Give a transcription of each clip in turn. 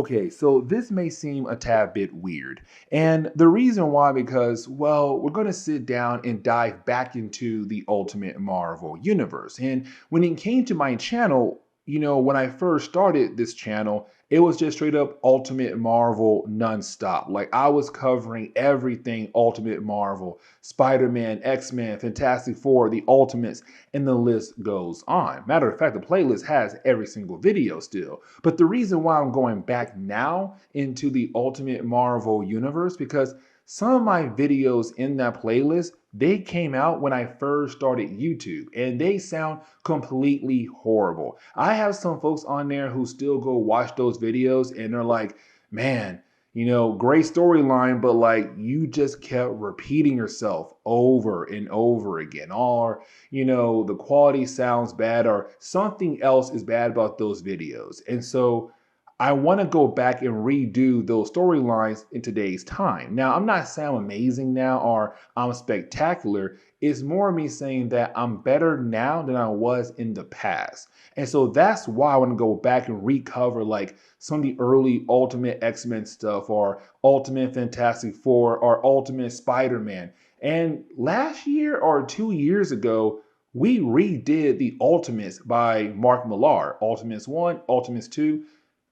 Okay, so this may seem a tad bit weird. And the reason why, because, well, we're going to sit down and dive back into the Ultimate Marvel universe. And when it came to my channel, when I first started this channel, it was just straight up Ultimate Marvel nonstop. Like I was covering everything Ultimate Marvel, Spider-Man, X-Men, Fantastic Four, the Ultimates, and the list goes on. Matter of fact, the playlist has every single video still. But the reason why I'm going back now into the Ultimate Marvel universe, because some of my videos in that playlist, they came out when I first started YouTube and they sound completely horrible. I have some folks on there who still go watch those videos and they're like, man, great storyline, but like you just kept repeating yourself over and over again. Or, the quality sounds bad or something else is bad about those videos. And so I want to go back and redo those storylines in today's time. Now, I'm not saying I'm amazing now or I'm spectacular. It's more me saying that I'm better now than I was in the past. And so that's why I want to go back and recover like some of the early Ultimate X-Men stuff or Ultimate Fantastic Four or Ultimate Spider-Man. And last year or 2 years ago, we redid the Ultimates by Mark Millar. Ultimates 1, Ultimates 2.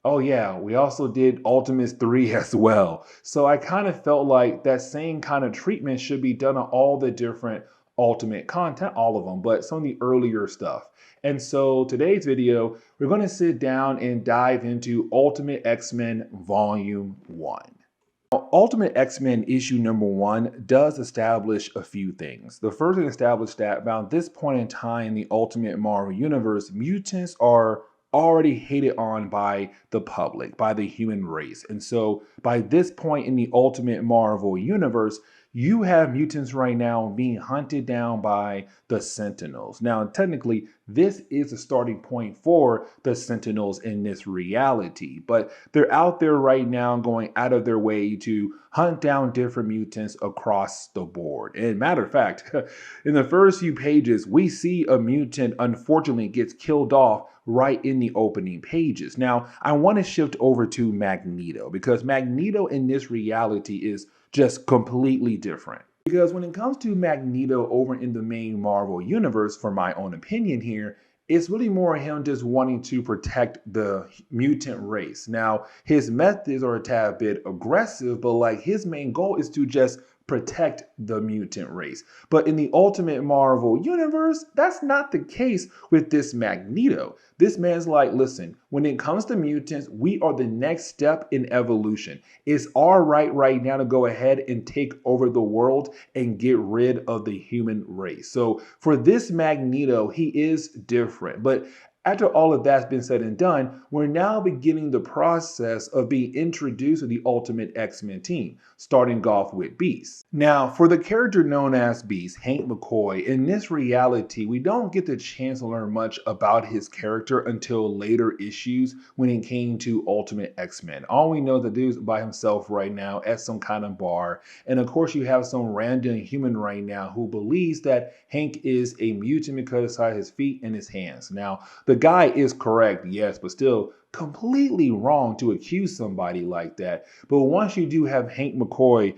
Oh yeah, we also did Ultimates 3 as well. So I kind of felt like that same kind of treatment should be done on all the different Ultimate content, all of them, but some of the earlier stuff. And so today's video, we're going to sit down and dive into Ultimate X-Men Volume 1. Ultimate X-Men issue number 1 does establish a few things. The first thing established that about this point in time in the Ultimate Marvel Universe, mutants are already hated on by the public, by the human race. And so by this point in the Ultimate Marvel Universe, you have mutants right now being hunted down by the Sentinels. Now, technically, this is the starting point for the Sentinels in this reality, but they're out there right now going out of their way to hunt down different mutants across the board. And matter of fact, in the first few pages, we see a mutant unfortunately gets killed off right in the opening pages. Now, I want to shift over to Magneto because Magneto in this reality is just completely different. Because when it comes to Magneto over in the main Marvel universe, for my own opinion here, it's really more him just wanting to protect the mutant race. Now, his methods are a tad bit aggressive, but like his main goal is to just protect the mutant race. But in the Ultimate Marvel universe, that's not the case with this Magneto. This man's like, listen, when it comes to mutants, we are the next step in evolution. It's our right now to go ahead and take over the world and get rid of the human race. So for this Magneto, he is different. But after all of that's been said and done, we're now beginning the process of being introduced to the Ultimate X-Men team, starting off with Beast. Now, for the character known as Beast, Hank McCoy, in this reality, we don't get the chance to learn much about his character until later issues when it came to Ultimate X-Men. All we know that dude's by himself right now at some kind of bar. And of course, you have some random human right now who believes that Hank is a mutant because of his feet and his hands. Now, the guy is correct, yes, but still completely wrong to accuse somebody like that. But once you do have Hank McCoy,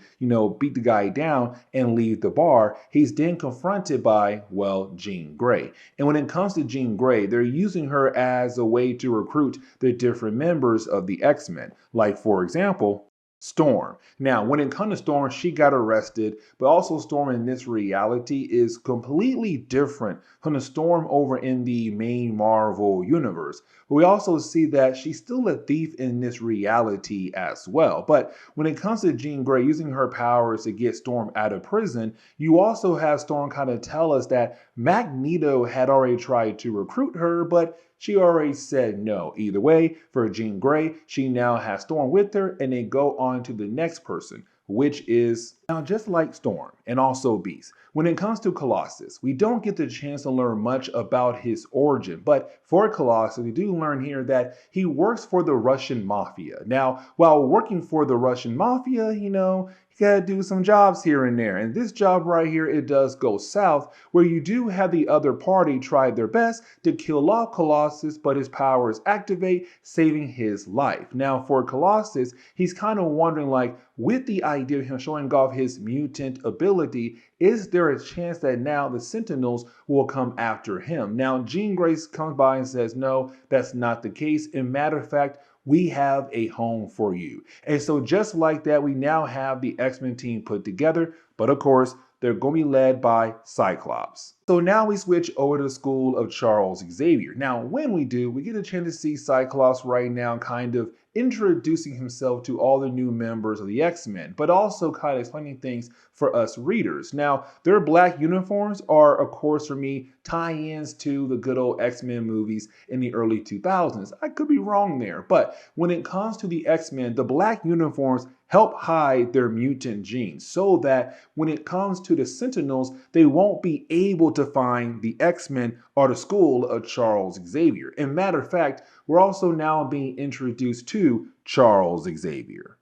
beat the guy down and leave the bar, he's then confronted by, well, Jean Grey. And when it comes to Jean Grey, they're using her as a way to recruit the different members of the X-Men. Like, for example, Storm. Now, when it comes to Storm, she got arrested, but also Storm in this reality is completely different from the Storm over in the main Marvel universe. But we also see that she's still a thief in this reality as well. But when it comes to Jean Grey using her powers to get Storm out of prison, you also have Storm kind of tell us that Magneto had already tried to recruit her, but she already said no. Either way, for Jean Grey, she now has Storm with her, and they go on to the next person, which is now just like Storm and also Beast. when it comes to Colossus, we don't get the chance to learn much about his origin, but for Colossus, we do learn here that he works for the Russian mafia. Now, while working for the Russian mafia, you gotta do some jobs here and there. And this job right here, it does go south, where you do have the other party try their best to kill off Colossus, but his powers activate, saving his life. Now, for Colossus, he's kind of wondering, like, with the idea of him showing off his mutant ability, is there a chance that now the Sentinels will come after him? Now, Jean Grey comes by and says, no, that's not the case. In matter of fact, we have a home for you. And so just like that, we now have the X-Men team put together, but of course, they're going to be led by Cyclops. So now we switch over to the school of Charles Xavier. Now, when we do, we get a chance to see Cyclops right now kind of introducing himself to all the new members of the X-Men, but also kind of explaining things for us readers. Now, their black uniforms are, of course, for me, tie-ins to the good old X-Men movies in the early 2000s. I could be wrong there, but when it comes to the X-Men, the black uniforms help hide their mutant genes so that when it comes to the Sentinels, they won't be able to find the X-Men or the school of Charles Xavier. And matter of fact, we're also now being introduced to Charles Xavier.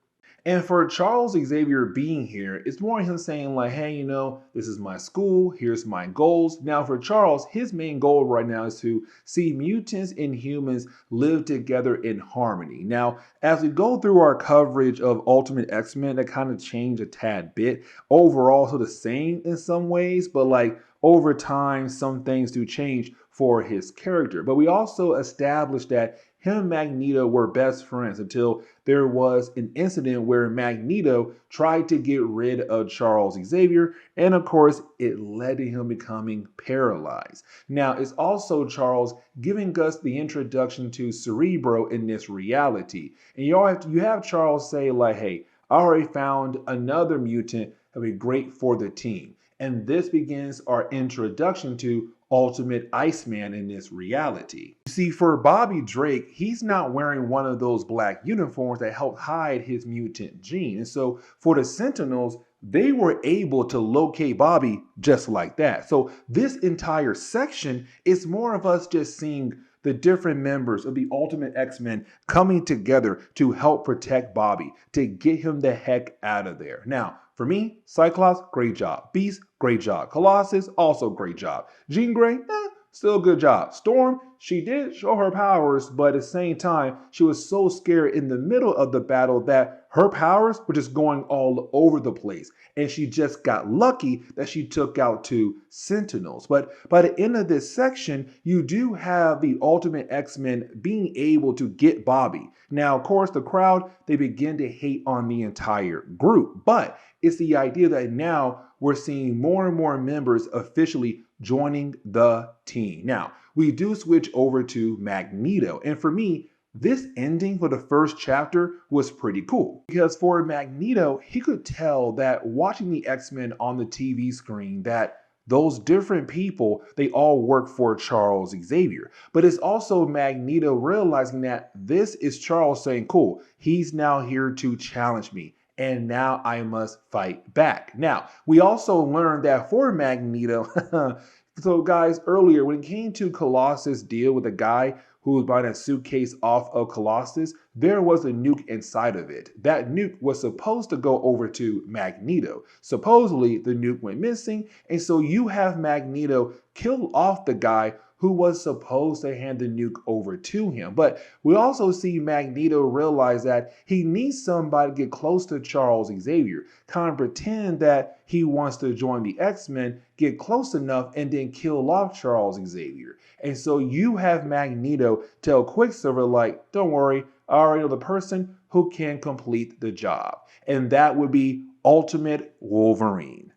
And for Charles Xavier being here, it's more him saying like, hey, this is my school, here's my goals. Now for Charles, his main goal right now is to see mutants and humans live together in harmony. Now, as we go through our coverage of Ultimate X-Men, that kind of changed a tad bit. Overall, so the same in some ways, but like over time, some things do change for his character. But we also established that him and Magneto were best friends until there was an incident where Magneto tried to get rid of Charles Xavier, and of course, it led to him becoming paralyzed. Now, it's also Charles giving us the introduction to Cerebro in this reality. And you have Charles say like, hey, I already found another mutant that would be great for the team. And this begins our introduction to Ultimate Iceman in this reality. You see, for Bobby Drake, he's not wearing one of those black uniforms that help hide his mutant gene. And so for the Sentinels, they were able to locate Bobby just like that. So this entire section is more of us just seeing the different members of the Ultimate X-Men coming together to help protect Bobby, to get him the heck out of there. Now, for me, Cyclops, great job. Beast, great job. Colossus, also great job. Jean Grey, still a good job. Storm, she did show her powers, but at the same time, she was so scared in the middle of the battle that her powers were just going all over the place. And she just got lucky that she took out 2 Sentinels. But by the end of this section, you do have the Ultimate X-Men being able to get Bobby. Now, of course, the crowd, they begin to hate on the entire group. But it's the idea that now we're seeing more and more members officially joining the team. Now, we do switch over to Magneto. And for me, this ending for the first chapter was pretty cool. Because for Magneto, he could tell that watching the X-Men on the TV screen that those different people, they all work for Charles Xavier. But it's also Magneto realizing that this is Charles saying, cool, he's now here to challenge me. And now I must fight back. Now, we also learned that for Magneto, so guys, earlier when it came to Colossus' deal with the guy who was buying a suitcase off of Colossus, there was a nuke inside of it. That nuke was supposed to go over to Magneto. Supposedly, the nuke went missing, and so you have Magneto kill off the guy who was supposed to hand the nuke over to him. But we also see Magneto realize that he needs somebody to get close to Charles Xavier, kind of pretend that he wants to join the X-Men, get close enough, and then kill off Charles Xavier. And so you have Magneto tell Quicksilver, like, don't worry, I already know the person who can complete the job. And that would be Ultimate Wolverine.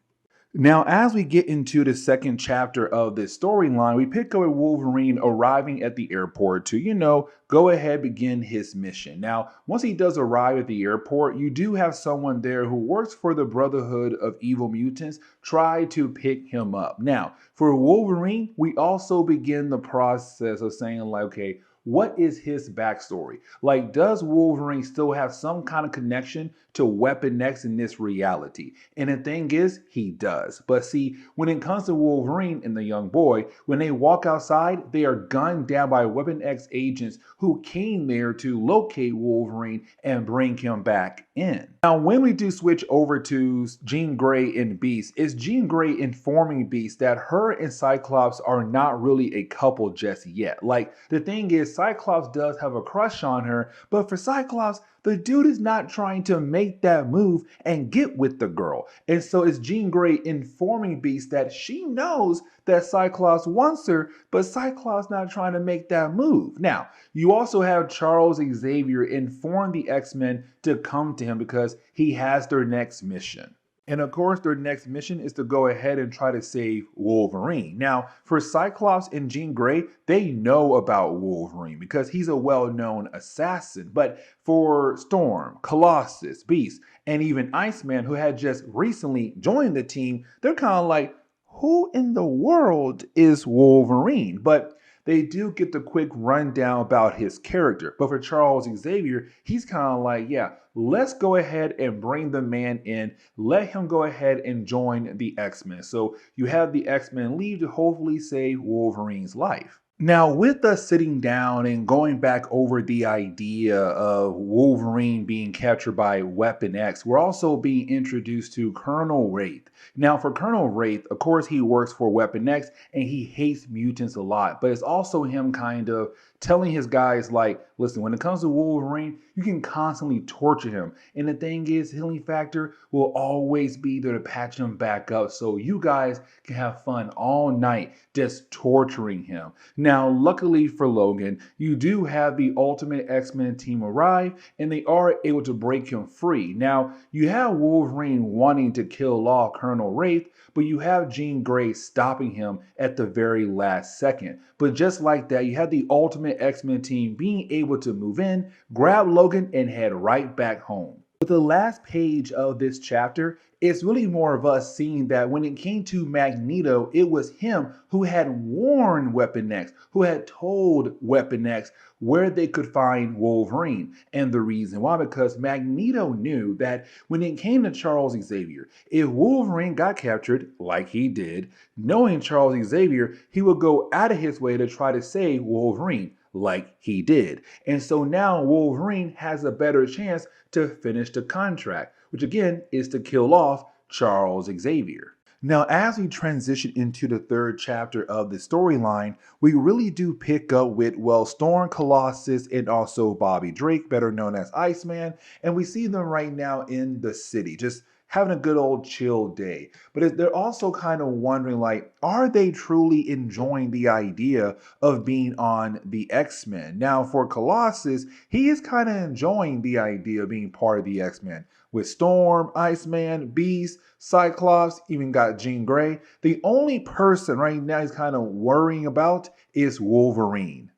Now, as we get into the second chapter of this storyline, we pick up with Wolverine arriving at the airport to, go ahead, begin his mission. Now, once he does arrive at the airport, you do have someone there who works for the Brotherhood of Evil Mutants try to pick him up. Now, for Wolverine, we also begin the process of saying like, okay, what is his backstory? Like, does Wolverine still have some kind of connection to Weapon X in this reality? And the thing is, he does. But see, when it comes to Wolverine and the young boy, when they walk outside, they are gunned down by Weapon X agents who came there to locate Wolverine and bring him back in. Now, when we do switch over to Jean Grey and Beast, is Jean Grey informing Beast that her and Cyclops are not really a couple just yet. Like, the thing is, Cyclops does have a crush on her, but for Cyclops, the dude is not trying to make that move and get with the girl. And so it's Jean Grey informing Beast that she knows that Cyclops wants her, but Cyclops not trying to make that move. Now, you also have Charles Xavier inform the X-Men to come to him because he has their next mission. And of course, their next mission is to go ahead and try to save Wolverine. Now, for Cyclops and Jean Grey, they know about Wolverine because he's a well-known assassin. But for Storm, Colossus, Beast, and even Iceman, who had just recently joined the team, they're kind of like, who in the world is Wolverine? But they do get the quick rundown about his character. But for Charles Xavier, he's kind of like, yeah, let's go ahead and bring the man in. Let him go ahead and join the X-Men. So you have the X-Men leave to hopefully save Wolverine's life. Now, with us sitting down and going back over the idea of Wolverine being captured by Weapon X, we're also being introduced to Colonel Wraith. Now, for Colonel Wraith, of course, he works for Weapon X and he hates mutants a lot, but it's also him kind of telling his guys, like, listen, when it comes to Wolverine, you can constantly torture him. And the thing is, Healing Factor will always be there to patch him back up so you guys can have fun all night just torturing him. Now, luckily for Logan, you do have the Ultimate X-Men team arrive and they are able to break him free. Now, you have Wolverine wanting to kill off Colonel Wraith, but you have Jean Grey stopping him at the very last second. But just like that, you have the Ultimate X-Men team being able to move in, grab Logan, and head right back home. With the last page of this chapter, it's really more of us seeing that when it came to Magneto, it was him who had warned Weapon X, who had told Weapon X where they could find Wolverine. And the reason why, because Magneto knew that when it came to Charles Xavier, if Wolverine got captured, like he did, knowing Charles Xavier, he would go out of his way to try to save Wolverine, like he did. And so now Wolverine has a better chance to finish the contract, which again is to kill off Charles Xavier. Now, as we transition into the third chapter of the storyline, we really do pick up with, well, Storm, Colossus, and also Bobby Drake, better known as Iceman, and we see them right now in the city, just having a good old chill day. But they're also kind of wondering, like, are they truly enjoying the idea of being on the X-Men? Now, for Colossus, he is kind of enjoying the idea of being part of the X-Men. With Storm, Iceman, Beast, Cyclops, even got Jean Grey. The only person right now he's kind of worrying about is Wolverine.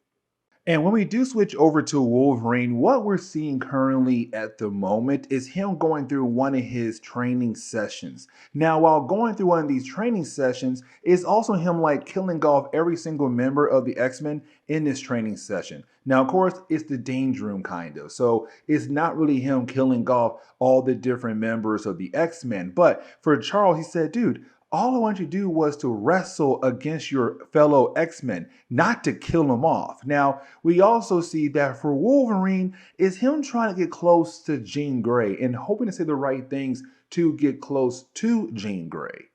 And when we do switch over to Wolverine, what we're seeing currently at the moment is him going through one of his training sessions. Now, while going through one of these training sessions, it's also him like killing off every single member of the X-Men in this training session. Now, of course, it's the Danger Room kind of. So it's not really him killing off all the different members of the X-Men. But for Charles, he said, dude, all I want you to do was to wrestle against your fellow X-Men, not to kill them off. Now, we also see that for Wolverine, is him trying to get close to Jean Grey and hoping to say the right things to get close to Jean Grey.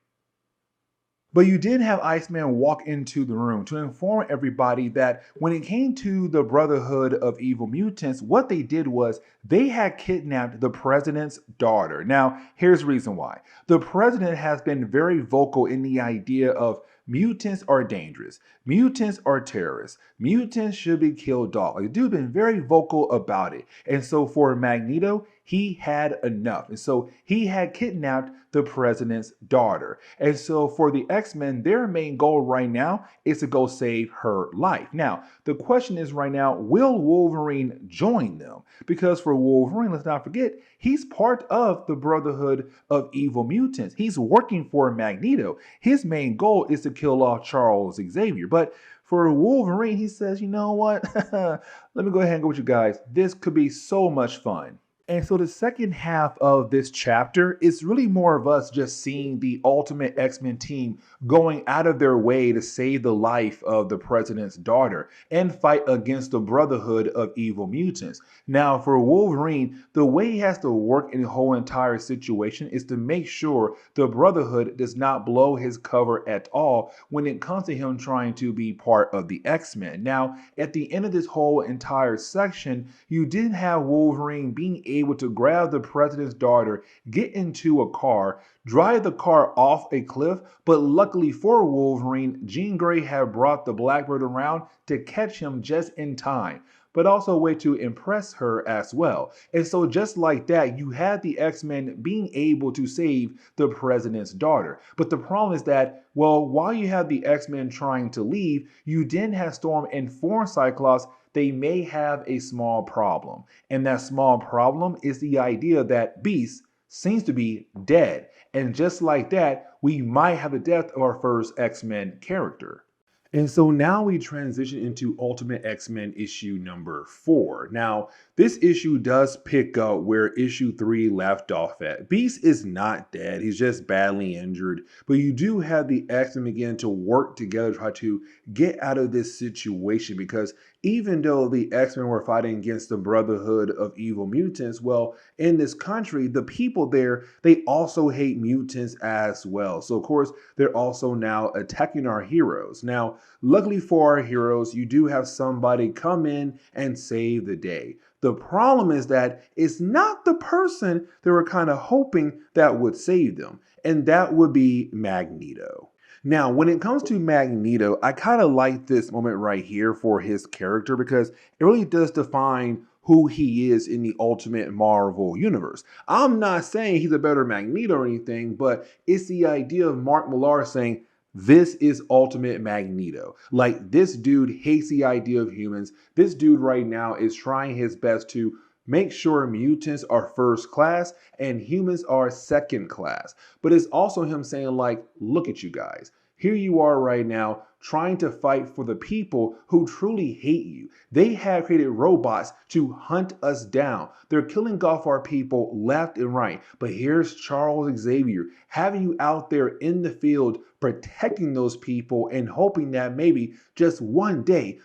But you did have Iceman walk into the room to inform everybody that when it came to the Brotherhood of Evil Mutants, what they did was they had kidnapped the president's daughter. Now, here's the reason why. The president has been very vocal in the idea of mutants are dangerous. Mutants are terrorists. Mutants should be killed off. Like, the dude's been very vocal about it. And so for Magneto, he had enough. And so he had kidnapped the president's daughter. And so for the X-Men, their main goal right now is to go save her life. Now, the question is right now, will Wolverine join them? Because for Wolverine, let's not forget, he's part of the Brotherhood of Evil Mutants. He's working for Magneto. His main goal is to kill off Charles Xavier. But for Wolverine, he says, you know what? Let me go ahead and go with you guys. This could be so much fun. And so the second half of this chapter is really more of us just seeing the Ultimate X-Men team going out of their way to save the life of the president's daughter and fight against the Brotherhood of Evil Mutants. Now, for Wolverine, the way he has to work in the whole entire situation is to make sure the Brotherhood does not blow his cover at all when it comes to him trying to be part of the X-Men. Now, at the end of this whole entire section, you did have Wolverine being able to grab the president's daughter, get into a car, drive the car off a cliff, but luckily for Wolverine, Jean Grey had brought the Blackbird around to catch him just in time, but also a way to impress her as well. And so just like that, you had the X-Men being able to save the president's daughter. But the problem is that, well, while you have the X-Men trying to leave, you then have Storm inform Cyclops they may have a small problem. And that small problem is the idea that Beast seems to be dead. And just like that, we might have the death of our first X-Men character. And so now we transition into Ultimate X-Men issue number 4. Now, this issue does pick up where issue 3 left off at. Beast is not dead, he's just badly injured, but you do have the X-Men begin to work together to try to get out of this situation, because even though the X-Men were fighting against the Brotherhood of Evil Mutants, well, in this country, the people there, they also hate mutants as well. So of course, they're also now attacking our heroes. Now, luckily for our heroes, you do have somebody come in and save the day. The problem is that it's not the person they were kind of hoping that would save them, and that would be Magneto. Now, when it comes to Magneto, I kind of like this moment right here for his character because it really does define who he is in the Ultimate Marvel universe. I'm not saying he's a better Magneto or anything, but it's the idea of Mark Millar saying, this is Ultimate Magneto. Like, this dude hates the idea of humans. This dude right now is trying his best to make sure mutants are first class and humans are second class. But it's also him saying, like, look at you guys. Here you are right now trying to fight for the people who truly hate you. They have created robots to hunt us down. They're killing off our people left and right. But here's Charles Xavier having you out there in the field protecting those people and hoping that maybe just one day,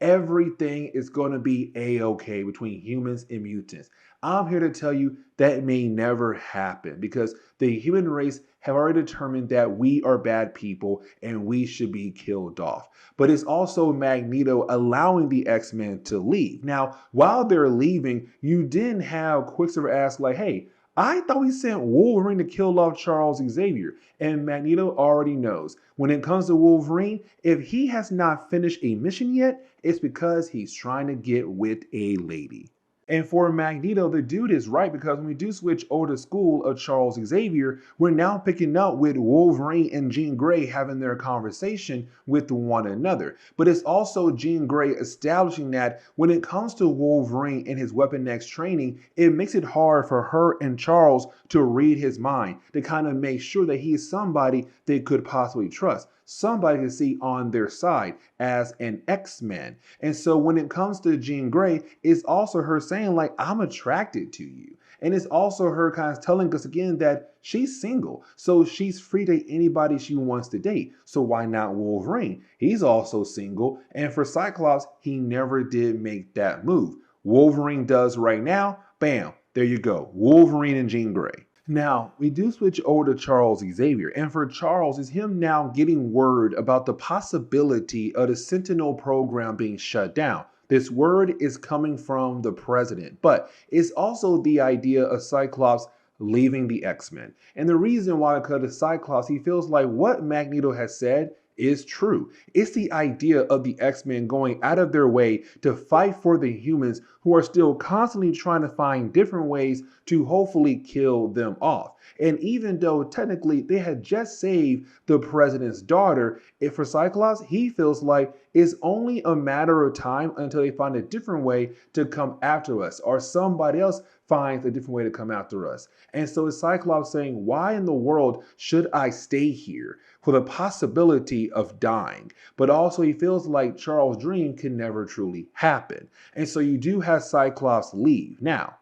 everything is going to be a-okay between humans and mutants. I'm here to tell you that may never happen because the human race have already determined that we are bad people and we should be killed off. But it's also Magneto allowing the X-Men to leave. Now, while they're leaving, you didn't have Quicksilver ask like, hey, I thought we sent Wolverine to kill off Charles Xavier. And Magneto already knows. When it comes to Wolverine, if he has not finished a mission yet, it's because he's trying to get with a lady. And for Magneto, the dude is right, because when we do switch over to school of Charles Xavier, we're now picking up with Wolverine and Jean Grey having their conversation with one another. But it's also Jean Grey establishing that when it comes to Wolverine and his Weapon X training, it makes it hard for her and Charles to read his mind, to kind of make sure that he is somebody they could possibly trust. Somebody to see on their side as an X-Men. And so when it comes to Jean Grey, it's also her saying like, I'm attracted to you. And it's also her kind of telling us again that she's single. So she's free to date anybody she wants to date. So why not Wolverine? He's also single. And for Cyclops, he never did make that move. Wolverine does right now. Bam, there you go. Wolverine and Jean Grey. Now, we do switch over to Charles Xavier, and for Charles, it's him now getting word about the possibility of the Sentinel program being shut down. This word is coming from the president, but it's also the idea of Cyclops leaving the X-Men. And the reason why, because of Cyclops, he feels like what Magneto has said is true. It's the idea of the X-Men going out of their way to fight for the humans who are still constantly trying to find different ways to hopefully kill them off. And even though technically they had just saved the president's daughter, if for Cyclops, he feels like it's only a matter of time until they find a different way to come after us, or somebody else finds a different way to come after us. And so it's Cyclops saying, why in the world should I stay here for the possibility of dying? But also he feels like Charles' dream can never truly happen. And so you do have Cyclops leave. Now,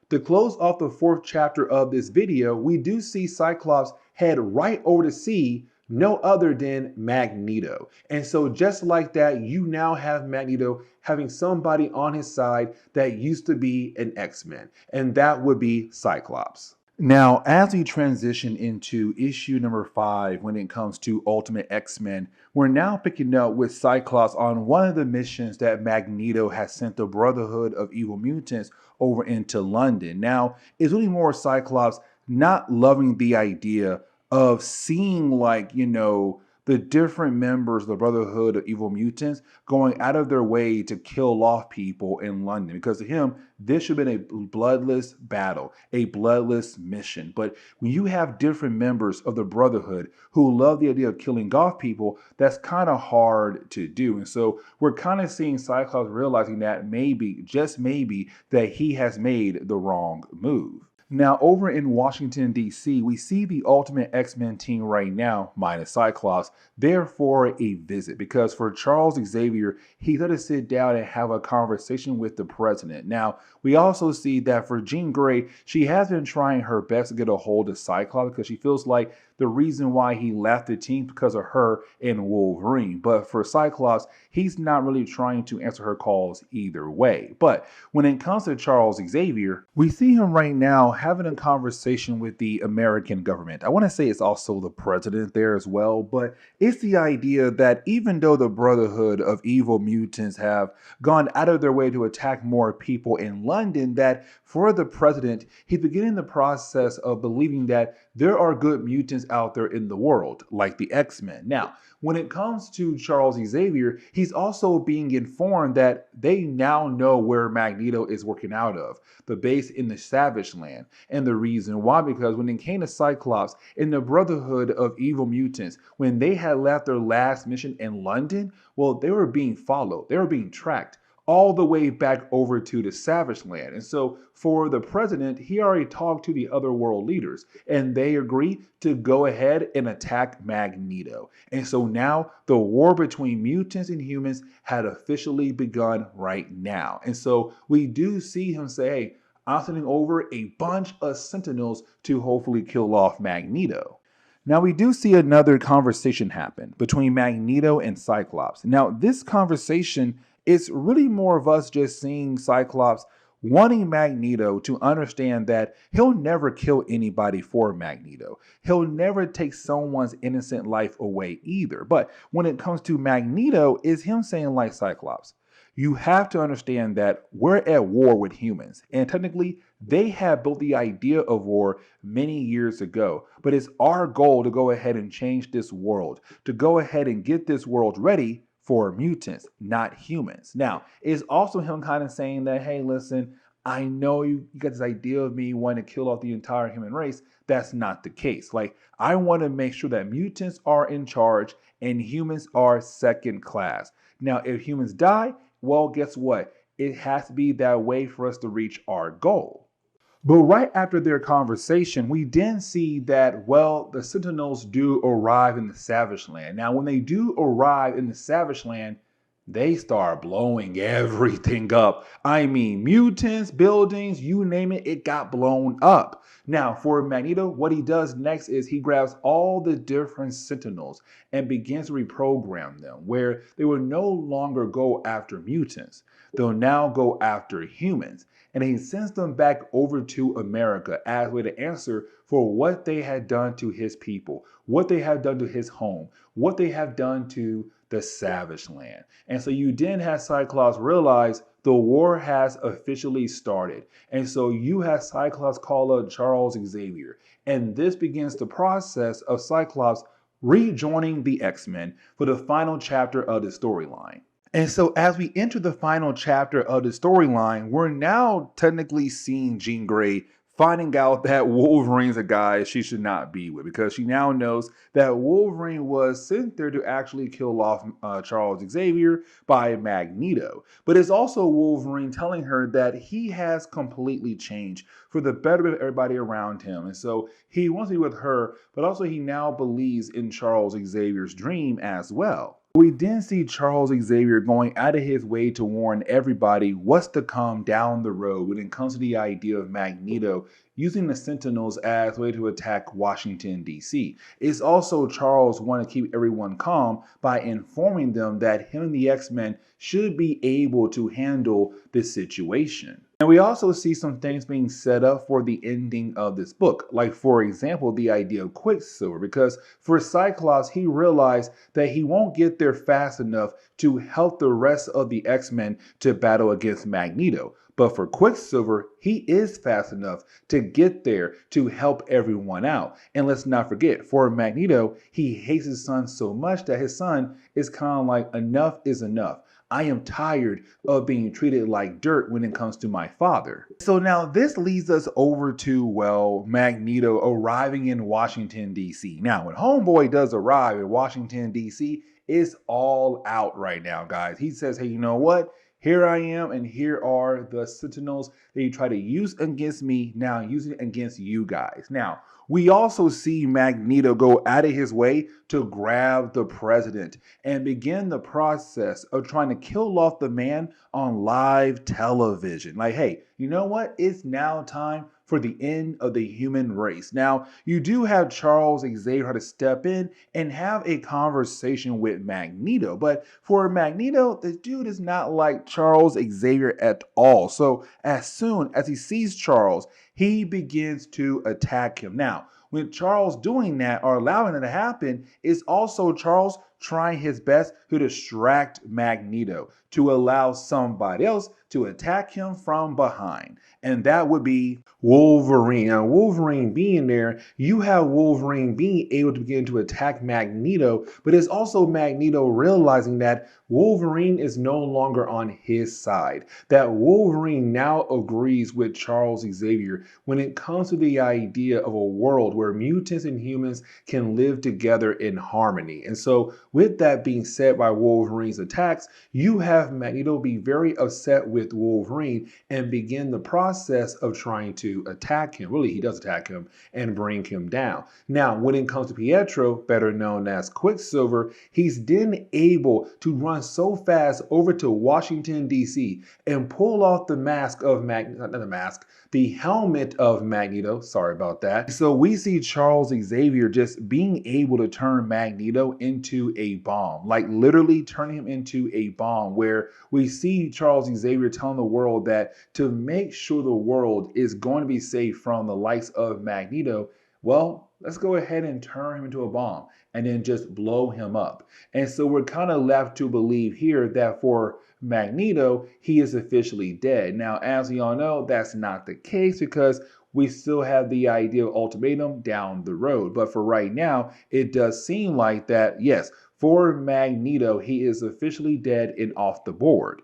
to close off the fourth chapter of this video, we do see Cyclops head right over to see no other than Magneto. And so just like that, you now have Magneto having somebody on his side that used to be an X-Men, and that would be Cyclops. Now, as we transition into issue number 5, when it comes to Ultimate X-Men, we're now picking up with Cyclops on one of the missions that Magneto has sent the Brotherhood of Evil Mutants over into London. Now, it's really more Cyclops not loving the idea of seeing, like, the different members of the Brotherhood of Evil Mutants going out of their way to kill off people in London. Because to him, this should have been a bloodless battle, a bloodless mission. But when you have different members of the Brotherhood who love the idea of killing off people, that's kind of hard to do. And so we're kind of seeing Cyclops realizing that maybe, just maybe, that he has made the wrong move. Now, over in Washington, D.C., we see the Ultimate X-Men team right now, minus Cyclops, there for a visit. Because for Charles Xavier, he's going to sit down and have a conversation with the president. Now, we also see that for Jean Grey, she has been trying her best to get a hold of Cyclops because she feels like the reason why he left the team because of her and Wolverine. But for Cyclops, he's not really trying to answer her calls either way. But when it comes to Charles Xavier, we see him right now having a conversation with the American government. I want to say it's also the president there as well, but it's the idea that even though the Brotherhood of Evil Mutants have gone out of their way to attack more people in London, that for the president, he's beginning the process of believing that there are good mutants out there in the world, like the X-Men. Now, when it comes to Charles Xavier, he's also being informed that they now know where Magneto is working out of, the base in the Savage Land. And the reason why, because when it came to Cyclops in the Brotherhood of Evil Mutants, when they had left their last mission in London, well, they were being followed, they were being tracked all the way back over to the Savage Land. And so for the president, he already talked to the other world leaders and they agreed to go ahead and attack Magneto. And so now the war between mutants and humans had officially begun right now. And so we do see him say, hey, I'm sending over a bunch of Sentinels to hopefully kill off Magneto. Now we do see another conversation happen between Magneto and Cyclops. Now this conversation is really more of us just seeing Cyclops wanting Magneto to understand that he'll never kill anybody for Magneto. He'll never take someone's innocent life away either. But when it comes to Magneto, is him saying like Cyclops, you have to understand that we're at war with humans. And technically, they have built the idea of war many years ago. But it's our goal to go ahead and change this world, to go ahead and get this world ready for mutants, not humans. Now, it's also him kind of saying that, hey, listen, I know you got this idea of me wanting to kill off the entire human race. That's not the case. Like, I want to make sure that mutants are in charge and humans are second class. Now, if humans die, well, guess what? It has to be that way for us to reach our goal. But right after their conversation, we then see that, well, the Sentinels do arrive in the Savage Land. Now, when they do arrive in the Savage Land, they start blowing everything up. I mean, mutants, buildings, you name it, it got blown up. Now, for Magneto, what he does next is he grabs all the different Sentinels and begins to reprogram them, where they will no longer go after mutants. They'll now go after humans. And he sends them back over to America as a way to answer for what they had done to his people, what they have done to his home, what they have done to the Savage Land. And so you then have Cyclops realize the war has officially started. And so you have Cyclops call up Charles Xavier. And this begins the process of Cyclops rejoining the X-Men for the final chapter of the storyline. And so, as we enter the final chapter of the storyline, we're now technically seeing Jean Grey finding out that Wolverine's a guy she should not be with, because she now knows that Wolverine was sent there to actually kill off Charles Xavier by Magneto. But it's also Wolverine telling her that he has completely changed for the betterment of everybody around him. And so he wants to be with her, but also he now believes in Charles Xavier's dream as well. We then see Charles Xavier going out of his way to warn everybody what's to come down the road when it comes to the idea of Magneto using the Sentinels as a way to attack Washington, D.C. It's also Charles wanting to keep everyone calm by informing them that him and the X-Men should be able to handle this situation. And we also see some things being set up for the ending of this book, like, for example, the idea of Quicksilver, because for Cyclops, he realized that he won't get there fast enough to help the rest of the X-Men to battle against Magneto. But for Quicksilver, he is fast enough to get there to help everyone out. And let's not forget, for Magneto, he hates his son so much that his son is kind of like, enough is enough. I am tired of being treated like dirt when it comes to my father. So now this leads us over to, well, Magneto arriving in Washington, D.C. Now, when Homeboy does arrive in Washington, D.C., it's all out right now, guys. He says, hey, you know what? Here I am, and here are the Sentinels that you try to use against me, now using it against you guys. Now, we also see Magneto go out of his way to grab the president and begin the process of trying to kill off the man on live television. Like, hey, you know what? It's now time for the end of the human race. Now, you do have Charles Xavier to step in and have a conversation with Magneto, but for Magneto, the dude is not like Charles Xavier at all. So as soon as he sees Charles, he begins to attack him. Now, with Charles doing that or allowing it to happen, is also Charles trying his best to distract Magneto, to allow somebody else to attack him from behind. And that would be Wolverine. Now, Wolverine being there, you have Wolverine being able to begin to attack Magneto, but it's also Magneto realizing that Wolverine is no longer on his side, that Wolverine now agrees with Charles Xavier when it comes to the idea of a world where mutants and humans can live together in harmony. And so with that being said, by Wolverine's attacks, you have Magneto be very upset with Wolverine and begin the process of trying to attack him. Really, he does attack him and bring him down. Now, when it comes to Pietro, better known as Quicksilver, he's then able to run so fast over to Washington, D.C. and pull off the mask of the helmet of Magneto. Sorry about that. So we see Charles Xavier just being able to turn Magneto into a bomb, like literally turning him into a bomb, where we see Charles Xavier telling the world that to make sure the world is going to be safe from the likes of Magneto, well, let's go ahead and turn him into a bomb and then just blow him up. And so we're kind of left to believe here that for Magneto, he is officially dead. Now, as we all know, that's not the case, because we still have the idea of ultimatum down the road. But for right now, it does seem like that, yes, for Magneto, he is officially dead and off the board.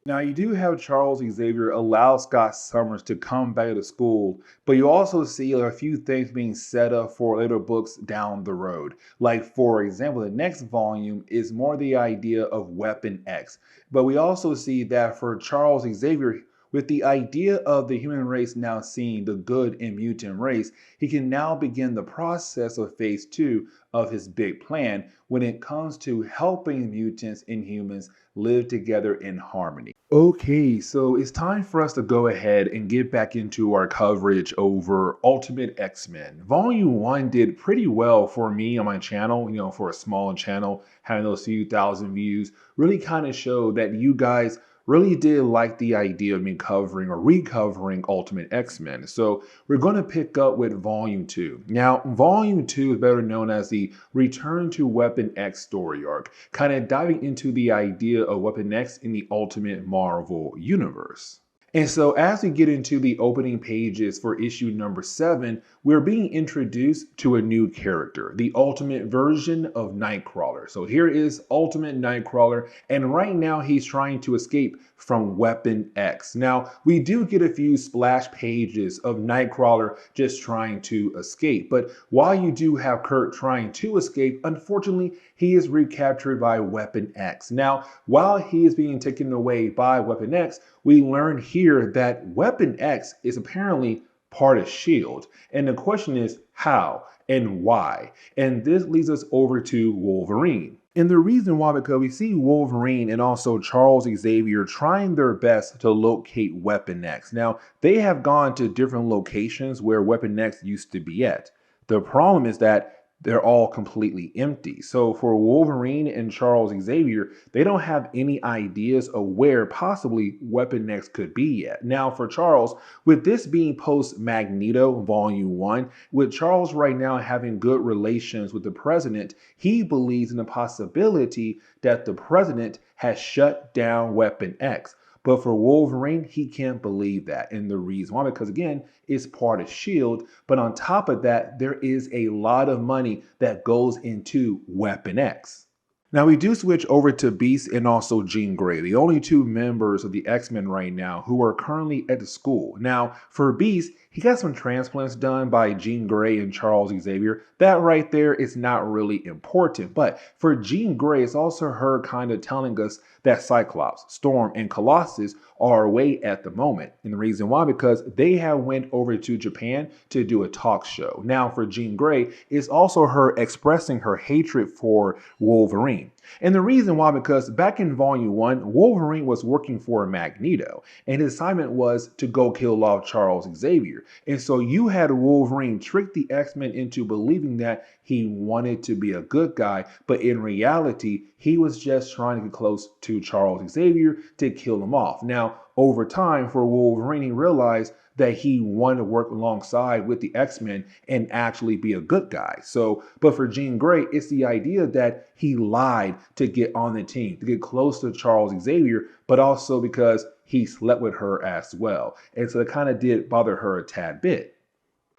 Now, you do have Charles Xavier allow Scott Summers to come back to school, but you also see a few things being set up for later books down the road. Like, for example, the next volume is more the idea of Weapon X. But we also see that for Charles Xavier, with the idea of the human race now seeing the good in mutant race, he can now begin the process of phase 2 of his big plan when it comes to helping mutants and humans live together in harmony. Okay, so it's time for us to go ahead and get back into our coverage over Ultimate X-Men. Volume 1 did pretty well for me on my channel, for a small channel, having those few thousand views, really kind of showed that you guys really did like the idea of me covering or recovering Ultimate X-Men. So we're going to pick up with Volume 2. Now, Volume 2 is better known as the Return to Weapon X story arc, kind of diving into the idea of Weapon X in the Ultimate Marvel universe. And so, as we get into the opening pages for issue number 7, we're being introduced to a new character, the ultimate version of Nightcrawler. So, here is Ultimate Nightcrawler, and right now he's trying to escape from Weapon X. Now, we do get a few splash pages of Nightcrawler just trying to escape, but while you do have Kurt trying to escape, unfortunately, he is recaptured by Weapon X. Now, while he is being taken away by Weapon X, we learn here that Weapon X is apparently part of S.H.I.E.L.D. And the question is how and why? And this leads us over to Wolverine. And the reason why, because we see Wolverine and also Charles Xavier trying their best to locate Weapon X. Now, they have gone to different locations where Weapon X used to be at. The problem is that they're all completely empty. So for Wolverine and Charles Xavier, they don't have any ideas of where possibly Weapon X could be yet. Now for Charles, with this being post Magneto Volume 1, with Charles right now having good relations with the president, he believes in the possibility that the president has shut down Weapon X. But for Wolverine, he can't believe that. And the reason why, because again, it's part of S.H.I.E.L.D. But on top of that, there is a lot of money that goes into Weapon X. Now, we do switch over to Beast and also Jean Grey, the only two members of the X-Men right now who are currently at the school. Now, for Beast, he got some transplants done by Jean Grey and Charles Xavier. That right there is not really important. But for Jean Grey, it's also her kind of telling us that Cyclops, Storm, and Colossus are away at the moment. And the reason why, because they have went over to Japan to do a talk show. Now, for Jean Grey, it's also her expressing her hatred for Wolverine. And the reason why, because back in Volume 1, Wolverine was working for Magneto, and his assignment was to go kill off Charles Xavier. And so you had Wolverine trick the X-Men into believing that he wanted to be a good guy, but in reality, he was just trying to get close to Charles Xavier to kill him off. Now, over time, for Wolverine, he realized that he wanted to work alongside with the X-Men and actually be a good guy. So, but for Jean Grey, it's the idea that he lied to get on the team, to get close to Charles Xavier, but also because he slept with her as well. And so it kind of did bother her a tad bit.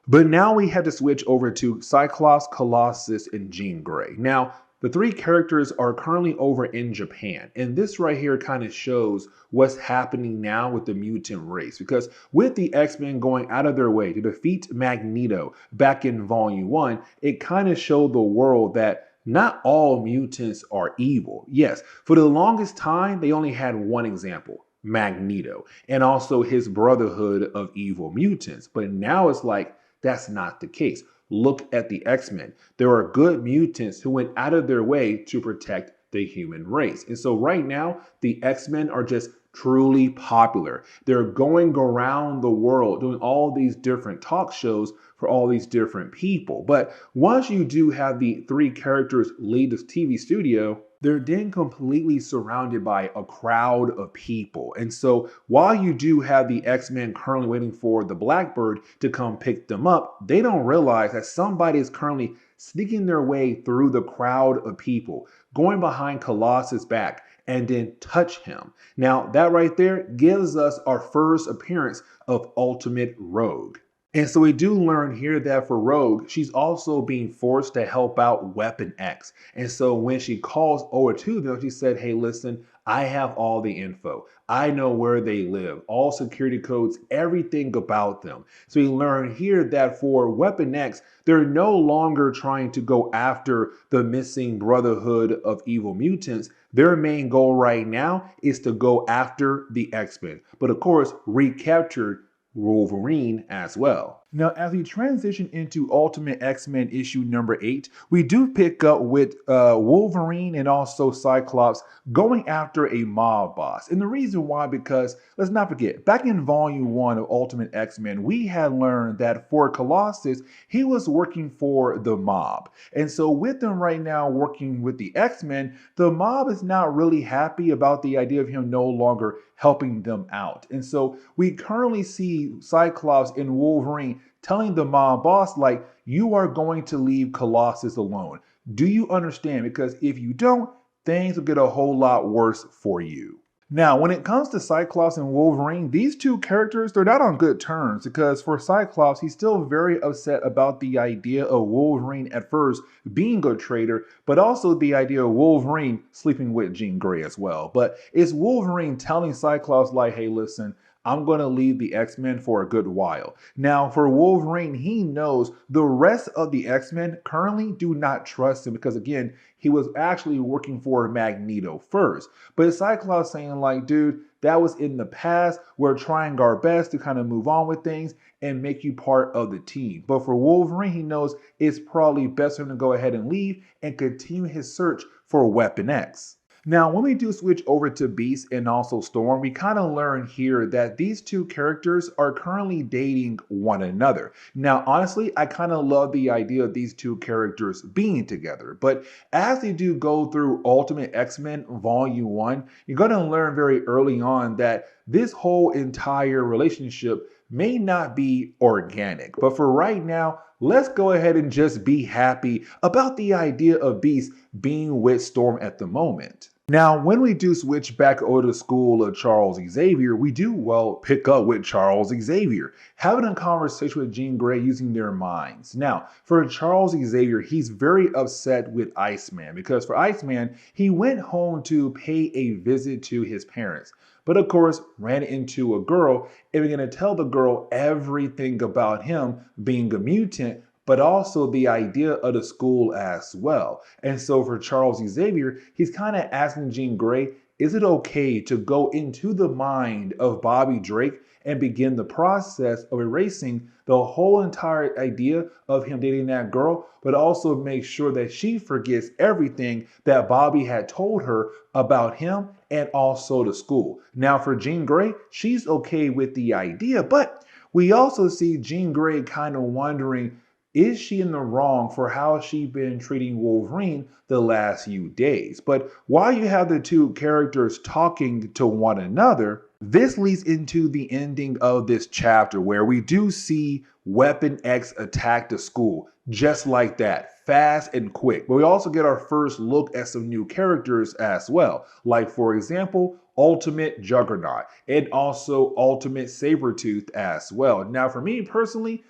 But now we have to switch over to Cyclops, Colossus, and Jean Grey. Now, the three characters are currently over in Japan, and this right here kind of shows what's happening now with the mutant race, because with the X-Men going out of their way to defeat Magneto back in Volume 1, it kind of showed the world that not all mutants are evil. Yes, for the longest time, they only had one example, Magneto, and also his Brotherhood of Evil Mutants. But now it's like, that's not the case. Look at the X-Men. There are good mutants who went out of their way to protect the human race. And so right now, the X-Men are just truly popular. They're going around the world doing all these different talk shows for all these different people. But once you do have the three characters leave the TV studio, they're then completely surrounded by a crowd of people. And so while you do have the X-Men currently waiting for the Blackbird to come pick them up, they don't realize that somebody is currently sneaking their way through the crowd of people, going behind Colossus' back, and then touch him. Now, that right there gives us our first appearance of Ultimate Rogue. And so we do learn here that for Rogue, she's also being forced to help out Weapon X. And so when she calls over to them, she said, hey, listen, I have all the info. I know where they live, all security codes, everything about them. So we learn here that for Weapon X, they're no longer trying to go after the missing Brotherhood of Evil Mutants. Their main goal right now is to go after the X-Men, but of course, recaptured Wolverine as well. Now, as we transition into Ultimate X-Men issue number 8, we do pick up with Wolverine and also Cyclops going after a mob boss. And the reason why, because let's not forget, back in Volume 1 of Ultimate X-Men, we had learned that for Colossus, he was working for the mob. And so with them right now working with the X-Men, the mob is not really happy about the idea of him no longer helping them out. And so we currently see Cyclops and Wolverine telling the mob boss, like, you are going to leave Colossus alone. Do you understand? Because if you don't, things will get a whole lot worse for you. Now, when it comes to Cyclops and Wolverine, these two characters, they're not on good terms because for Cyclops, he's still very upset about the idea of Wolverine at first being a traitor, but also the idea of Wolverine sleeping with Jean Grey as well. But it's Wolverine telling Cyclops like, hey, listen, I'm going to leave the X-Men for a good while. Now, for Wolverine, he knows the rest of the X-Men currently do not trust him because, again, he was actually working for Magneto first. But Cyclops saying like, dude, that was in the past. We're trying our best to kind of move on with things and make you part of the team. But for Wolverine, he knows it's probably best for him to go ahead and leave and continue his search for Weapon X. Now, when we do switch over to Beast and also Storm, we kind of learn here that these two characters are currently dating one another. Now, honestly, I kind of love the idea of these two characters being together, but as they do go through Ultimate X-Men Volume 1, you're going to learn very early on that this whole entire relationship may not be organic. But for right now, let's go ahead and just be happy about the idea of Beast being with Storm at the moment. Now, when we do switch back over to the school of Charles Xavier, we do, well, pick up with Charles Xavier, having a conversation with Jean Grey using their minds. Now, for Charles Xavier, he's very upset with Iceman because for Iceman, he went home to pay a visit to his parents. But of course, ran into a girl and began to tell the girl everything about him being a mutant, but also the idea of the school as well. And so for Charles Xavier, he's kind of asking Jean Grey, is it okay to go into the mind of Bobby Drake and begin the process of erasing the whole entire idea of him dating that girl, but also make sure that she forgets everything that Bobby had told her about him and also the school. Now for Jean Grey, she's okay with the idea, but we also see Jean Grey kind of wondering, is she in the wrong for how she's been treating Wolverine the last few days? But while you have the two characters talking to one another, this leads into the ending of this chapter where we do see Weapon X attack the school just like that, fast and quick. But we also get our first look at some new characters as well, like for example, Ultimate Juggernaut and also Ultimate Sabretooth as well. Now for me personally,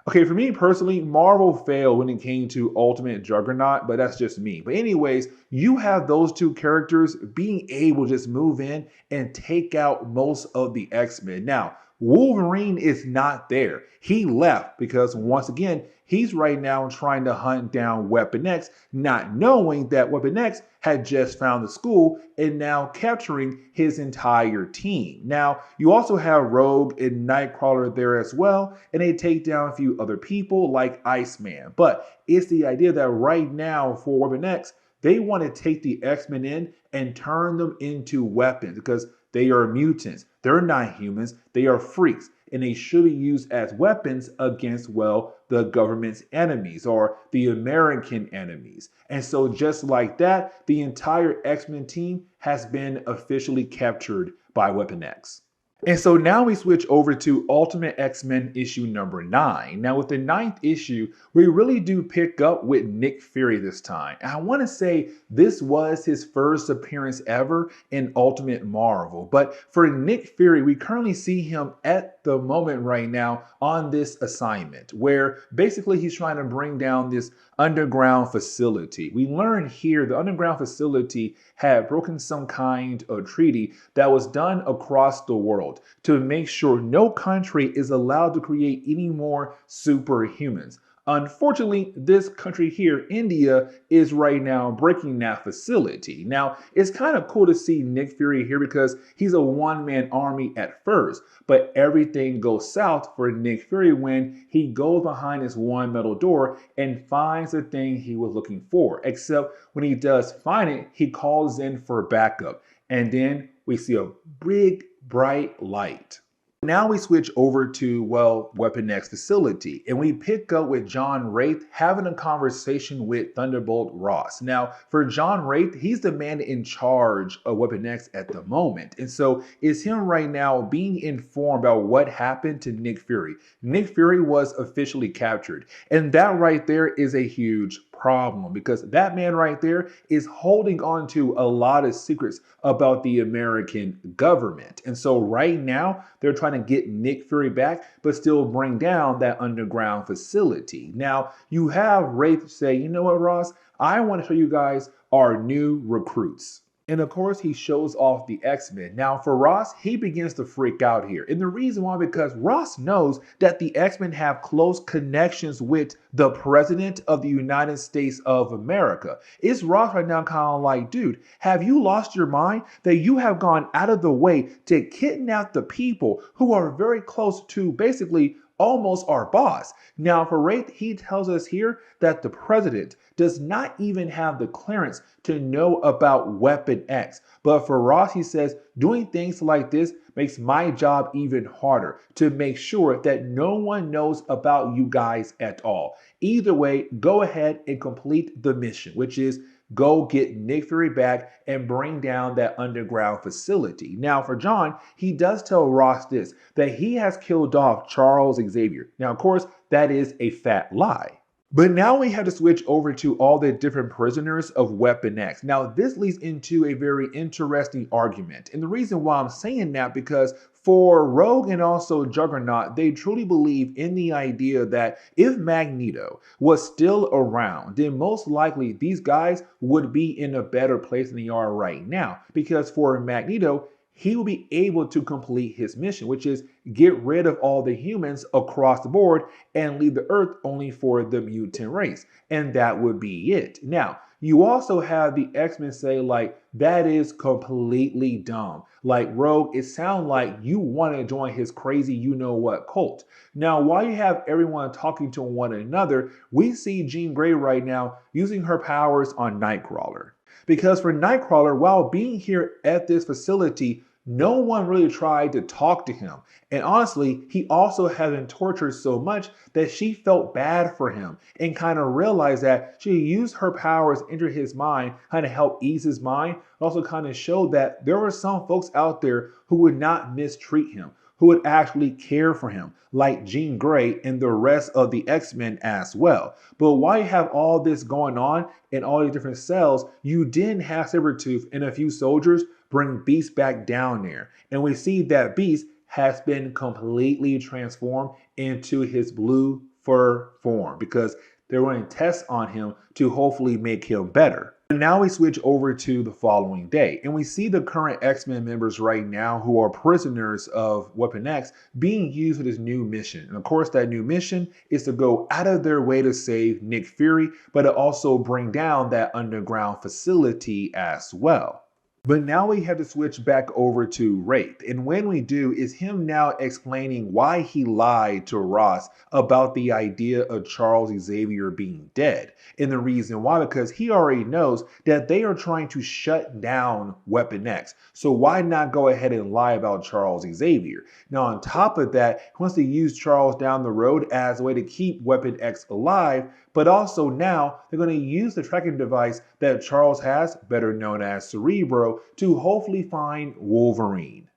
okay, for me personally, Marvel failed when it came to Ultimate Juggernaut, but that's just me. But anyways, you have those two characters being able to just move in and take out most of the X-Men. Now, Wolverine is not there. He left because once again, he's right now trying to hunt down Weapon X, not knowing that Weapon X had just found the school and now capturing his entire team. Now, you also have Rogue and Nightcrawler there as well, and they take down a few other people like Iceman. But it's the idea that right now for Weapon X, they want to take the X-Men in and turn them into weapons because they are mutants. They're not humans. They are freaks. And they should be used as weapons against, well, the government's enemies or the American enemies. And so just like that, the entire X-Men team has been officially captured by Weapon X. And so now we switch over to Ultimate X-Men issue number 9. Now with the 9th issue, we really do pick up with Nick Fury this time. And I want to say this was his first appearance ever in Ultimate Marvel. But for Nick Fury, we currently see him at the moment right now on this assignment where basically he's trying to bring down this underground facility. We learn here the underground facility had broken some kind of treaty that was done across the world to make sure no country is allowed to create any more superhumans. Unfortunately, this country here, India, is right now breaking that facility. Now, it's kind of cool to see Nick Fury here because he's a one-man army at first, but everything goes south for Nick Fury when he goes behind this one metal door and finds the thing he was looking for. Except when he does find it, he calls in for backup. And then we see a big, bright light. Now we switch over to, well, Weapon X facility, and we pick up with John Wraith having a conversation with Thunderbolt Ross. Now, for John Wraith, he's the man in charge of Weapon X at the moment. And so it's him right now being informed about what happened to Nick Fury. Nick Fury was officially captured. And that right there is a huge problem because that man right there is holding on to a lot of secrets about the American government. And so right now they're trying to get Nick Fury back, but still bring down that underground facility. Now you have Wraith say, you know what, Ross, I want to show you guys our new recruits. And of course, he shows off the X-Men. Now, for Ross, he begins to freak out here. And the reason why, because Ross knows that the X-Men have close connections with the President of the United States of America. It's Ross right now kind of like, dude, have you lost your mind that you have gone out of the way to kidnap the people who are very close to basically almost our boss? Now, for Wraith, he tells us here that the president does not even have the clearance to know about Weapon X. But for Ross, he says, doing things like this makes my job even harder to make sure that no one knows about you guys at all. Either way, go ahead and complete the mission, which is go get Nick Fury back and bring down that underground facility. Now, for John, he does tell Ross this, that he has killed off Charles Xavier. Now, of course, that is a fat lie. But now we have to switch over to all the different prisoners of Weapon X. Now, this leads into a very interesting argument. And the reason why I'm saying that, because for Rogue and also Juggernaut, they truly believe in the idea that if Magneto was still around, then most likely these guys would be in a better place than they are right now. Because for Magneto, he will be able to complete his mission, which is get rid of all the humans across the board and leave the Earth only for the mutant race. And that would be it. Now, you also have the X-Men say, like, that is completely dumb. Like, Rogue, it sounds like you want to join his crazy you-know-what cult. Now, while you have everyone talking to one another, we see Jean Grey right now using her powers on Nightcrawler. Because for Nightcrawler, while being here at this facility, no one really tried to talk to him. And honestly, he also had been tortured so much that she felt bad for him and kind of realized that she used her powers into his mind, kind of help ease his mind, also kind of showed that there were some folks out there who would not mistreat him, who would actually care for him, like Jean Grey and the rest of the X-Men as well. But while you have all this going on in all these different cells, you didn't have Sabretooth and a few soldiers bring Beast back down there. And we see that Beast has been completely transformed into his blue fur form because they're running tests on him to hopefully make him better. And now we switch over to the following day, and we see the current X-Men members right now who are prisoners of Weapon X being used for this new mission. And of course, that new mission is to go out of their way to save Nick Fury, but to also bring down that underground facility as well. But now we have to switch back over to Wraith. And when we do, is him now explaining why he lied to Ross about the idea of Charles Xavier being dead. And the reason why, because he already knows that they are trying to shut down Weapon X. So why not go ahead and lie about Charles Xavier? Now, on top of that, he wants to use Charles down the road as a way to keep Weapon X alive. But also now they're going to use the tracking device that Charles has, better known as Cerebro, to hopefully find Wolverine.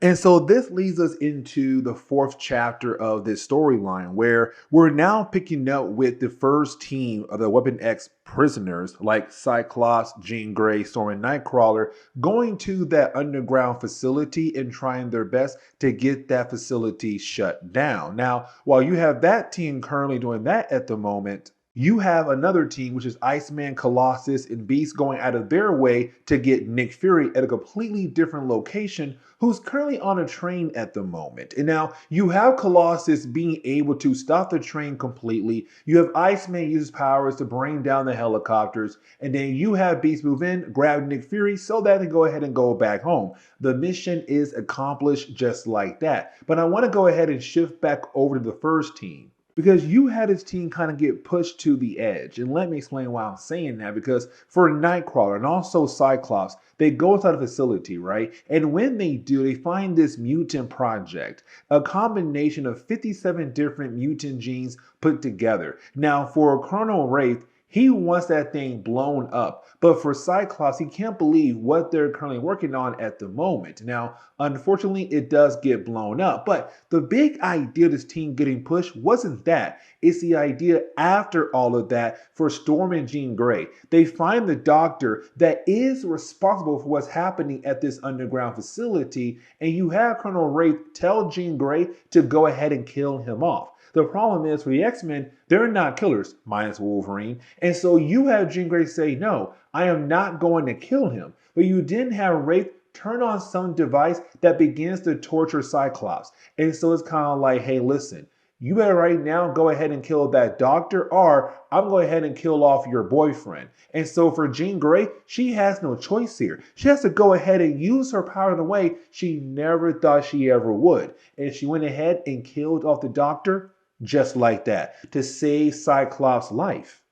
And so this leads us into the fourth chapter of this storyline, where we're now picking up with the first team of the Weapon X prisoners like Cyclops, Jean Grey, Storm, and Nightcrawler going to that underground facility and trying their best to get that facility shut down. Now, while you have that team currently doing that at the moment, you have another team, which is Iceman, Colossus, and Beast going out of their way to get Nick Fury at a completely different location, who's currently on a train at the moment. And now you have Colossus being able to stop the train completely. You have Iceman use his powers to bring down the helicopters. And then you have Beast move in, grab Nick Fury so that they can go ahead and go back home. The mission is accomplished just like that. But I want to go ahead and shift back over to the first team, because you had his team kind of get pushed to the edge. And let me explain why I'm saying that, because for Nightcrawler and also Cyclops, they go inside a facility, right? And when they do, they find this mutant project, a combination of 57 different mutant genes put together. Now, for Colonel Wraith, he wants that thing blown up. But for Cyclops, he can't believe what they're currently working on at the moment. Now, unfortunately, it does get blown up. But the big idea of this team getting pushed wasn't that. It's the idea after all of that for Storm and Jean Grey. They find the doctor that is responsible for what's happening at this underground facility. And you have Colonel Wraith tell Jean Grey to go ahead and kill him off. The problem is for the X-Men, they're not killers, minus Wolverine. And so you have Jean Grey say, no, I am not going to kill him. But you didn't have Wraith turn on some device that begins to torture Cyclops. And so it's kind of like, hey, listen, you better right now go ahead and kill that doctor, or I'm going ahead and kill off your boyfriend. And so for Jean Grey, she has no choice here. She has to go ahead and use her power in a way she never thought she ever would. And she went ahead and killed off the doctor just like that to save Cyclops' life.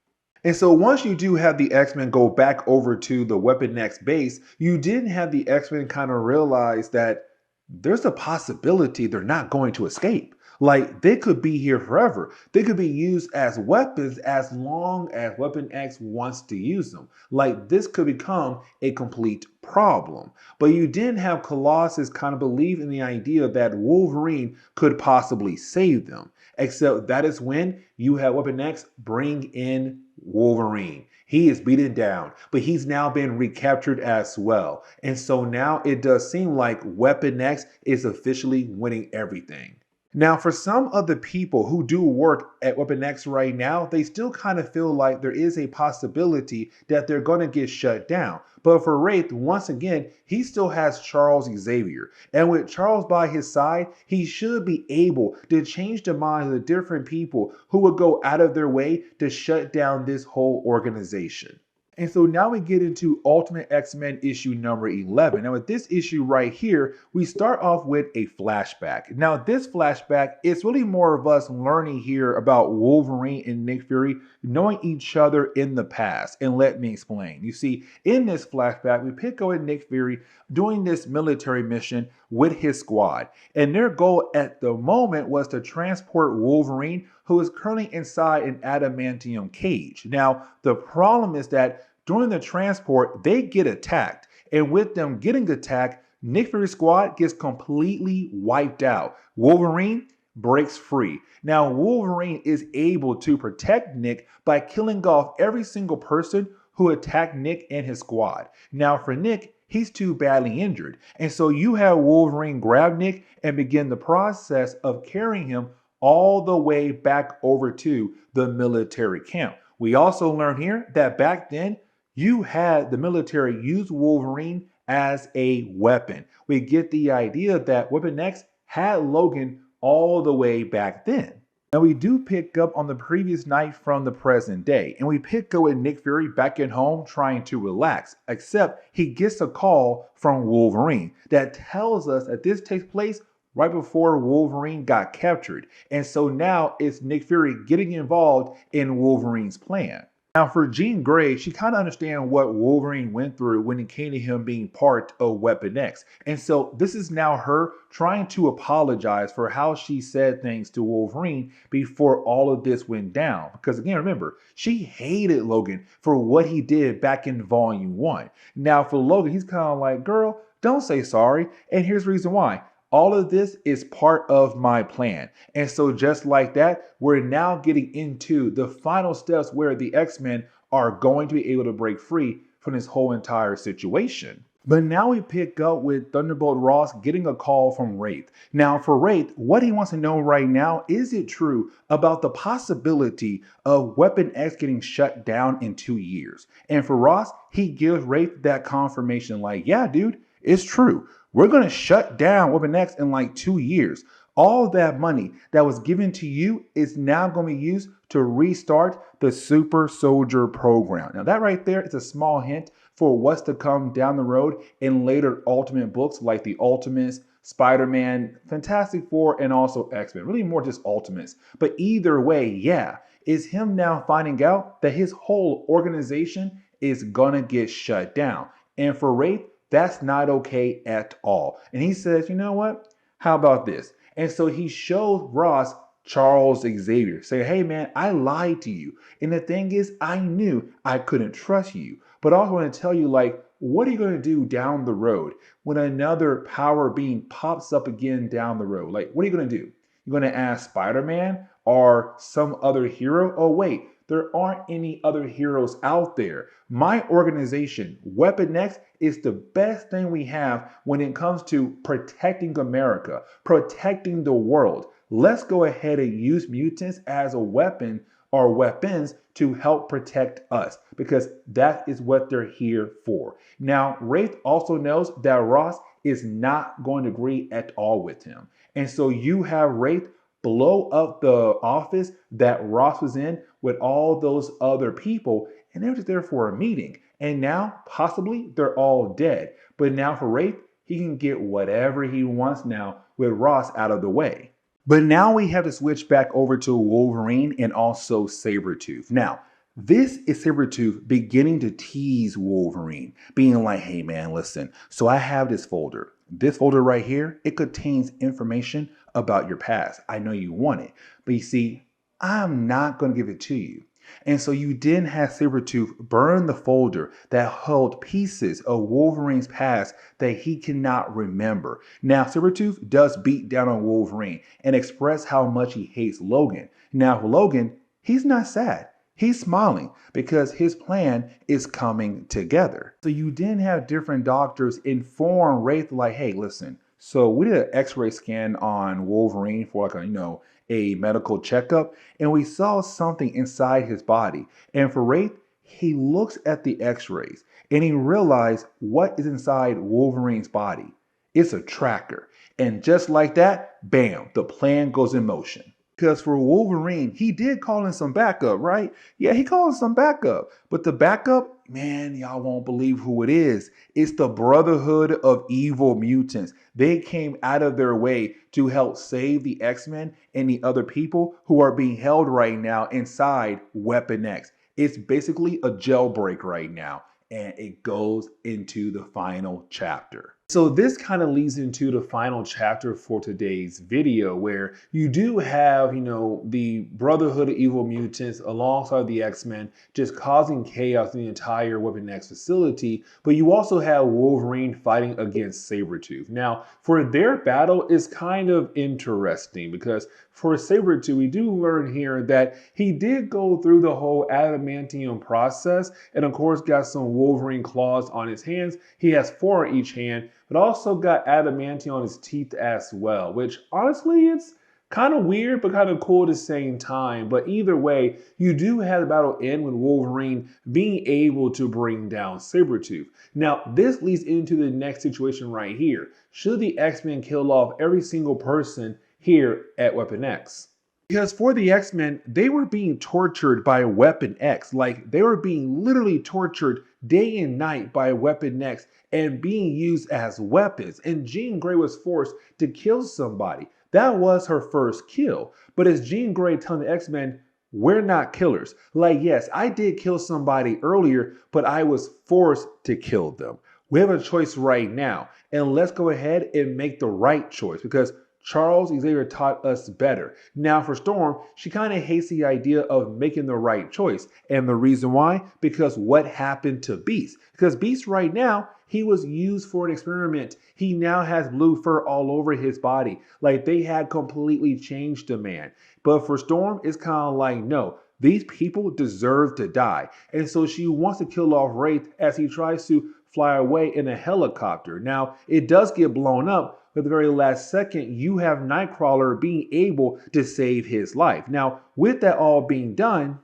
And so once you do have the X-Men go back over to the Weapon X base, you didn't have the X-Men kind of realize that there's a possibility they're not going to escape. Like, they could be here forever. They could be used as weapons as long as Weapon X wants to use them. Like, this could become a complete problem. But you didn't have Colossus kind of believe in the idea that Wolverine could possibly save them. Except that is when you have Weapon X bring in Wolverine. He is beaten down, but he's now been recaptured as well. And so now it does seem like Weapon X is officially winning everything. Now, for some of the people who do work at Weapon X right now, they still kind of feel like there is a possibility that they're going to get shut down. But for Wraith, once again, he still has Charles Xavier. And with Charles by his side, he should be able to change the minds of the different people who would go out of their way to shut down this whole organization. And so now we get into Ultimate X-Men issue number 11. Now with this issue right here, we start off with a flashback. Now this flashback is really more of us learning here about Wolverine and Nick Fury knowing each other in the past. And let me explain. You see, in this flashback, we pick up with Nick Fury doing this military mission with his squad. And their goal at the moment was to transport Wolverine, who is currently inside an adamantium cage. Now, the problem is that during the transport, they get attacked. And with them getting attacked, Nick Fury's squad gets completely wiped out. Wolverine breaks free. Now, Wolverine is able to protect Nick by killing off every single person who attacked Nick and his squad. Now, for Nick, he's too badly injured. And so you have Wolverine grab Nick and begin the process of carrying him all the way back over to the military camp. We also learn here that back then, you had the military use Wolverine as a weapon. We get the idea that Weapon X had Logan all the way back then. Now we do pick up on the previous night from the present day, and we pick up with Nick Fury back at home trying to relax, except he gets a call from Wolverine that tells us that this takes place right before Wolverine got captured. And so now it's Nick Fury getting involved in Wolverine's plan. Now for Jean Grey, she kind of understands what Wolverine went through when it came to him being part of Weapon X. And so this is now her trying to apologize for how she said things to Wolverine before all of this went down. Because again, remember, she hated Logan for what he did back in Volume 1. Now for Logan, he's kind of like, girl, don't say sorry. And here's the reason why. All of this is part of my plan. And so just like that, we're now getting into the final steps where the X-Men are going to be able to break free from this whole entire situation. But now we pick up with Thunderbolt Ross getting a call from Wraith. Now for Wraith, what he wants to know right now, is it true about the possibility of Weapon X getting shut down in 2 years? And for Ross, he gives Wraith that confirmation like, yeah, dude, it's true. We're going to shut down Weapon X in like 2 years. All that money that was given to you is now going to be used to restart the Super Soldier program. Now that right there is a small hint for what's to come down the road in later Ultimate books like the Ultimates, Spider-Man, Fantastic Four, and also X-Men. Really more just Ultimates. But either way, yeah, is him now finding out that his whole organization is gonna get shut down. And for Wraith, that's not okay at all. And he says, you know what? How about this? And so he shows Ross Charles Xavier, say, hey man, I lied to you. And the thing is, I knew I couldn't trust you. But I also want to tell you, like, what are you going to do down the road when another power being pops up again down the road? Like, what are you going to do? You're going to ask Spider-Man or some other hero? Oh, wait, there aren't any other heroes out there. My organization, Weapon X, is the best thing we have when it comes to protecting America, protecting the world. Let's go ahead and use mutants as a weapon or weapons to help protect us because that is what they're here for. Now, Wraith also knows that Ross is not going to agree at all with him. And so you have Wraith blow up the office that Ross was in with all those other people, and they were just there for a meeting. And now, possibly, they're all dead. But now for Wraith, he can get whatever he wants now with Ross out of the way. But now we have to switch back over to Wolverine and also Sabretooth. Now, this is Sabretooth beginning to tease Wolverine, being like, hey man, listen, so I have this folder. This folder right here, it contains information about your past. I know you want it, but you see, I'm not going to give it to you. And so you then have Sabretooth burn the folder that held pieces of Wolverine's past that he cannot remember. Now, Sabretooth does beat down on Wolverine and express how much he hates Logan. Now, Logan, he's not sad. He's smiling because his plan is coming together. So you then have different doctors inform Wraith like, hey, listen, so we did an x-ray scan on Wolverine for like a medical checkup, and we saw something inside his body. And for Wraith, he looks at the x-rays and he realized what is inside Wolverine's body. It's a tracker. And just like that, bam, the plan goes in motion. Because for Wolverine, he did call in some backup, right? Yeah, he called in some backup. But the backup, man, y'all won't believe who it is. It's the Brotherhood of Evil Mutants. They came out of their way to help save the X-Men and the other people who are being held right now inside Weapon X. It's basically a jailbreak right now, and it goes into the final chapter. So this kind of leads into the final chapter for today's video, where you do have, the Brotherhood of Evil Mutants alongside the X-Men just causing chaos in the entire Weapon X facility, but you also have Wolverine fighting against Sabretooth. Now, for their battle is kind of interesting because for Sabretooth, we do learn here that he did go through the whole adamantium process and of course got some Wolverine claws on his hands. He has 4 on each hand, but also got adamantium on his teeth as well, which honestly, it's kind of weird, but kind of cool at the same time. But either way, you do have the battle end with Wolverine being able to bring down Sabretooth. Now, this leads into the next situation right here. Should the X-Men kill off every single person here at Weapon X? Because for the X-Men, they were being tortured by Weapon X. Like, they were being literally tortured day and night by Weapon X and being used as weapons. And Jean Grey was forced to kill somebody. That was her first kill. But as Jean Grey telling the X-Men, we're not killers. Like, yes, I did kill somebody earlier, but I was forced to kill them. We have a choice right now. And let's go ahead and make the right choice because Charles Xavier taught us better. Now for Storm, she kind of hates the idea of making the right choice. And the reason why? Because what happened to Beast? Because Beast right now, he was used for an experiment. He now has blue fur all over his body. Like they had completely changed the man. But for Storm, it's kind of like, no, these people deserve to die. And so she wants to kill off Wraith as he tries to fly away in a helicopter. Now, it does get blown up. At the very last second, you have Nightcrawler being able to save his life. Now, with that all being done,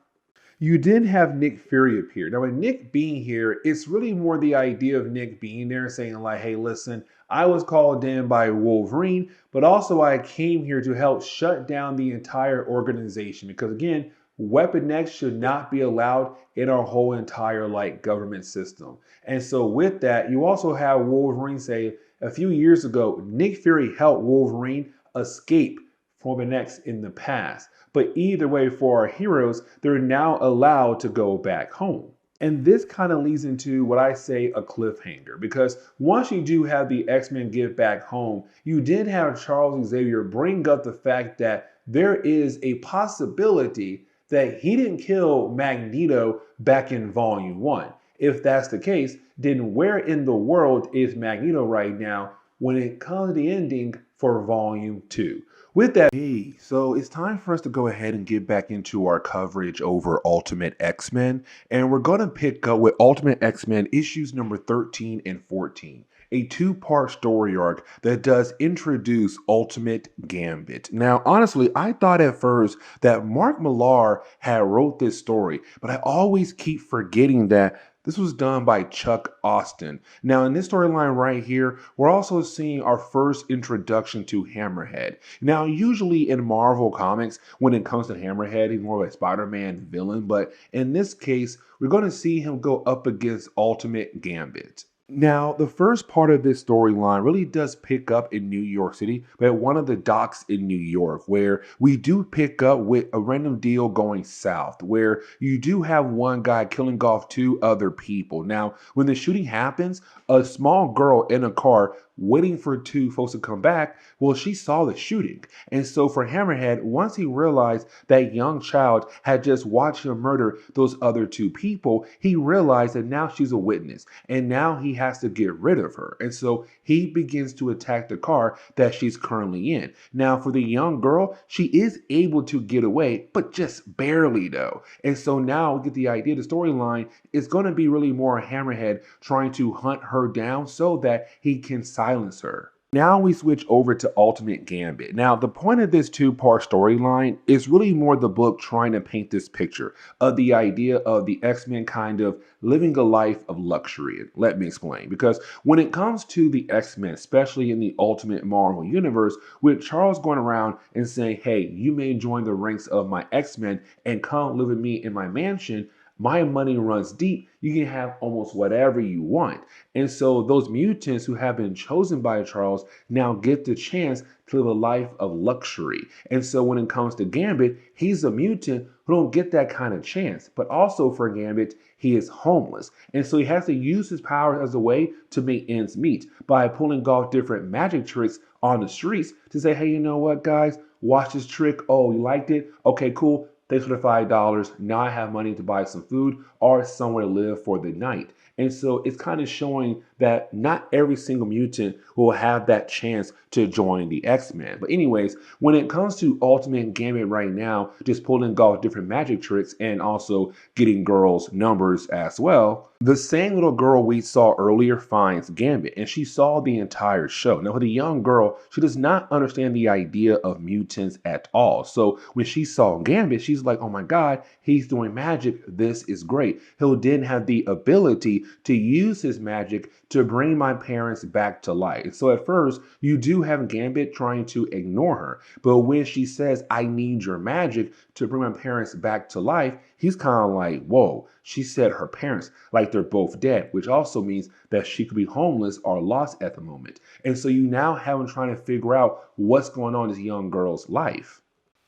you then have Nick Fury appear. Now, with Nick being here, it's really more the idea of Nick being there saying like, hey, listen, I was called in by Wolverine, but also I came here to help shut down the entire organization. Because again, Weapon X should not be allowed in our whole entire government system. And so with that, you also have Wolverine say, a few years ago, Nick Fury helped Wolverine escape from an ex in the past. But either way, for our heroes, they're now allowed to go back home. And this kind of leads into what I say a cliffhanger, because once you do have the X-Men get back home, you did have Charles Xavier bring up the fact that there is a possibility that he didn't kill Magneto back in Volume 1. If that's the case, then where in the world is Magneto right now when it comes to the ending for Volume 2? With that, hey, so it's time for us to go ahead and get back into our coverage over Ultimate X-Men, and we're going to pick up with Ultimate X-Men issues number 13 and 14, a two-part story arc that does introduce Ultimate Gambit. Now, honestly, I thought at first that Mark Millar had wrote this story, but I always keep forgetting that this was done by Chuck Austin. Now, in this storyline right here, we're also seeing our first introduction to Hammerhead. Now, usually in Marvel Comics, when it comes to Hammerhead, he's more of a Spider-Man villain, but in this case, we're going to see him go up against Ultimate Gambit. Now, the first part of this storyline really does pick up in New York City, but at one of the docks in New York, where we do pick up with a random deal going south, where you do have one guy killing off two other people. Now, when the shooting happens, a small girl in a car waiting for two folks to come back, well, she saw the shooting. And so for Hammerhead, once he realized that young child had just watched him murder those other two people, he realized that now she's a witness, and now he has to get rid of her. And so he begins to attack the car that she's currently in. Now, for the young girl, she is able to get away, but just barely though. And so now we get the idea, the storyline is going to be really more Hammerhead trying to hunt her down so that he can silence her. Now we switch over to Ultimate Gambit. Now, the point of this two-part storyline is really more the book trying to paint this picture of the idea of the X-Men kind of living a life of luxury. Let me explain. Because when it comes to the X-Men, especially in the Ultimate Marvel Universe, with Charles going around and saying, hey, you may join the ranks of my X-Men and come live with me in my mansion, my money runs deep. You can have almost whatever you want. And so those mutants who have been chosen by Charles now get the chance to live a life of luxury. And so when it comes to Gambit, he's a mutant who don't get that kind of chance. But also for Gambit, he is homeless. And so he has to use his powers as a way to make ends meet by pulling off different magic tricks on the streets to say, hey, you know what, guys? Watch this trick. Oh, you liked it? Okay, cool. Thanks for the $5. Now I have money to buy some food or somewhere to live for the night. And so it's kind of showing that not every single mutant will have that chance to join the X-Men. But anyways, when it comes to Ultimate Gambit right now, just pulling off different magic tricks and also getting girls' numbers as well, the same little girl we saw earlier finds Gambit, and she saw the entire show. Now, for the young girl, she does not understand the idea of mutants at all. So when she saw Gambit, she's like, oh my God, he's doing magic. This is great. He'll then have the ability to use his magic to bring my parents back to life. And so at first, you do have Gambit trying to ignore her. But when she says, I need your magic to bring my parents back to life, he's kind of like, whoa, she said her parents, like they're both dead, which also means that she could be homeless or lost at the moment. And so you now have him trying to figure out what's going on in this young girl's life.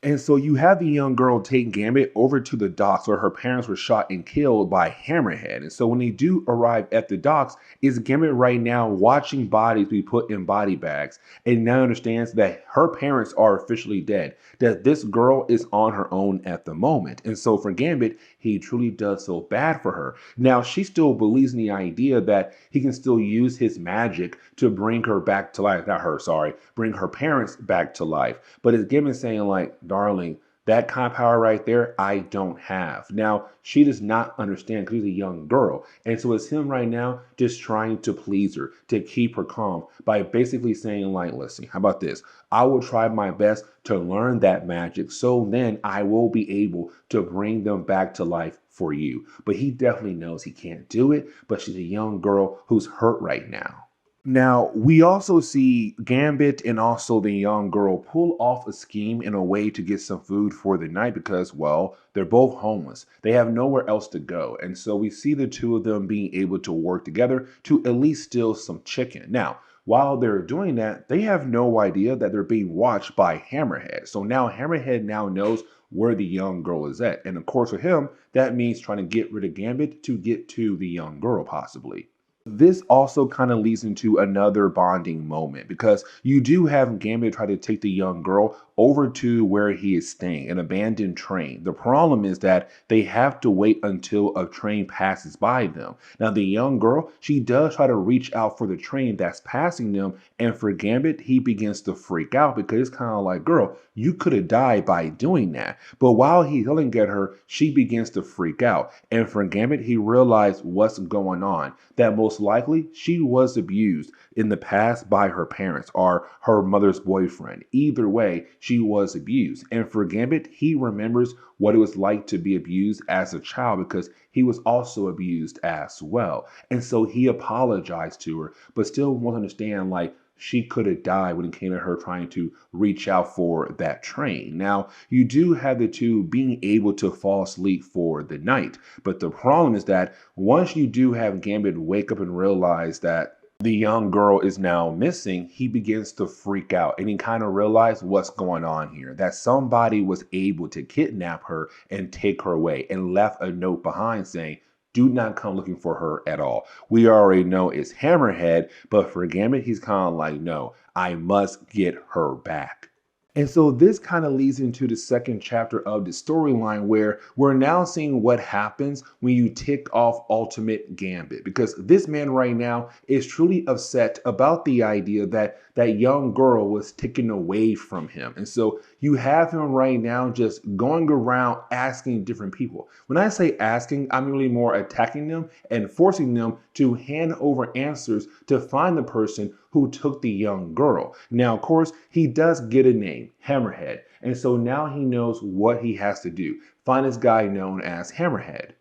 And so you have the young girl take Gambit over to the docks where her parents were shot and killed by Hammerhead. And so when they do arrive at the docks, is Gambit right now watching bodies be put in body bags and now understands that her parents are officially dead, that this girl is on her own at the moment. And so for Gambit, he truly does so bad for her. Now, she still believes in the idea that he can still use his magic to bring her back to life. Not her, sorry, bring her parents back to life. But it's Gambit saying like, darling, that kind of power right there, I don't have. Now, she does not understand because she's a young girl. And so it's him right now just trying to please her, to keep her calm by basically saying like, listen, how about this? I will try my best to learn that magic so then I will be able to bring them back to life for you. But he definitely knows he can't do it, but she's a young girl who's hurt right now. Now, we also see Gambit and also the young girl pull off a scheme in a way to get some food for the night because, well, they're both homeless. They have nowhere else to go. And so we see the two of them being able to work together to at least steal some chicken. Now, while they're doing that, they have no idea that they're being watched by Hammerhead. So now Hammerhead now knows where the young girl is at. And of course, for him, that means trying to get rid of Gambit to get to the young girl, possibly. This also kind of leads into another bonding moment because you do have Gambit try to take the young girl over to where he is staying, an abandoned train. The problem is that they have to wait until a train passes by them. Now, the young girl, she does try to reach out for the train that's passing them, and for Gambit, he begins to freak out because it's kind of like, girl, you could have died by doing that. But while he's yelling at her, she begins to freak out. And for Gambit, he realized what's going on, that most likely she was abused in the past by her parents or her mother's boyfriend. Either way, she was abused. And for Gambit, he remembers what it was like to be abused as a child because he was also abused as well. And so he apologized to her, but still wants to understand, like, she could have died when it came to her trying to reach out for that train. Now, you do have the two being able to fall asleep for the night, but the problem is that once you do have Gambit wake up and realize that the young girl is now missing, he begins to freak out and he kind of realized what's going on here, that somebody was able to kidnap her and take her away and left a note behind saying, do not come looking for her at all. We already know it's Hammerhead, but for Gambit, he's kind of like, no, I must get her back. And so this kind of leads into the second chapter of the storyline where we're now seeing what happens when you tick off Ultimate Gambit. Because this man right now is truly upset about the idea that that young girl was taken away from him. And so you have him right now just going around asking different people. When I say asking, I'm really more attacking them and forcing them to hand over answers to find the person who took the young girl. Now, of course, he does get a name, Hammerhead. And so now he knows what he has to do. Find this guy known as Hammerhead.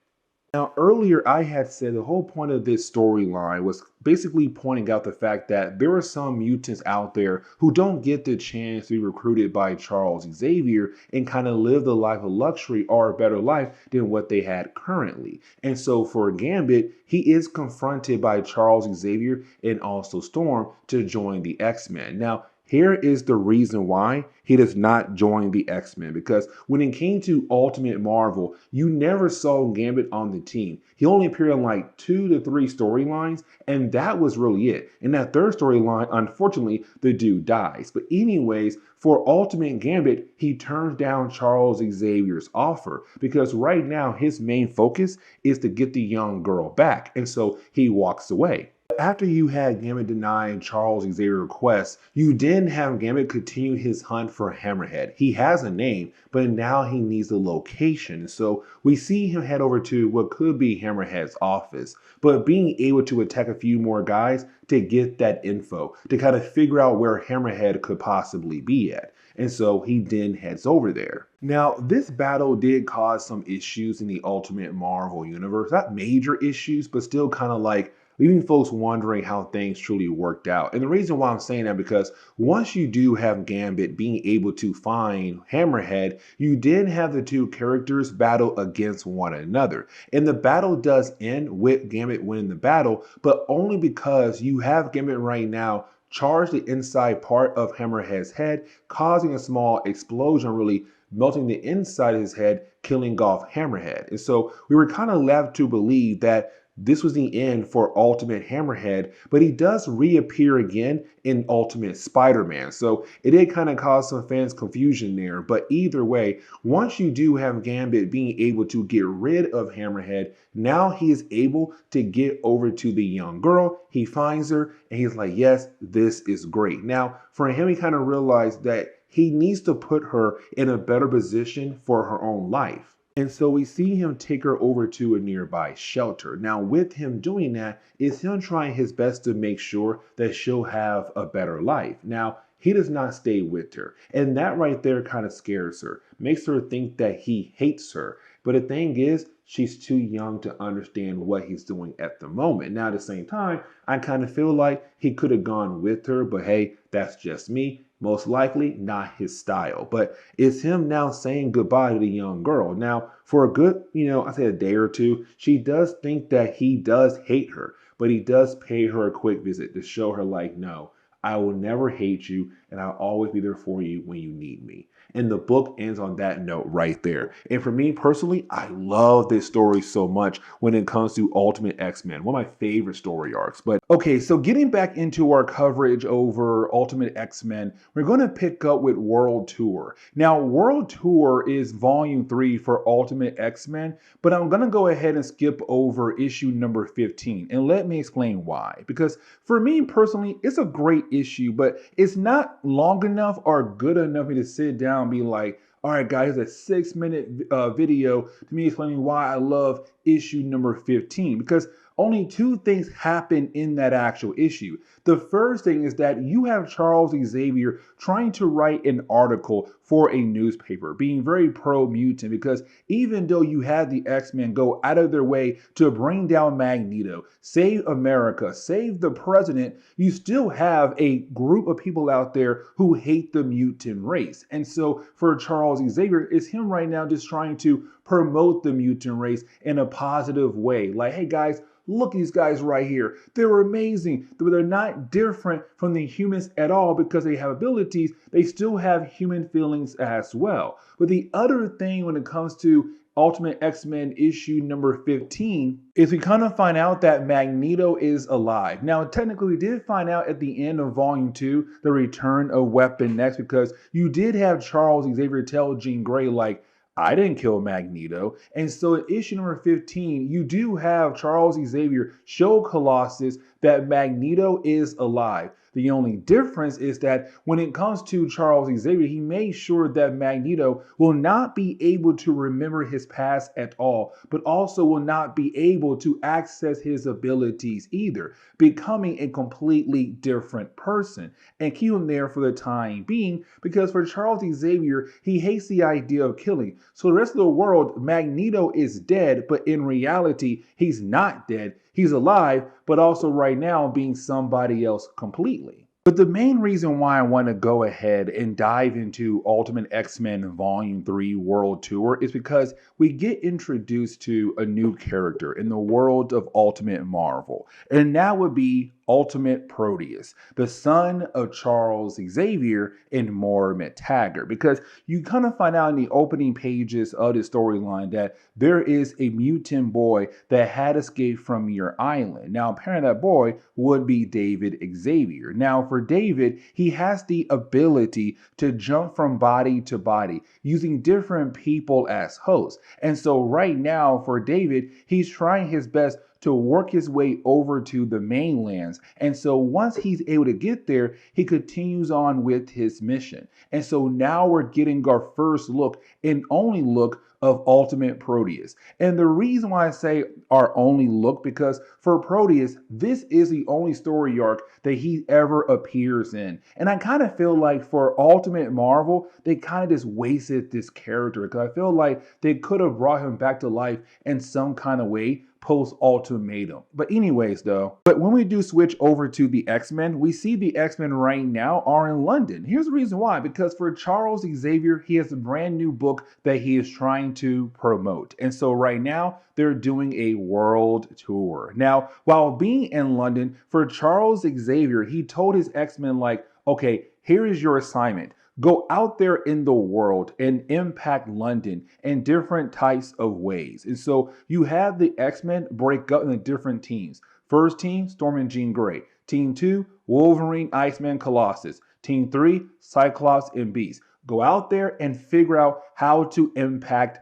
Now, earlier I had said the whole point of this storyline was basically pointing out the fact that there are some mutants out there who don't get the chance to be recruited by Charles Xavier and kind of live the life of luxury or a better life than what they had currently. And so for Gambit, he is confronted by Charles Xavier and also Storm to join the X-Men. Now, here is the reason why he does not join the X-Men, because when it came to Ultimate Marvel, you never saw Gambit on the team. He only appeared in like 2 to 3 storylines, and that was really it. In that third storyline, unfortunately, the dude dies. But anyways, for Ultimate Gambit, he turns down Charles Xavier's offer because right now his main focus is to get the young girl back, and so he walks away. After you had Gambit deny Charles Xavier's request, you then have Gambit continue his hunt for Hammerhead. He has a name, but now he needs a location. So we see him head over to what could be Hammerhead's office, but being able to attack a few more guys to get that info, to kind of figure out where Hammerhead could possibly be at. And so he then heads over there. Now, this battle did cause some issues in the Ultimate Marvel universe. Not major issues, but still kind of like leaving folks wondering how things truly worked out. And the reason why I'm saying that, because once you do have Gambit being able to find Hammerhead, you then have the two characters battle against one another. And the battle does end with Gambit winning the battle, but only because you have Gambit right now charge the inside part of Hammerhead's head, causing a small explosion, really melting the inside of his head, killing off Hammerhead. And so we were kind of left to believe that this was the end for Ultimate Hammerhead, but he does reappear again in Ultimate Spider-Man. So it did kind of cause some fans confusion there. But either way, once you do have Gambit being able to get rid of Hammerhead, now he is able to get over to the young girl. He finds her and he's like, yes, this is great. Now, for him, he kind of realized that he needs to put her in a better position for her own life. And so we see him take her over to a nearby shelter. Now, with him doing that, is him trying his best to make sure that she'll have a better life. Now, he does not stay with her. And that right there kind of scares her, makes her think that he hates her. But the thing is, she's too young to understand what he's doing at the moment. Now, at the same time, I kind of feel like he could have gone with her, but hey, that's just me. Most likely not his style, but it's him now saying goodbye to the young girl. Now, for a good, I say a day or two, she does think that he does hate her, but he does pay her a quick visit to show her like, no, I will never hate you, and I'll always be there for you when you need me. And the book ends on that note right there. And for me personally, I love this story so much when it comes to Ultimate X-Men, one of my favorite story arcs. But okay, so getting back into our coverage over Ultimate X-Men, we're going to pick up with World Tour. Now, World Tour is volume 3 for Ultimate X-Men, but I'm going to go ahead and skip over issue number 15. And let me explain why. Because for me personally, it's a great issue, but it's not long enough or good enough for me to sit down and be like, all right, guys, a 6-minute video to me explaining why I love issue number 15, because only 2 things happen in that actual issue. The first thing is that you have Charles Xavier trying to write an article for a newspaper, being very pro-mutant, because even though you had the X-Men go out of their way to bring down Magneto, save America, save the president, you still have a group of people out there who hate the mutant race. And so for Charles Xavier, it's him right now just trying to promote the mutant race in a positive way. Like, hey guys, look at these guys right here. They're amazing. They're not different from the humans at all because they have abilities. They still have human feelings as well. But the other thing when it comes to Ultimate X-Men issue number 15 is we kind of find out that Magneto is alive. Now, technically, we did find out at the end of volume 2 the return of Weapon X, because you did have Charles Xavier tell Jean Grey, like, I didn't kill Magneto. And so in issue number 15, you do have Charles Xavier show Colossus that Magneto is alive. The only difference is that when it comes to Charles Xavier, he made sure that Magneto will not be able to remember his past at all, but also will not be able to access his abilities either, becoming a completely different person, and keep him there for the time being, because for Charles Xavier, he hates the idea of killing. So the rest of the world, Magneto is dead, but in reality, he's not dead. He's alive, but also right now being somebody else completely. But the main reason why I want to go ahead and dive into Ultimate X-Men Volume 3 World Tour is because we get introduced to a new character in the world of Ultimate Marvel, and that would be Ultimate Proteus, the son of Charles Xavier and Moira McTaggart, because you kind of find out in the opening pages of the storyline that there is a mutant boy that had escaped from your island. Now, apparently that boy would be David Xavier. Now, for David, he has the ability to jump from body to body using different people as hosts. And so right now for David, he's trying his best to work his way over to the mainlands. And so once he's able to get there, he continues on with his mission. And so now we're getting our first look and only look of Ultimate Proteus. And the reason why I say our only look, because for Proteus, this is the only story arc that he ever appears in. And I kind of feel like for Ultimate Marvel, they kind of just wasted this character, because I feel like they could have brought him back to life in some kind of way post-Ultimatum. But anyways though, but when we do switch over to the X-Men, we see the X-Men right now are in London. Here's the reason why, because for Charles Xavier, he has a brand new book that he is trying to promote. And so right now, they're doing a world tour. Now, while being in London, for Charles Xavier, he told his X-Men like, okay, here is your assignment. Go out there in the world and impact London in different types of ways. And so you have the X-Men break up into different teams. First team, Storm and Jean Grey. Team 2, Wolverine, Iceman, Colossus. Team 3, Cyclops and Beast. Go out there and figure out how to impact,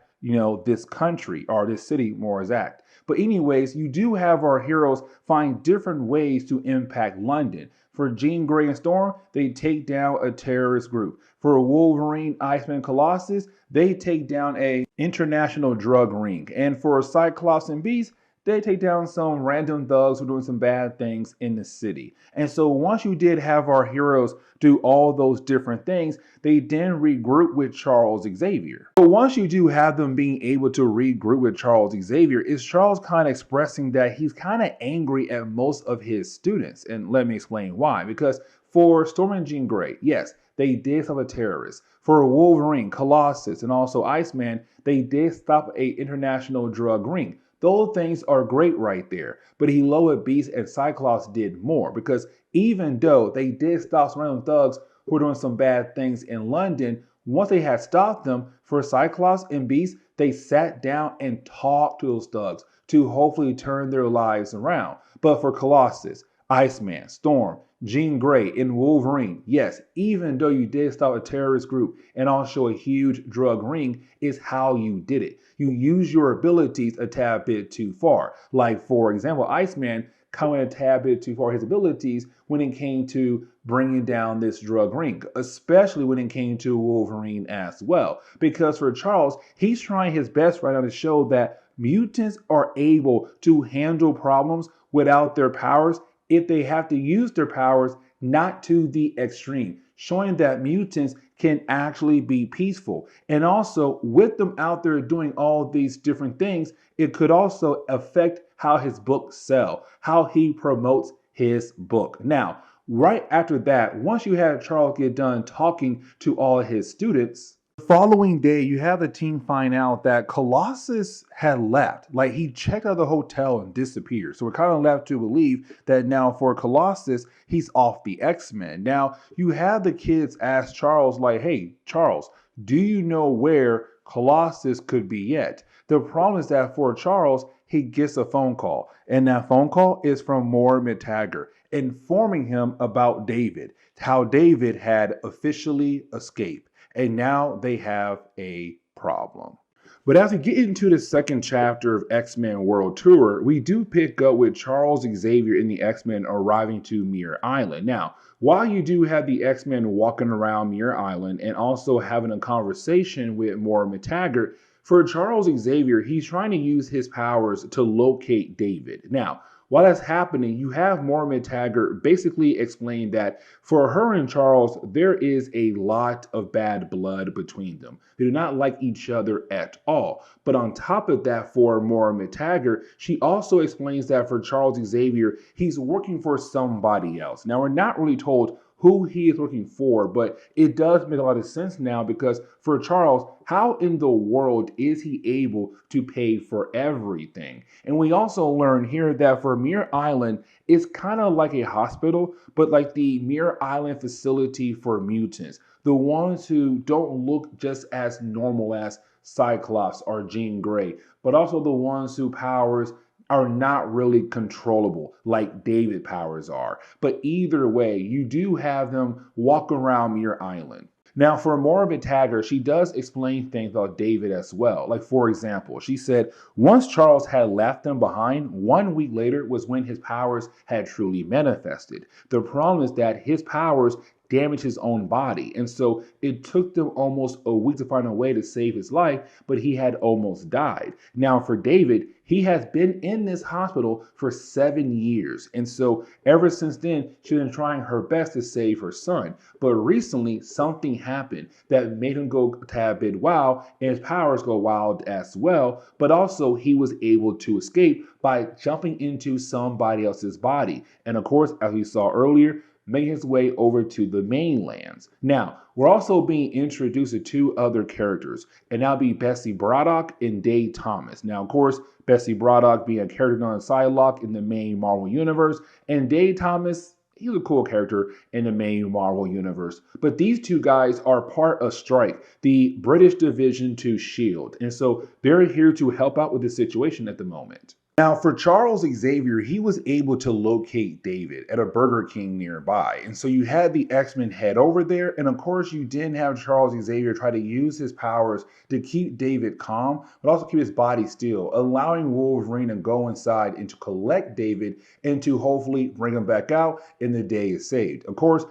this country, or this city more exact. But anyways, you do have our heroes find different ways to impact London. For Jean Grey and Storm, they take down a terrorist group. For Wolverine, Iceman, Colossus, they take down a international drug ring. And for Cyclops and Beast, they take down some random thugs who are doing some bad things in the city. And so once you did have our heroes do all those different things, they then regroup with Charles Xavier. But once you do have them being able to regroup with Charles Xavier, is Charles kind of expressing that he's kind of angry at most of his students. And let me explain why. Because for Storm and Jean Grey, yes, they did stop a terrorist. For Wolverine, Colossus, and also Iceman, they did stop an international drug ring. those things are great right there. But he lowered Beast and Cyclops did more because even though they did stop some random thugs who were doing some bad things in London, once they had stopped them, for Cyclops and Beast, they sat down and talked to those thugs to hopefully turn their lives around. But for Colossus, Iceman, Storm, Jean Grey, and Wolverine, yes, even though you did stop a terrorist group and also a huge drug ring, is how you did it. You use your abilities a tad bit too far. Like, for example, Iceman coming a tad bit too far his abilities when it came to bringing down this drug ring, especially when it came to Wolverine as well. Because for Charles, he's trying his best right now to show that mutants are able to handle problems without their powers if they have to use their powers not to the extreme, showing that mutants can actually be peaceful. And also, with them out there doing all these different things, it could also affect how his books sell, how he promotes his book. Now, right after that, once you had Charles get done talking to all his students, the following day, you have the team find out that Colossus had left. Like, he checked out of the hotel and disappeared. So we're kind of left to believe that now for Colossus, he's off the X-Men. Now, you have the kids ask Charles, like, hey, Charles, do you know where Colossus could be yet? The problem is that for Charles, he gets a phone call. And that phone call is from Moore Taggart, informing him about David, how David had officially escaped. And now they have a problem. But as we get into the second chapter of X-Men World Tour, we do pick up with Charles Xavier and the X-Men arriving to Muir Island. Now, while you do have the X-Men walking around Muir Island and also having a conversation with Moore Taggart, for Charles Xavier, he's trying to use his powers to locate David. Now, while that's happening, you have Moore Taggart basically explain that for her and Charles, there is a lot of bad blood between them. They do not like each other at all. But on top of that, for Moore Taggart, she also explains that for Charles Xavier, he's working for somebody else. Now, we're not really told who he is looking for, but it does make a lot of sense now because for Charles, how in the world is he able to pay for everything? And we also learn here that for Muir Island, it's kind of like a hospital, but like the Muir Island facility for mutants, the ones who don't look just as normal as Cyclops or Jean Grey, but also the ones whose powers are not really controllable like David powers are. But either way, you do have them walk around Muir Island. Now, for Moore Taggart, she does explain things about David as well. Like, for example, she said, once Charles had left them behind, 1 week later was when his powers had truly manifested. The problem is that his powers damaged his own body. And so it took them almost a week to find a way to save his life, but he had almost died. Now, for David, he has been in this hospital for 7 years. And so ever since then, she's been trying her best to save her son. But recently, something happened that made him go a tad bit wild, and his powers go wild as well. But also, he was able to escape by jumping into somebody else's body. And of course, as we saw earlier, making his way over to the mainlands. Now, we're also being introduced to 2 other characters, and that'll be Bessie Braddock and Dave Thomas. Now, of course, Bessie Braddock being a character on Psylocke in the main Marvel Universe, and Dave Thomas, he's a cool character in the main Marvel Universe. But these 2 guys are part of Strike, the British division to S.H.I.E.L.D., and so they're here to help out with the situation at the moment. Now, for Charles Xavier, he was able to locate David at a Burger King nearby. And so you had the X-Men head over there. And of course, you didn't have Charles Xavier try to use his powers to keep David calm, but also keep his body still, allowing Wolverine to go inside and to collect David and to hopefully bring him back out and the day is saved. Of course,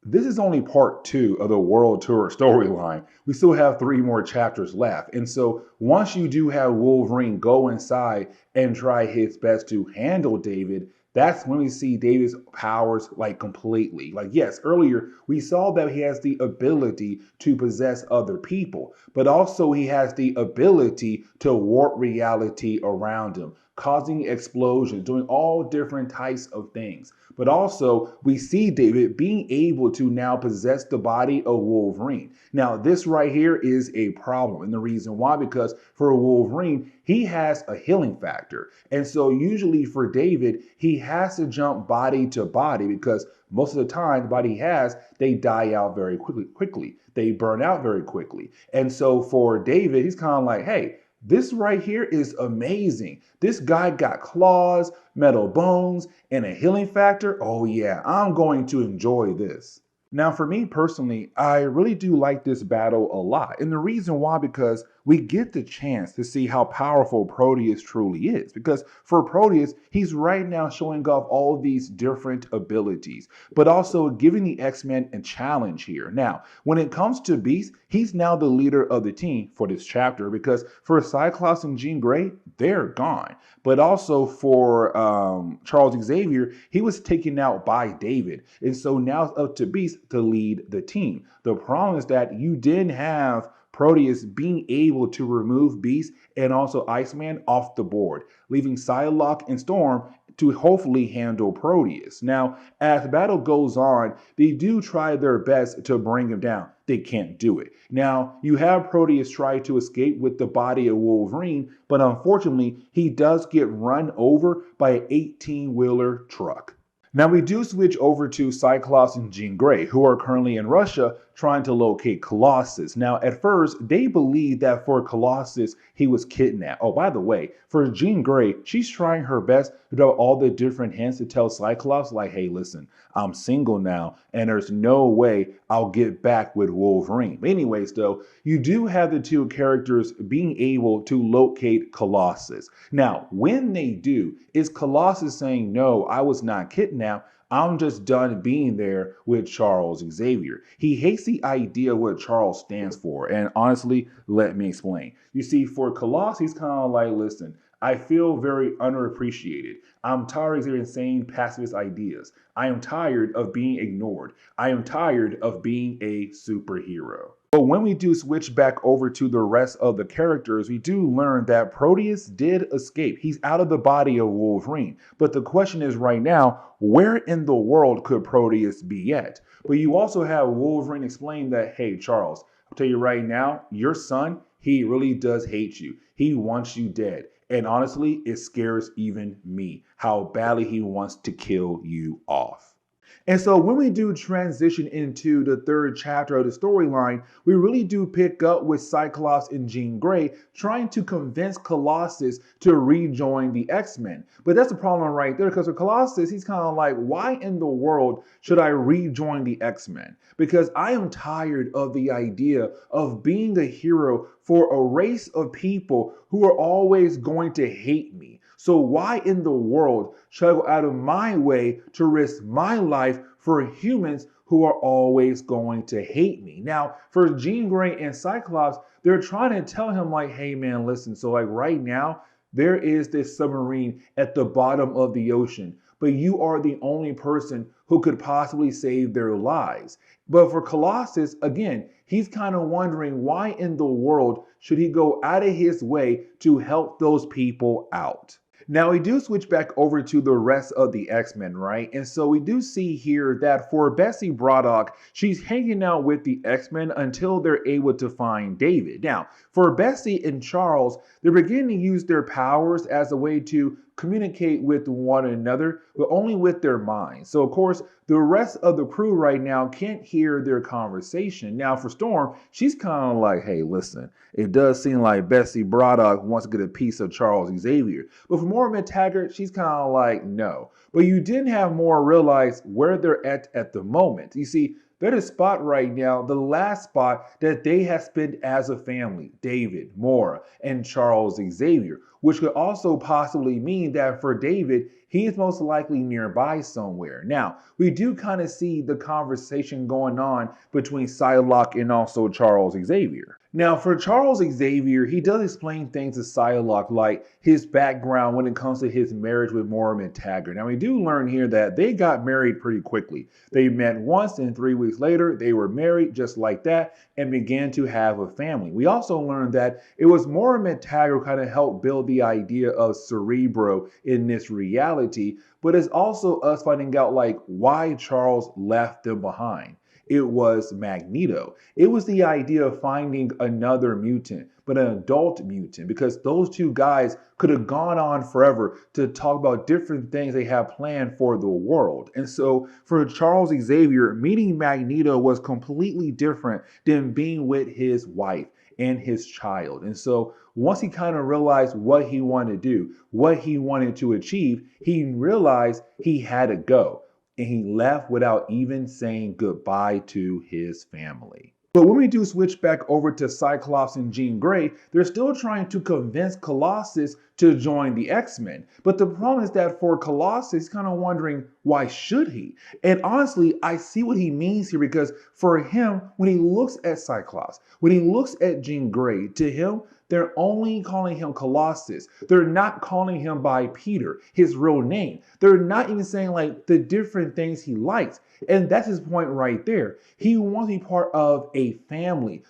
this is only part 2 of the World Tour storyline. We still have 3 more chapters left. And so once you do have Wolverine go inside and try his best to handle David, that's when we see David's powers like completely. Like, yes, earlier we saw that he has the ability to possess other people, but also he has the ability to warp reality around him, causing explosions, doing all different types of things. But also, we see David being able to now possess the body of Wolverine. Now, this right here is a problem. And the reason why, because for Wolverine, he has a healing factor. And so usually for David, he has to jump body to body because most of the time the body he has, they die out very quickly. They burn out very quickly. And so for David, he's kind of like, hey, this right here is amazing. This guy got claws, metal bones, and a healing factor. Oh yeah, I'm going to enjoy this. Now, for me personally, I really do like this battle a lot. And the reason why, because we get the chance to see how powerful Proteus truly is. Because for Proteus, he's right now showing off all these different abilities, but also giving the X-Men a challenge here. Now, when it comes to Beast, he's now the leader of the team for this chapter because for Cyclops and Jean Grey, they're gone. But also for Charles Xavier, he was taken out by David. And so now it's up to Beast to lead the team. The problem is that you didn't have Proteus being able to remove Beast and also Iceman off the board, leaving Psylocke and Storm to hopefully handle Proteus. Now, as the battle goes on, they do try their best to bring him down. They can't do it. Now, you have Proteus try to escape with the body of Wolverine, but unfortunately, he does get run over by an 18-wheeler truck. Now we do switch over to Cyclops and Jean Grey, who are currently in Russia trying to locate Colossus. Now at first, they believe that for Colossus, he was kidnapped. Oh, by the way, for Jean Grey, she's trying her best to do all the different hints to tell Cyclops like, hey, listen, I'm single now, and there's no way I'll get back with Wolverine. Anyways, though, you do have the two characters being able to locate Colossus. Now, when they do, is Colossus saying, no, I was not kidnapped. I'm just done being there with Charles Xavier. He hates the idea of what Charles stands for. And honestly, let me explain. You see, for Colossus, he's kind of like, listen, I feel very underappreciated. I'm tired of Xavier's insane pacifist ideas. I am tired of being ignored. I am tired of being a superhero. But when we do switch back over to the rest of the characters, we do learn that Proteus did escape. He's out of the body of Wolverine. But the question is right now, where in the world could Proteus be at? But you also have Wolverine explain that, hey, Charles, I'll tell you right now, your son, he really does hate you. He wants you dead. And honestly, it scares even me how badly he wants to kill you off. And so when we do transition into the third chapter of the storyline, we really do pick up with Cyclops and Jean Grey trying to convince Colossus to rejoin the X-Men. But that's the problem right there, because with Colossus, he's kind of like, why in the world should I rejoin the X-Men? Because I am tired of the idea of being a hero for a race of people who are always going to hate me. So why in the world should I go out of my way to risk my life for humans who are always going to hate me? Now, for Jean Grey and Cyclops, they're trying to tell him like, hey man, listen, so like right now, there is this submarine at the bottom of the ocean, but you are the only person who could possibly save their lives. But for Colossus, again, he's kind of wondering why in the world should he go out of his way to help those people out? Now, we do switch back over to the rest of the X-Men, right? And so we do see here that for Bessie Braddock, she's hanging out with the X-Men until they're able to find David. Now, for Bessie and Charles, they're beginning to use their powers as a way to communicate with one another, but only with their minds. So, of course, the rest of the crew right now can't hear their conversation. Now, for Storm, she's kind of like, hey, listen, it does seem like Bessie Braddock wants to get a piece of Charles Xavier. But for Moira McTaggart, she's kind of like, no. But you didn't have Moira realize where they're at the moment. You see, they're the spot right now, the last spot that they have spent as a family, David, Moira, and Charles Xavier, which could also possibly mean that for David, he is most likely nearby somewhere. Now, we do kind of see the conversation going on between Psylocke and also Charles Xavier. Now, for Charles Xavier, he does explain things to Psylocke, like his background when it comes to his marriage with Moira Taggart. Now, we do learn here that they got married pretty quickly. They met once, and 3 weeks later, they were married just like that and began to have a family. We also learned that it was Moira Taggart who kind of helped build the idea of Cerebro in this reality, but it's also us finding out like why Charles left them behind. It was Magneto. It was the idea of finding another mutant, but an adult mutant, because those two guys could have gone on forever to talk about different things they have planned for the world. And so for Charles Xavier, meeting Magneto was completely different than being with his wife and his child. And so once he kind of realized what he wanted to do, what he wanted to achieve, he realized he had to go. And he left without even saying goodbye to his family. But when we do switch back over to Cyclops and Jean Grey, they're still trying to convince Colossus to join the X-Men. But the problem is that for Colossus, he's kind of wondering, why should he? And honestly, I see what he means here, because for him, when he looks at Cyclops, when he looks at Jean Grey, to him, they're only calling him Colossus. They're not calling him by Peter, his real name. They're not even saying like the different things he likes. And that's his point right there. He wants to be part of a family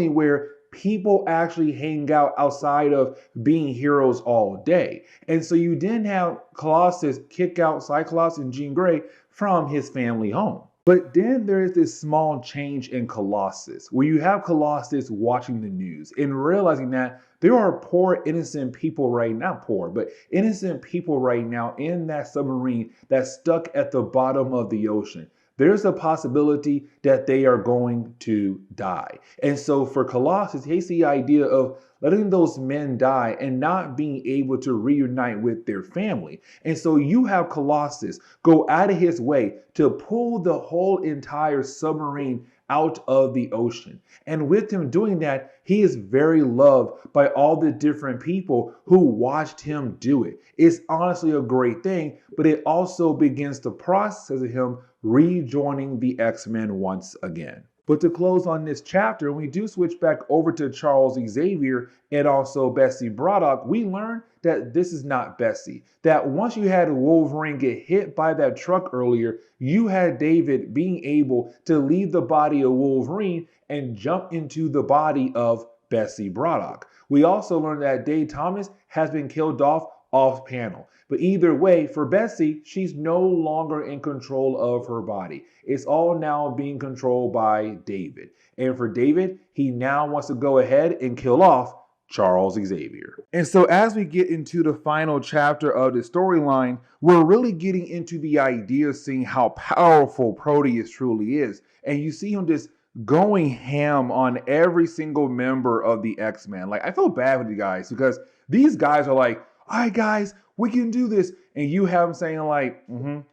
where people actually hang out outside of being heroes all day. And so you didn't have Colossus kick out Cyclops and Jean Grey from his family home. But then there is this small change in Colossus, where you have Colossus watching the news and realizing that there are poor, innocent people right now, but innocent people right now in that submarine that's stuck at the bottom of the ocean. There's a possibility that they are going to die. And so for Colossus, he has the idea of letting those men die and not being able to reunite with their family. And so you have Colossus go out of his way to pull the whole entire submarine out of the ocean. And with him doing that, he is very loved by all the different people who watched him do it. It's honestly a great thing, but it also begins the process of him rejoining the X-Men once again. But to close on this chapter, when we do switch back over to Charles Xavier and also Bessie Braddock, we learn that this is not Bessie. That once you had Wolverine get hit by that truck earlier, you had David being able to leave the body of Wolverine and jump into the body of Bessie Braddock. We also learned that Dave Thomas has been killed off panel. But either way, for Bessie, she's no longer in control of her body. It's all now being controlled by David. And for David, he now wants to go ahead and kill off Charles Xavier. And so as we get into the final chapter of the storyline, we're really getting into the idea of seeing how powerful Proteus truly is. And you see him just going ham on every single member of the X-Men. Like, I feel bad with you guys, because these guys are like, all right, guys, we can do this. And you have them saying like,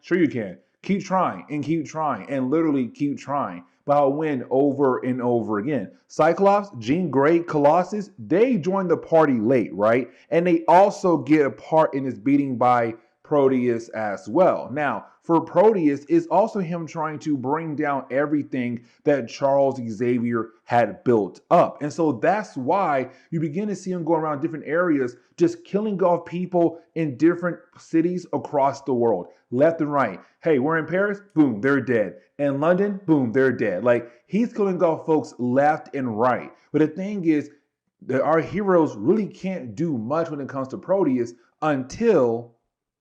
sure you can. Keep trying and literally keep trying. But I'll win over and over again. Cyclops, Jean Grey, Colossus, they joined the party late, right? And they also get a part in this beating by Proteus as well. Now, for Proteus, it's also him trying to bring down everything that Charles Xavier had built up. And so that's why you begin to see him go around different areas, just killing off people in different cities across the world, left and right. Hey, we're in Paris, boom, they're dead. In London, boom, they're dead. Like, he's killing off folks left and right. But the thing is, that our heroes really can't do much when it comes to Proteus until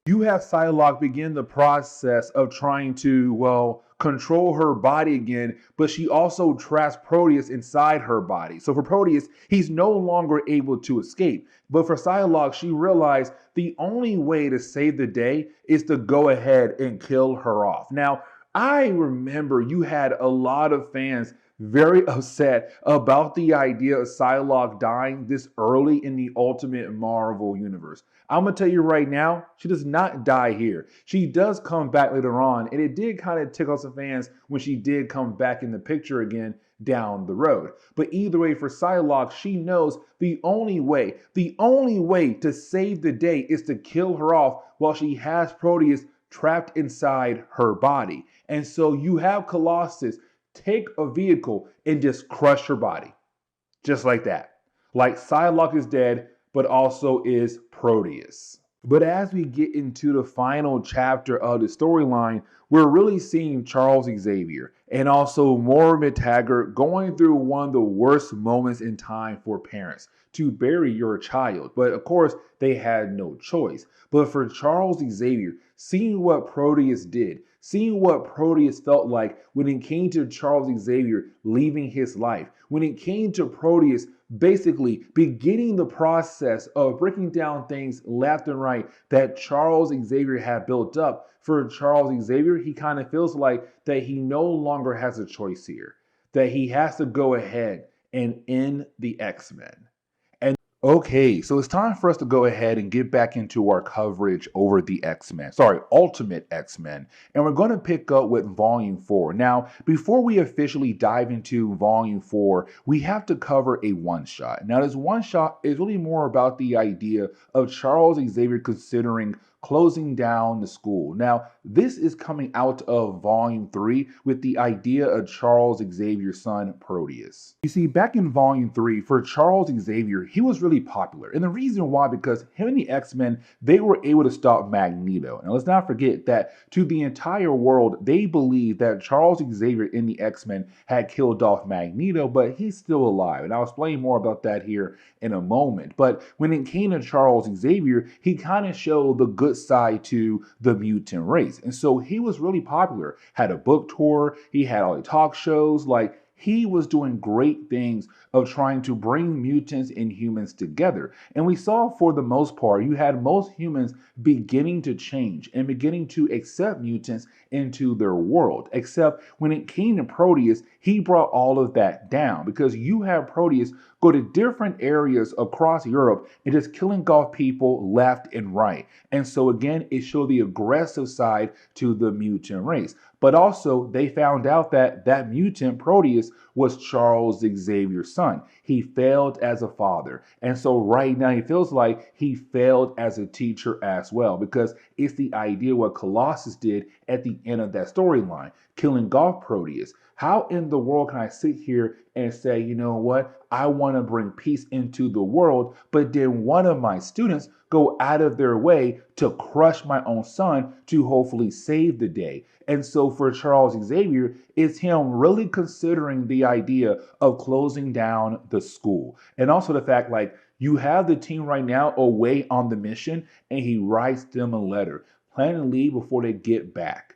you have Psylocke begin the process of trying to, control her body again, but she also traps Proteus inside her body. So for Proteus, he's no longer able to escape. But for Psylocke, she realized the only way to save the day is to go ahead and kill her off. Now, I remember you had a lot of fans very upset about the idea of Psylocke dying this early in the Ultimate Marvel universe. I'm going to tell you right now, she does not die here. She does come back later on, and it did kind of tickle some fans when she did come back in the picture again down the road. But either way, for Psylocke, she knows the only way to save the day is to kill her off while she has Proteus trapped inside her body. And so you have Colossus take a vehicle and just crush her body. Just like that. Like Psylocke is dead, but also is Proteus. But as we get into the final chapter of the storyline, we're really seeing Charles Xavier and also Moira Taggart going through one of the worst moments in time for parents to bury your child. But of course, they had no choice. But for Charles Xavier, seeing what Proteus did, seeing what Proteus felt like when it came to Charles Xavier leaving his life, when it came to Proteus basically beginning the process of breaking down things left and right that Charles Xavier had built up. For Charles Xavier, he kind of feels like that he no longer has a choice here, that he has to go ahead and end the X-Men. Okay, so it's time for us to go ahead and get back into our coverage over the X-Men. Sorry, Ultimate X-Men. And we're going to pick up with Volume 4. Now, before we officially dive into Volume 4, we have to cover a one-shot. Now, this one-shot is really more about the idea of Charles Xavier considering closing down the school. Now, this is coming out of Volume 3 with the idea of Charles Xavier's son, Proteus. You see, back in Volume 3, for Charles Xavier, he was really popular. And the reason why, because him and the X-Men, they were able to stop Magneto. Now, let's not forget that to the entire world, they believed that Charles Xavier and the X-Men had killed off Magneto, but he's still alive. And I'll explain more about that here in a moment. But when it came to Charles Xavier, he kind of showed the good side to the mutant race. And so he was really popular, had a book tour, he had all the talk shows, like he was doing great things of trying to bring mutants and humans together. And we saw for the most part, you had most humans beginning to change and beginning to accept mutants into their world. Except when it came to Proteus, he brought all of that down because you have Proteus go to different areas across Europe and just killing off people left and right. And so again, it showed the aggressive side to the mutant race. But also, they found out that that mutant, Proteus, was Charles Xavier's son. He failed as a father. And so right now, he feels like he failed as a teacher as well, because it's the idea what Colossus did at the end of that storyline, killing off Proteus. How in the world can I sit here and say, you know what, I want to bring peace into the world, but then one of my students go out of their way to crush my own son to hopefully save the day? And so for Charles Xavier, it's him really considering the idea of closing down the school. And also the fact, like, you have the team right now away on the mission, and he writes them a letter, planning to leave before they get back.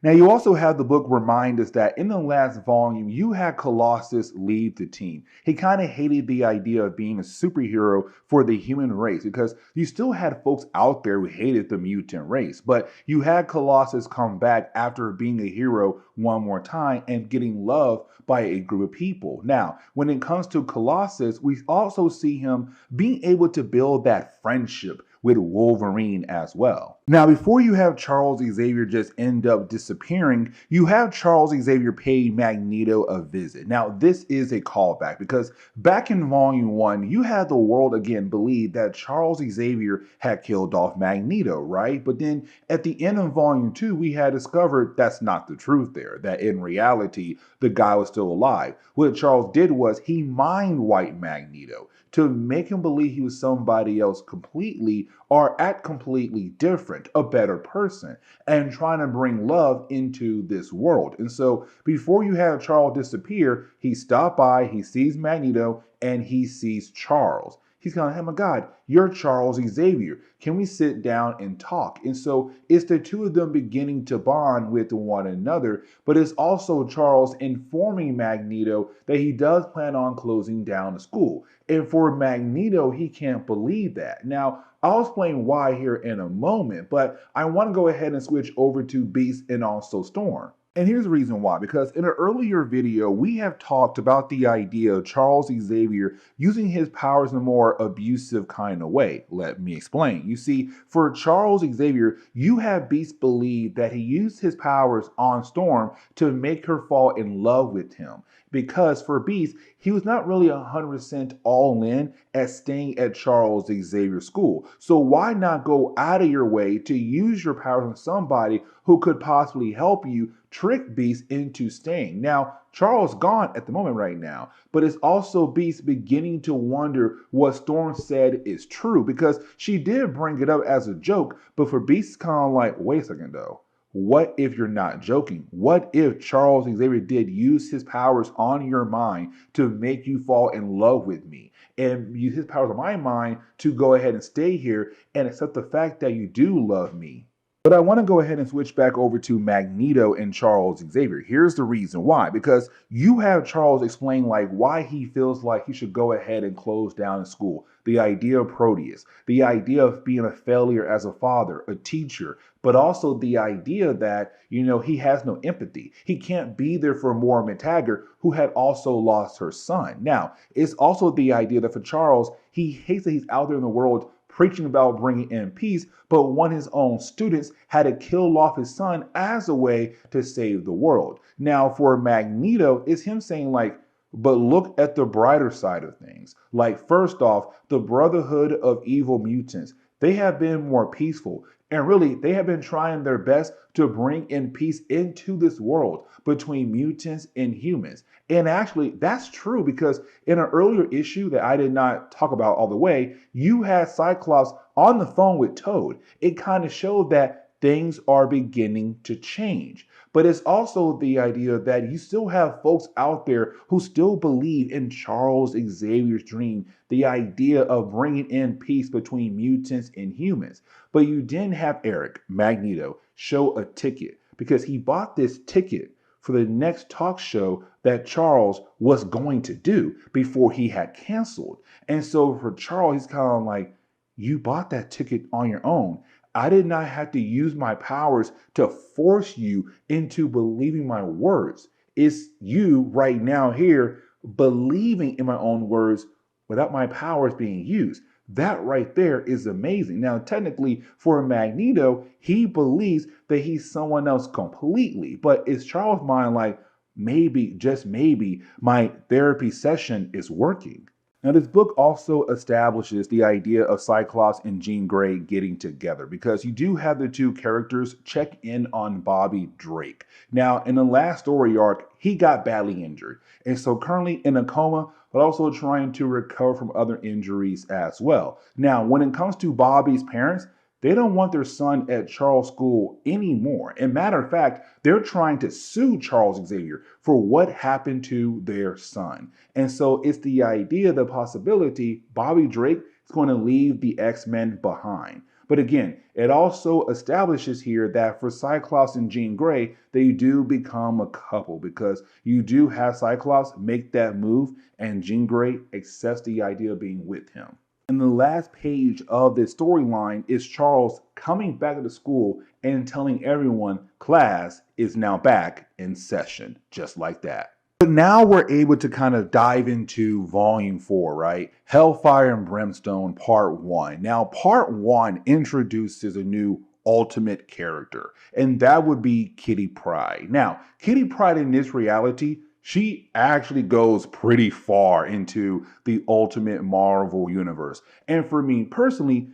Now, you also have the book remind us that in the last volume, you had Colossus leave the team. He kind of hated the idea of being a superhero for the human race because you still had folks out there who hated the mutant race. But you had Colossus come back after being a hero one more time and getting loved by a group of people. Now, when it comes to Colossus, we also see him being able to build that friendship with Wolverine as well. Now, before you have Charles Xavier just end up disappearing, you have Charles Xavier pay Magneto a visit. Now, this is a callback because back in Volume 1, you had the world again believe that Charles Xavier had killed off Magneto, right? But then at the end of Volume 2, we had discovered that's not the truth there, that in reality, the guy was still alive. What Charles did was he mind-wiped Magneto to make him believe he was somebody else completely or act completely different, a better person, and trying to bring love into this world. And so before you have Charles disappear, he stopped by, he sees Magneto, and he sees Charles. He's going, oh my God, you're Charles Xavier. Can we sit down and talk? And so it's the two of them beginning to bond with one another, but it's also Charles informing Magneto that he does plan on closing down the school. And for Magneto, he can't believe that. Now, I'll explain why here in a moment, but I want to go ahead and switch over to Beast and also Storm. And here's the reason why, because in an earlier video, we have talked about the idea of Charles Xavier using his powers in a more abusive kind of way. Let me explain. You see, for Charles Xavier, you have Beast believe that he used his powers on Storm to make her fall in love with him. because for Beast, he was not really 100% all in at staying at Charles Xavier School. So why not go out of your way to use your powers on somebody who could possibly help you trick Beast into staying? Now, Charles gone at the moment right now, but it's also Beast beginning to wonder what Storm said is true, because she did bring it up as a joke, but for Beast, kind of like, wait a second though. What if you're not joking? What if Charles Xavier did use his powers on your mind to make you fall in love with me, and use his powers on my mind to go ahead and stay here and accept the fact that you do love me? But I want to go ahead and switch back over to Magneto and Charles Xavier. Here's the reason why. Because you have Charles explain like why he feels like he should go ahead and close down the school. The idea of Proteus, the idea of being a failure as a father, a teacher, but also the idea that, he has no empathy. He can't be there for Moira McTaggart, who had also lost her son. Now, it's also the idea that for Charles, he hates that he's out there in the world preaching about bringing in peace, but one of his own students had to kill off his son as a way to save the world. Now, for Magneto, it's him saying like, but look at the brighter side of things. Like, first off, the Brotherhood of Evil Mutants, they have been more peaceful. And really, they have been trying their best to bring in peace into this world between mutants and humans. And actually, that's true, because in an earlier issue that I did not talk about all the way, you had Cyclops on the phone with Toad. It kind of showed that things are beginning to change. But it's also the idea that you still have folks out there who still believe in Charles Xavier's dream, the idea of bringing in peace between mutants and humans. But you didn't have Eric, Magneto, show a ticket, because he bought this ticket for the next talk show that Charles was going to do before he had canceled. And so for Charles, he's kind of like, you bought that ticket on your own. I did not have to use my powers to force you into believing my words. It's you right now here believing in my own words without my powers being used. That right there is amazing. Now, technically, for Magneto, he believes that he's someone else completely. But it's Charles' mind like, maybe, just maybe, my therapy session is working. Now, this book also establishes the idea of Cyclops and Jean Grey getting together, because you do have the two characters check in on Bobby Drake. Now, in the last story arc, he got badly injured, and so currently in a coma, but also trying to recover from other injuries as well. Now, when it comes to Bobby's parents, they don't want their son at Charles School anymore. And matter of fact, they're trying to sue Charles Xavier for what happened to their son. And so it's the idea, the possibility, Bobby Drake is going to leave the X-Men behind. But again, it also establishes here that for Cyclops and Jean Grey, they do become a couple, because you do have Cyclops make that move and Jean Grey accepts the idea of being with him. And the last page of this storyline is Charles coming back to school and telling everyone class is now back in session, just like that. But now we're able to kind of dive into volume 4, right? Hellfire and Brimstone part 1. Now, part 1 introduces a new ultimate character, and that would be Kitty Pryde. Now, Kitty Pryde in this reality, she actually goes pretty far into the Ultimate Marvel universe. And for me personally,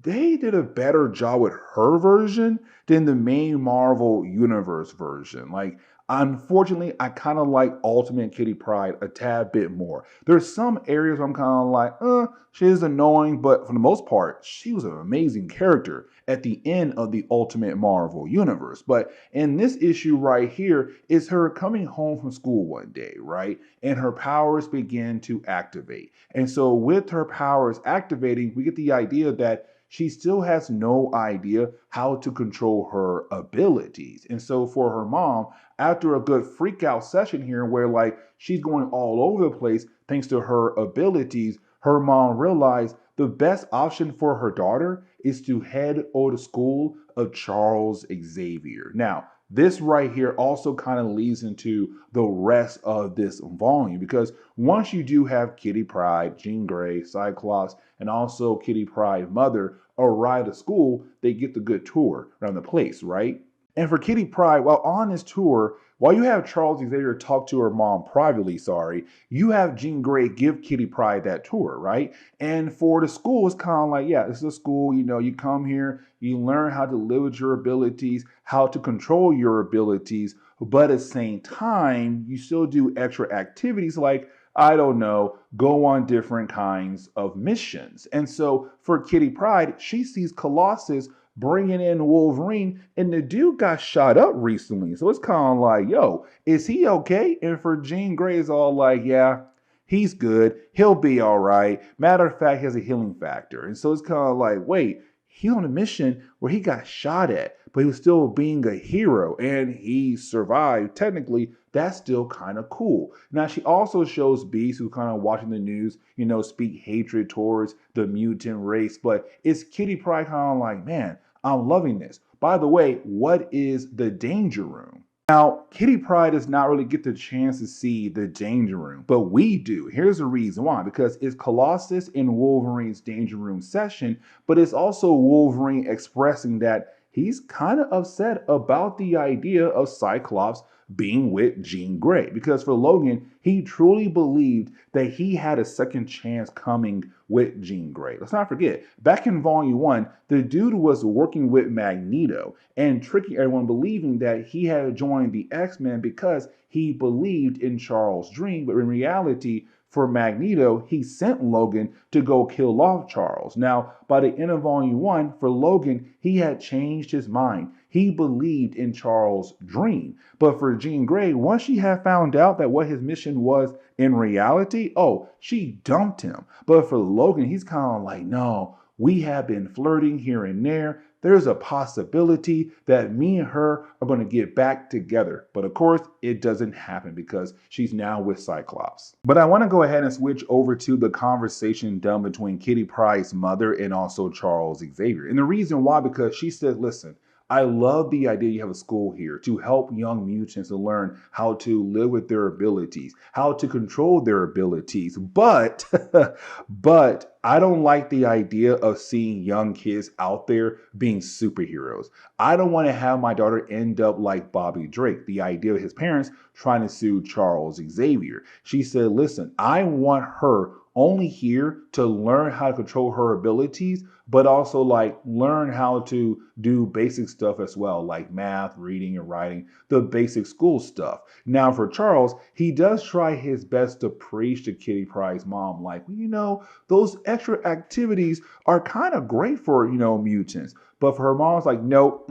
they did a better job with her version than the main Marvel universe version. Like, unfortunately, I kind of like Ultimate Kitty Pryde a tad bit more. There's some areas where I'm kind of like, she is annoying, but for the most part, she was an amazing character at the end of the Ultimate Marvel universe. But in this issue right here is her coming home from school one day, right? And her powers begin to activate. And so with her powers activating, we get the idea that she still has no idea how to control her abilities. And so for her mom, after a good freak out session here where like she's going all over the place thanks to her abilities, her mom realized the best option for her daughter is to head over to school of Charles Xavier. Now, this right here also kind of leads into the rest of this volume, because once you do have Kitty Pryde, Jean Grey, Cyclops, and also Kitty Pryde's mother arrive at school, they get the good tour around the place, right? And for Kitty Pryde, while on this tour, while you have Charles Xavier talk to her mom privately, you have Jean Grey give Kitty Pryde that tour, right? And for the school, it's kind of like, yeah, this is a school, you come here, you learn how to live with your abilities, how to control your abilities, but at the same time, you still do extra activities like, I don't know, go on different kinds of missions. And so for Kitty Pryde, she sees Colossus bringing in Wolverine, and the dude got shot up recently. So it's kind of like, yo, is he okay? And for Jean Grey, is all like, yeah, he's good. He'll be all right. Matter of fact, he has a healing factor. And so it's kind of like, wait, he's on a mission where he got shot at, but he was still being a hero and he survived. Technically, that's still kind of cool. Now, she also shows Beast, who's kind of watching the news, speak hatred towards the mutant race. But it's Kitty Pryde kind of like, man, I'm loving this. By the way, what is the Danger Room? Now, Kitty Pryde does not really get the chance to see the Danger Room, but we do. Here's the reason why. Because it's Colossus in Wolverine's Danger Room session, but it's also Wolverine expressing that he's kind of upset about the idea of Cyclops being with Jean Grey. Because for Logan, he truly believed that he had a second chance coming with Jean Grey. Let's not forget, back in Volume 1, the dude was working with Magneto and tricking everyone believing that he had joined the X-Men because he believed in Charles' dream, but in reality, for Magneto, he sent Logan to go kill off Charles. Now, by the end of Volume 1, for Logan, he had changed his mind. He believed in Charles' dream. But for Jean Grey, once she had found out that what his mission was in reality, she dumped him. But for Logan, he's kind of like, no, we have been flirting here and there. There's a possibility that me and her are going to get back together. But of course, it doesn't happen because she's now with Cyclops. But I want to go ahead and switch over to the conversation done between Kitty Pryde's mother and also Charles Xavier. And the reason why, because she said, listen, I love the idea you have a school here to help young mutants to learn how to live with their abilities, how to control their abilities. But I don't like the idea of seeing young kids out there being superheroes. I don't want to have my daughter end up like Bobby Drake, the idea of his parents trying to sue Charles Xavier. She said, listen, I want her only here to learn how to control her abilities, but also learn how to do basic stuff as well, like math, reading and writing, the basic school stuff. Now for Charles, he does try his best to preach to Kitty Pryde's mom, those extra activities are kind of great for, mutants. But for her mom's like, no,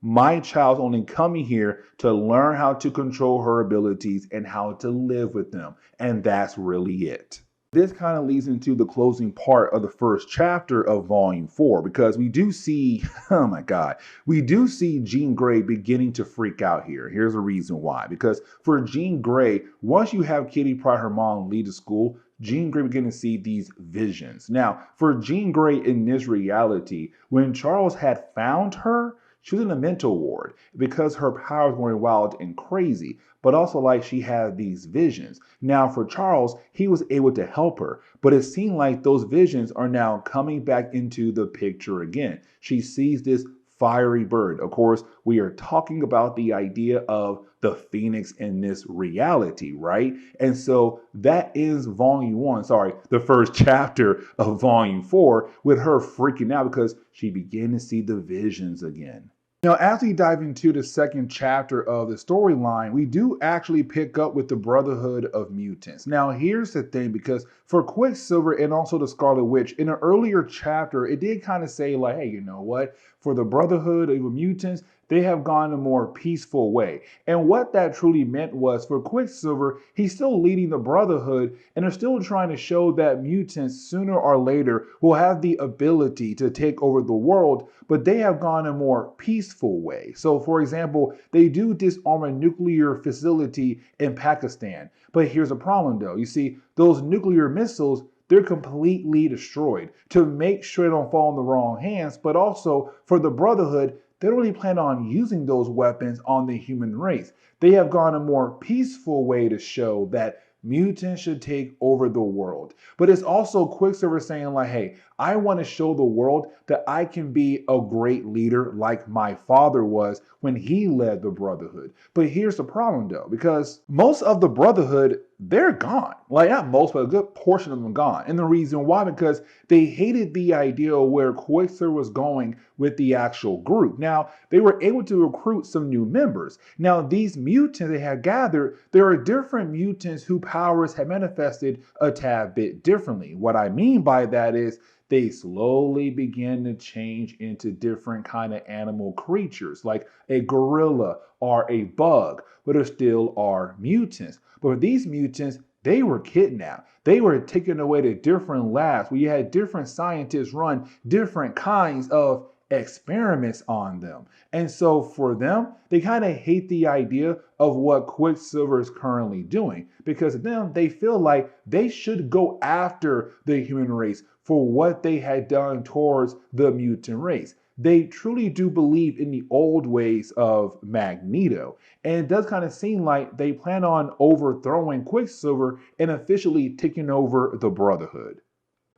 my child's only coming here to learn how to control her abilities and how to live with them. And that's really it. This kind of leads into the closing part of the first chapter of Volume 4, because we do see, oh my God, we do see Jean Grey beginning to freak out here. Here's the reason why. Because for Jean Grey, once you have Kitty Pryde, her mom, leave the school, Jean Grey began to see these visions. Now, for Jean Grey in this reality, when Charles had found her, she was in a mental ward because her powers were going wild and crazy, but also she had these visions. Now for Charles, he was able to help her, but it seemed like those visions are now coming back into the picture again. She sees this fiery bird. Of course, we are talking about the idea of the Phoenix in this reality, right? And so that is the first chapter of Volume 4, with her freaking out because she began to see the visions again. Now, as we dive into the second chapter of the storyline, we do actually pick up with the Brotherhood of Mutants. Now, here's the thing, because for Quicksilver and also the Scarlet Witch, in an earlier chapter, it did kind of say hey, you know what? For the Brotherhood of Mutants, they have gone a more peaceful way. And what that truly meant was, for Quicksilver, he's still leading the Brotherhood, and they're still trying to show that mutants sooner or later will have the ability to take over the world, but they have gone a more peaceful way. So, for example, they do disarm a nuclear facility in Pakistan. But here's a problem, though. You see, those nuclear missiles, they're completely destroyed to make sure they don't fall in the wrong hands, but also for the Brotherhood, they don't really plan on using those weapons on the human race. They have gone a more peaceful way to show that mutants should take over the world. But it's also Quicksilver saying hey, I want to show the world that I can be a great leader like my father was when he led the Brotherhood. But here's the problem though, because most of the Brotherhood, they're gone. Like not most, but a good portion of them gone. And the reason why, because they hated the idea of where Quicksilver was going with the actual group. Now, they were able to recruit some new members. Now, these mutants they had gathered, there are different mutants whose powers had manifested a tad bit differently. What I mean by that is they slowly began to change into different kind of animal creatures, like a gorilla or a bug, but there still are mutants. But these mutants, they were kidnapped. They were taken away to different labs where you had different scientists run different kinds of experiments on them. And so for them, they kind of hate the idea of what Quicksilver is currently doing, because of them, they feel like they should go after the human race for what they had done towards the mutant race. They truly do believe in the old ways of Magneto. And it does kind of seem like they plan on overthrowing Quicksilver and officially taking over the Brotherhood.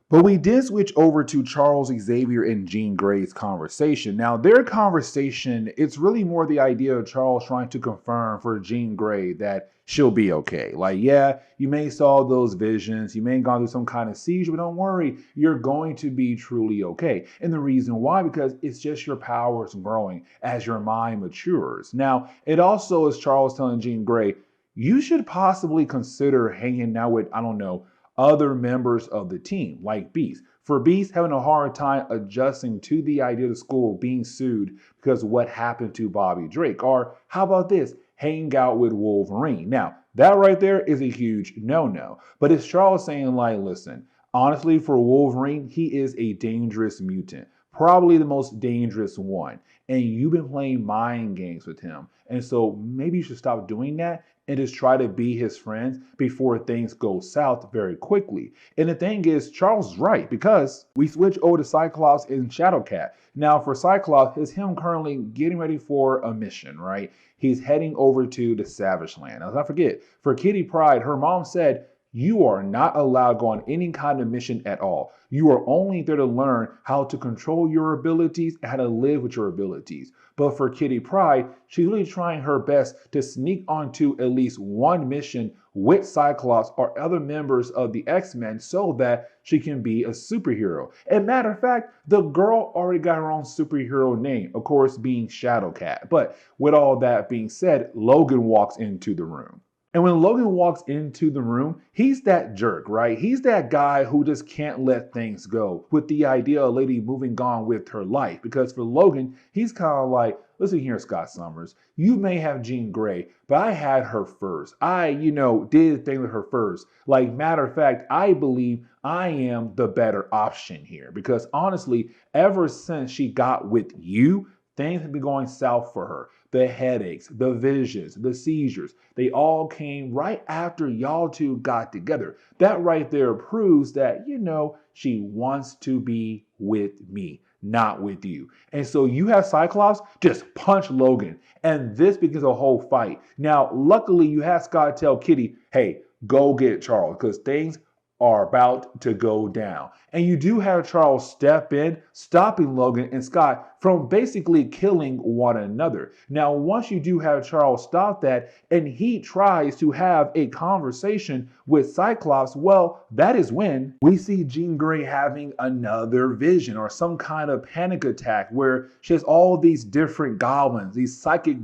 But we did switch over to Charles Xavier and Jean Grey's conversation. Now, their conversation, it's really more the idea of Charles trying to confirm for Jean Grey that she'll be okay. Like, yeah, you may saw those visions, you may have gone through some kind of seizure, but don't worry, you're going to be truly okay. And the reason why, because it's just your powers growing as your mind matures. Now, it also is Charles telling Jean Grey, you should possibly consider hanging out with, I don't know, other members of the team, like Beast. For Beast having a hard time adjusting to the idea of the school being sued because of what happened to Bobby Drake. Or how about this? Hang out with Wolverine. Now, that right there is a huge no-no. But it's Charles saying like, listen, honestly, for Wolverine, he is a dangerous mutant. Probably the most dangerous one. And you've been playing mind games with him. And so maybe you should stop doing that and just try to be his friends before things go south very quickly. And the thing is, Charles is right, because we switch over to Cyclops and Shadowcat. Now for Cyclops, it's him currently getting ready for a mission, right? He's heading over to the Savage Land. Now, let's not forget, for Kitty Pryde, her mom said, you are not allowed to go on any kind of mission at all. You are only there to learn how to control your abilities and how to live with your abilities. But for Kitty Pryde, she's really trying her best to sneak onto at least one mission with Cyclops or other members of the X-Men so that she can be a superhero. And matter of fact, the girl already got her own superhero name, of course, being Shadowcat. But with all that being said, Logan walks into the room. And when Logan walks into the room, he's that jerk, right? He's that guy who just can't let things go with the idea of a lady moving on with her life. Because for Logan, he's kind of like, listen here, Scott Summers, you may have Jean Grey, but I had her first. I, did things with her first. Like, matter of fact, I believe I am the better option here. Because honestly, ever since she got with you, things have been going south for her. The headaches, the visions, the seizures, they all came right after y'all two got together. That right there proves that, she wants to be with me, not with you. And so you have Cyclops just punch Logan, and this begins a whole fight. Now, luckily, you have Scott tell Kitty, hey, go get Charles, because things are about to go down. And you do have Charles step in, stopping Logan and Scott from basically killing one another. Now, once you do have Charles stop that, and he tries to have a conversation with Cyclops, well, that is when we see Jean Grey having another vision or some kind of panic attack where she has all these different goblins, these psychic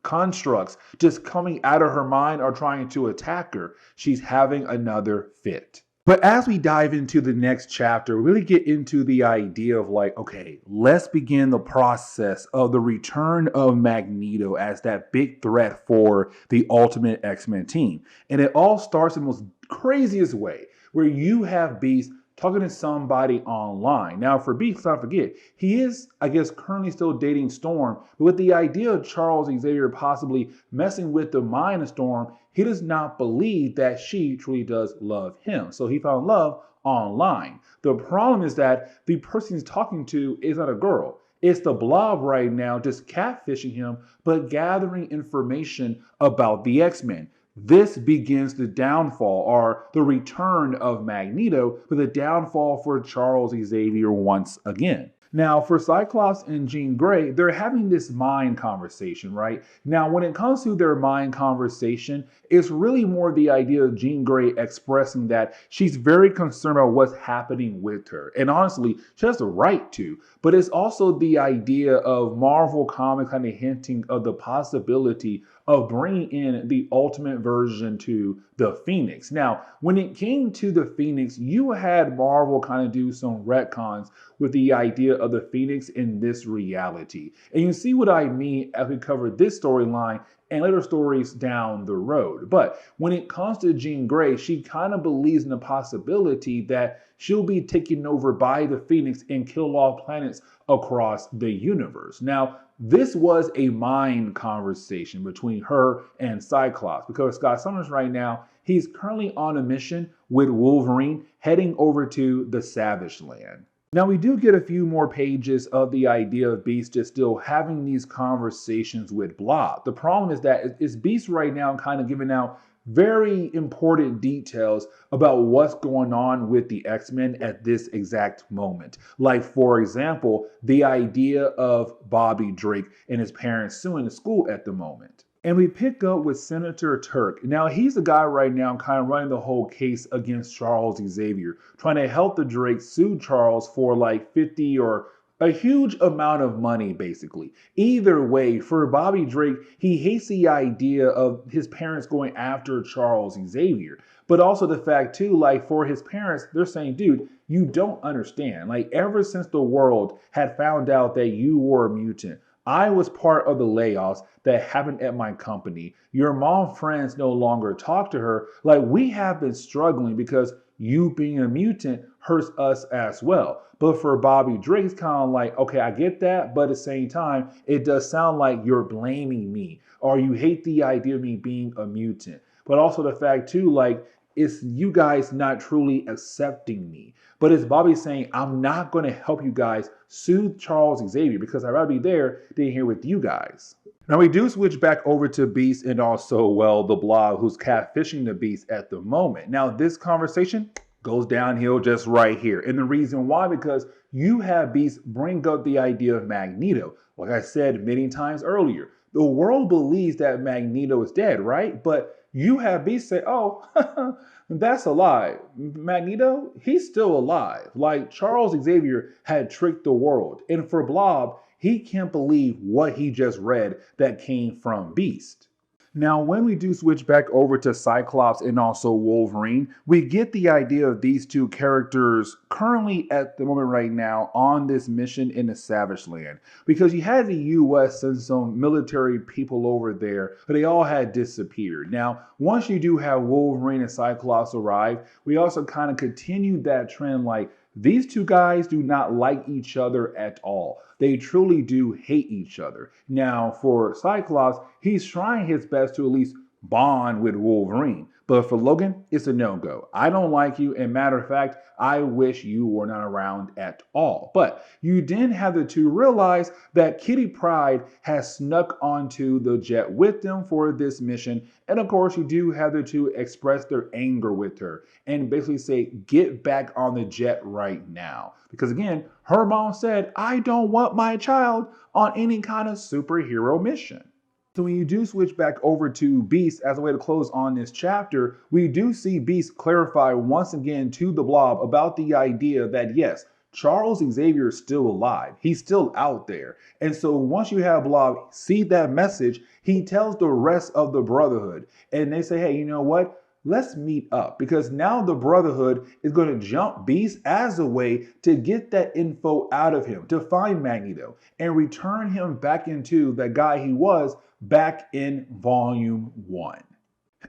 constructs just coming out of her mind or trying to attack her. She's having another fit. But as we dive into the next chapter, we really get into the idea of like, okay, let's begin the process of the return of Magneto as that big threat for the Ultimate X-Men team. And it all starts in the most craziest way, where you have Beast talking to somebody online. Now, for Beast, let's not forget, he is, I guess, currently still dating Storm, but with the idea of Charles Xavier possibly messing with the mind of Storm, he does not believe that she truly does love him. So he found love online. The problem is that the person he's talking to is not a girl. It's the Blob right now just catfishing him, but gathering information about the X-Men. This begins the downfall or the return of Magneto, but the downfall for Charles Xavier once again. Now, for Cyclops and Jean Grey, they're having this mind conversation, right? Now, when it comes to their mind conversation, it's really more the idea of Jean Grey expressing that she's very concerned about what's happening with her. And honestly, she has the right to. But it's also the idea of Marvel Comics kind of hinting of the possibility of bringing in the ultimate version to the Phoenix. Now, when it came to the Phoenix, you had Marvel kind of do some retcons with the idea of the Phoenix in this reality. And you see what I mean as we cover this storyline and later stories down the road. But when it comes to Jean Grey, she kind of believes in the possibility that she'll be taken over by the Phoenix and kill off planets across the universe. Now, this was a mind conversation between her and Cyclops because Scott Summers right now, he's currently on a mission with Wolverine heading over to the Savage Land. Now, we do get a few more pages of the idea of Beast just still having these conversations with Blob. The problem is that it's Beast right now kind of giving out very important details about what's going on with the X-Men at this exact moment. Like, for example, the idea of Bobby Drake and his parents suing the school at the moment. And we pick up with Senator Turk. Now, he's the guy right now kind of running the whole case against Charles Xavier, trying to help the Drakes sue Charles for like 50 or a huge amount of money, basically. Either way, for Bobby Drake, he hates the idea of his parents going after Charles Xavier. But also the fact, too, like for his parents, they're saying, dude, you don't understand. Like ever since the world had found out that you were a mutant, I was part of the layoffs that happened at my company. Your mom friends no longer talk to her. Like we have been struggling because you being a mutant hurts us as well. But for Bobby Drake, it's kind of like, okay, I get that. But at the same time, it does sound like you're blaming me or you hate the idea of me being a mutant. But also the fact too, like, it's you guys not truly accepting me. But it's Bobby saying, I'm not going to help you guys sue Charles Xavier because I'd rather be there than here with you guys. Now we do switch back over to Beast and also, well, the Blob who's catfishing the Beast at the moment. Now this conversation goes downhill just right here. And the reason why, because you have Beast bring up the idea of Magneto. Like I said many times earlier, the world believes that Magneto is dead, right? But you have Beast say, oh, that's a lie. Magneto, he's still alive. Like Charles Xavier had tricked the world. And for Blob, he can't believe what he just read that came from Beast. Now, when we do switch back over to Cyclops and also Wolverine, we get the idea of these two characters currently at the moment right now on this mission in the Savage Land. Because you had the US send some military people over there, but they all had disappeared. Now, once you do have Wolverine and Cyclops arrive, we also kind of continued that trend like, these two guys do not like each other at all. They truly do hate each other. Now, for Cyclops, he's trying his best to at least bond with Wolverine. But for Logan, it's a no-go. I don't like you, and matter of fact, I wish you were not around at all. But you then have the two realize that Kitty Pryde has snuck onto the jet with them for this mission. And of course, you do have the two express their anger with her and basically say, get back on the jet right now. Because again, her mom said, I don't want my child on any kind of superhero mission. So when you do switch back over to Beast as a way to close on this chapter, we do see Beast clarify once again to the Blob about the idea that yes, Charles Xavier is still alive. He's still out there. And so once you have Blob see that message, he tells the rest of the Brotherhood and they say, hey, you know what? Let's meet up because now the Brotherhood is going to jump Beast as a way to get that info out of him, to find Magneto and return him back into the guy he was back in Volume 1.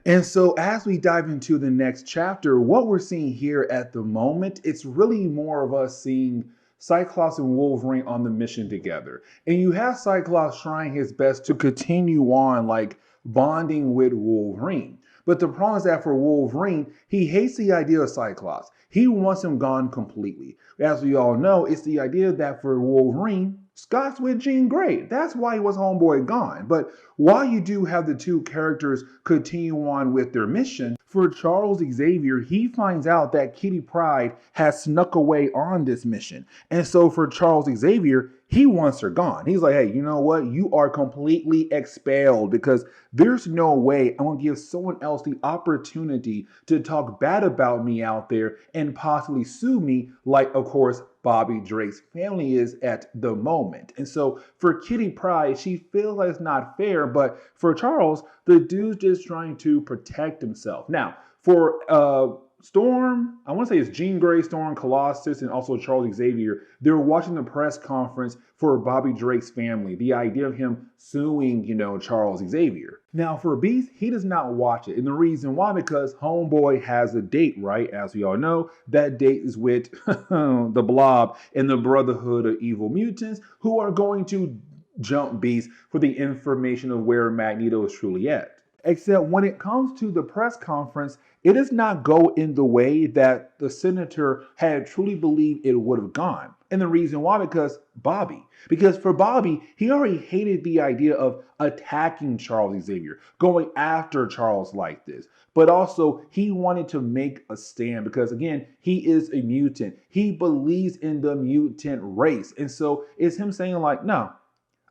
And so as we dive into the next chapter, what we're seeing here at the moment, it's really more of us seeing Cyclops and Wolverine on the mission together. And you have Cyclops trying his best to continue on like bonding with Wolverine. But the problem is that for Wolverine, he hates the idea of Cyclops. He wants him gone completely. As we all know, it's the idea that for Wolverine, Scott's with Jean Grey. That's why he was homeboy gone. But while you do have the two characters continue on with their mission, for Charles Xavier, he finds out that Kitty Pryde has snuck away on this mission. And so for Charles Xavier, he wants her gone. He's like, hey, you know what? You are completely expelled because there's no way I'm going to give someone else the opportunity to talk bad about me out there and possibly sue me like, of course, Bobby Drake's family is at the moment. And so for Kitty Pryde, she feels like it's not fair, but for Charles, the dude's just trying to protect himself. Now, for Storm, I want to say it's Jean Grey, Storm, Colossus, and also Charles Xavier. They're watching the press conference for Bobby Drake's family. The idea of him suing, Charles Xavier. Now, for Beast, he does not watch it. And the reason why, because Homeboy has a date, right? As we all know, that date is with the Blob and the Brotherhood of Evil Mutants, who are going to jump Beast for the information of where Magneto is truly at. Except when it comes to the press conference, it does not go in the way that the senator had truly believed it would have gone. And the reason why, because Bobby. Because for Bobby, he already hated the idea of attacking Charles Xavier, going after Charles like this. But also, he wanted to make a stand because, again, he is a mutant. He believes in the mutant race. And so it's him saying like, no,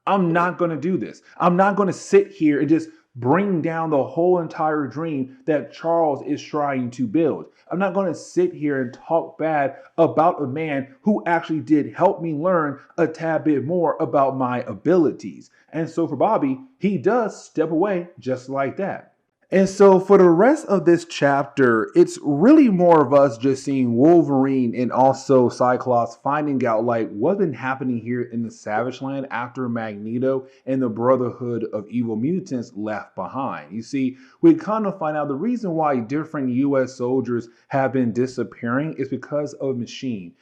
I'm not going to do this. I'm not going to sit here and just bring down the whole entire dream that Charles is trying to build. I'm not going to sit here and talk bad about a man who actually did help me learn a tad bit more about my abilities. And so for Bobby, he does step away just like that. And so for the rest of this chapter, it's really more of us just seeing Wolverine and also Cyclops finding out like what's been happening here in the Savage Land after Magneto and the Brotherhood of Evil Mutants left behind. You see, we kind of find out the reason why different US soldiers have been disappearing is because of a machine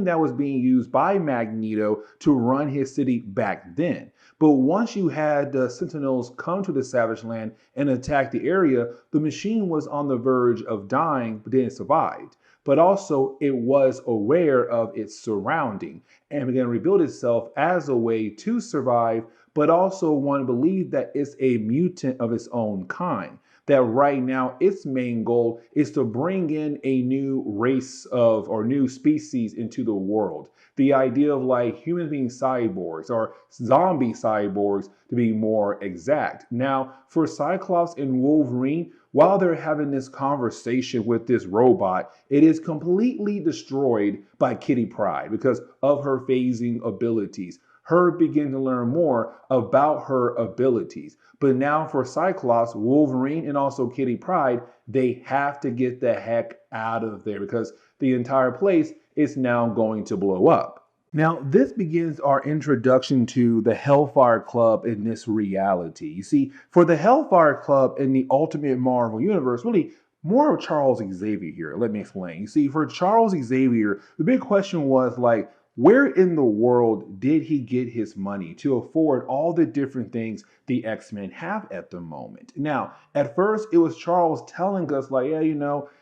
that was being used by Magneto to run his city back then. But once you had the Sentinels come to the Savage Land and attack the area, the machine was on the verge of dying, but then it survived. But also, it was aware of its surrounding and began to rebuild itself as a way to survive, but also one believed that it's a mutant of its own kind. That right now, its main goal is to bring in a new race of or new species into the world. The idea of like humans being cyborgs or zombie cyborgs to be more exact. Now, for Cyclops and Wolverine, while they're having this conversation with this robot, it is completely destroyed by Kitty Pryde because of her phasing abilities. Her beginning to learn more about her abilities. But now for Cyclops, Wolverine, and also Kitty Pryde, they have to get the heck out of there because the entire place is now going to blow up. Now, this begins our introduction to the Hellfire Club in this reality. You see, for the Hellfire Club in the Ultimate Marvel Universe, really more of Charles Xavier here. Let me explain. You see, for Charles Xavier, the big question was like, where in the world did he get his money to afford all the different things the X-Men have at the moment? Now, at first, it was Charles telling us like, yeah,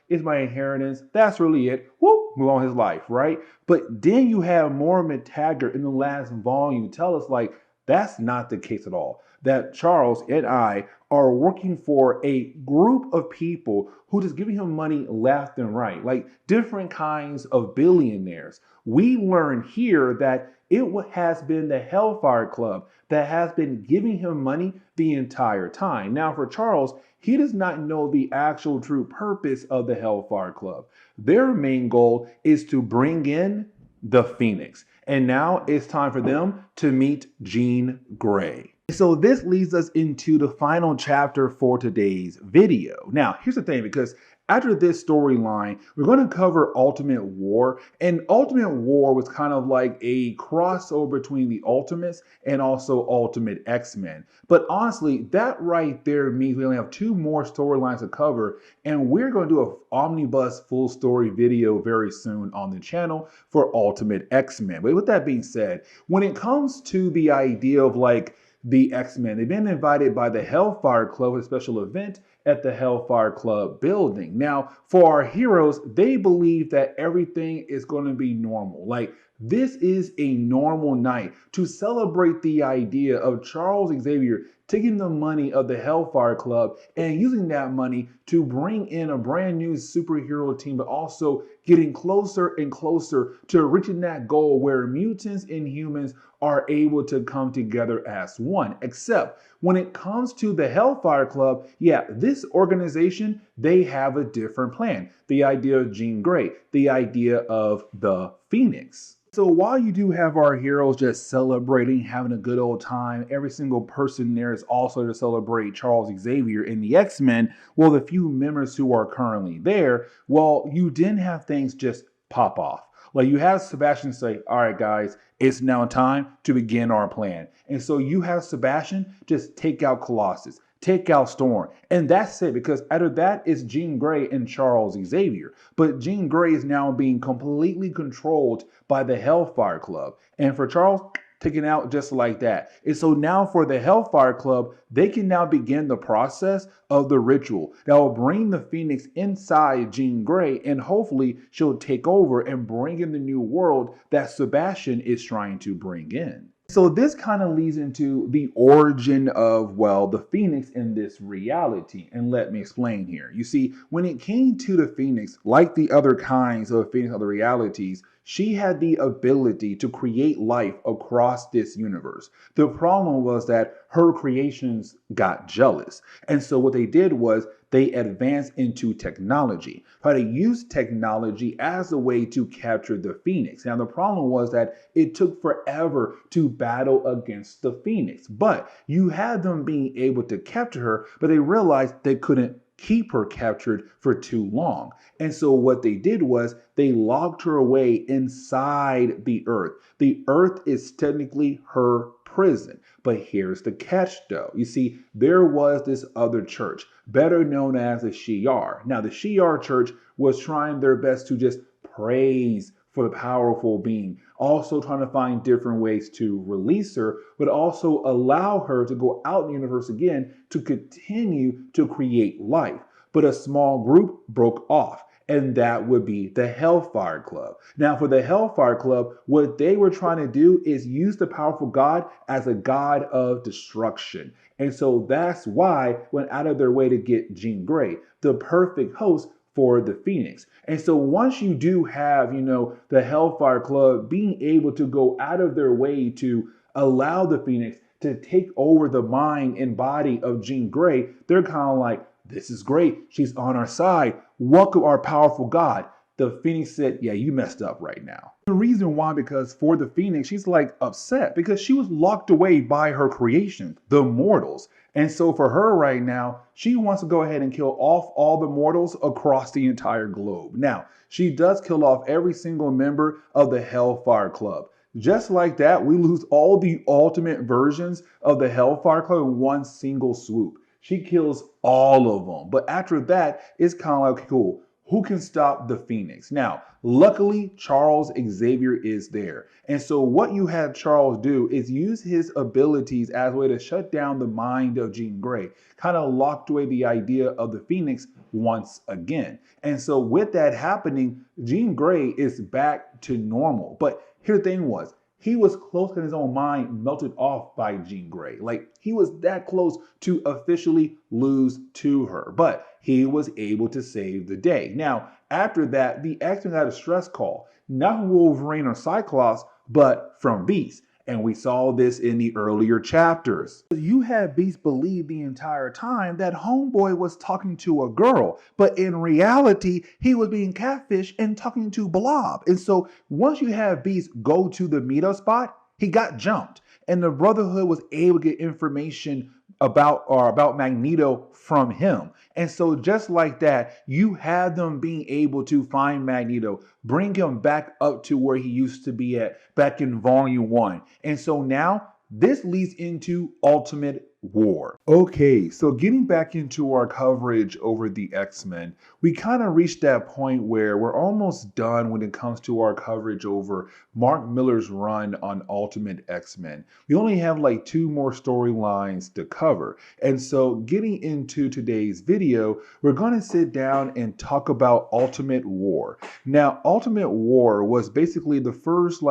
it's my inheritance. That's really it. Whoop, move on his life, right? But then you have Moore Taggart in the last volume tell us like, that's not the case at all. That Charles and I are working for a group of people who just giving him money left and right, like different kinds of billionaires. We learn here that it has been the Hellfire Club that has been giving him money the entire time. Now for Charles, he does not know the actual true purpose of the Hellfire Club. Their main goal is to bring in the Phoenix. And now it's time for them to meet Jean Grey. So this leads us into the final chapter for today's video. Now, here's the thing, because after this storyline, we're going to cover Ultimate War. And Ultimate War was kind of like a crossover between the Ultimates and also Ultimate X-Men. But honestly, that right there means we only have 2 more storylines to cover. And we're going to do an Omnibus full story video very soon on the channel for Ultimate X-Men. But with that being said, when it comes to the idea of like the X-Men, they've been invited by the Hellfire Club to a special event, at the Hellfire Club building. Now, for our heroes, they believe that everything is going to be normal. Like, this is a normal night to celebrate the idea of Charles Xavier taking the money of the Hellfire Club and using that money to bring in a brand new superhero team, but also getting closer and closer to reaching that goal where mutants and humans are able to come together as one. Except when it comes to the Hellfire Club, yeah, this organization, they have a different plan. The idea of Jean Grey, the idea of the Phoenix. So while you do have our heroes just celebrating, having a good old time, every single person there is also to celebrate Charles Xavier and the X-Men, well, the few members who are currently there, well, you didn't have things just pop off. Like you have Sebastian say, all right, guys, it's now time to begin our plan. And so you have Sebastian just take out Colossus, take out Storm. And that's it, because out of that is Jean Grey and Charles Xavier. But Jean Grey is now being completely controlled by the Hellfire Club. And for Charles, taken out just like that. And so now for the Hellfire Club, they can now begin the process of the ritual that will bring the Phoenix inside Jean Grey, and hopefully she'll take over and bring in the new world that Sebastian is trying to bring in. So this kind of leads into the origin of, well, the Phoenix in this reality. And let me explain here. You see, when it came to the Phoenix, like the other kinds of Phoenix other realities, she had the ability to create life across this universe. The problem was that her creations got jealous. And so what they did was they advanced into technology, try to use technology as a way to capture the Phoenix. Now, the problem was that it took forever to battle against the Phoenix, but you had them being able to capture her, but they realized they couldn't keep her captured for too long. And so what they did was they locked her away inside the Earth. The Earth is technically her prison. But here's the catch though. You see, there was this other church, better known as the Shi'ar. Now, the Shi'ar church was trying their best to just praise for the powerful being, also trying to find different ways to release her, but also allow her to go out in the universe again to continue to create life. But a small group broke off, and that would be the Hellfire Club. Now, for the Hellfire Club, what they were trying to do is use the powerful god as a god of destruction. And so that's why went out of their way to get Jean Grey, the perfect host for the Phoenix. And so once you do have, the Hellfire Club being able to go out of their way to allow the Phoenix to take over the mind and body of Jean Grey, they're kind of like, this is great. She's on our side. Welcome our powerful god. The Phoenix said, yeah, you messed up right now. The reason why, because for the Phoenix, she's like upset because she was locked away by her creation, the mortals. And so for her right now, she wants to go ahead and kill off all the mortals across the entire globe. Now, she does kill off every single member of the Hellfire Club. Just like that, we lose all the ultimate versions of the Hellfire Club in one single swoop. She kills all of them. But after that, it's kind of like, cool, who can stop the Phoenix? Now, luckily, Charles Xavier is there. And so what you have Charles do is use his abilities as a way to shut down the mind of Jean Grey, kind of locked away the idea of the Phoenix once again. And so with that happening, Jean Grey is back to normal. But here the thing was, he was close in his own mind, melted off by Jean Grey. Like, he was that close to officially lose to her, but he was able to save the day. Now, after that, the X-Men got a stress call, not from Wolverine or Cyclops, but from Beast. And we saw this in the earlier chapters. You had Beast believe the entire time that Homeboy was talking to a girl, but in reality, he was being catfished and talking to Blob. And so once you have Beast go to the meetup spot, he got jumped. And the Brotherhood was able to get information about Magneto from him. And so just like that, you have them being able to find Magneto, bring him back up to where he used to be at back in Volume 1. And so now this leads into Ultimate War. Okay, so getting back into our coverage over the X-Men, we kind of reached that point where we're almost done when it comes to our coverage over Mark Millar's run on Ultimate X-Men. We only have like two more storylines to cover. And so getting into today's video, we're going to sit down and talk about Ultimate War. Now, Ultimate War was basically the first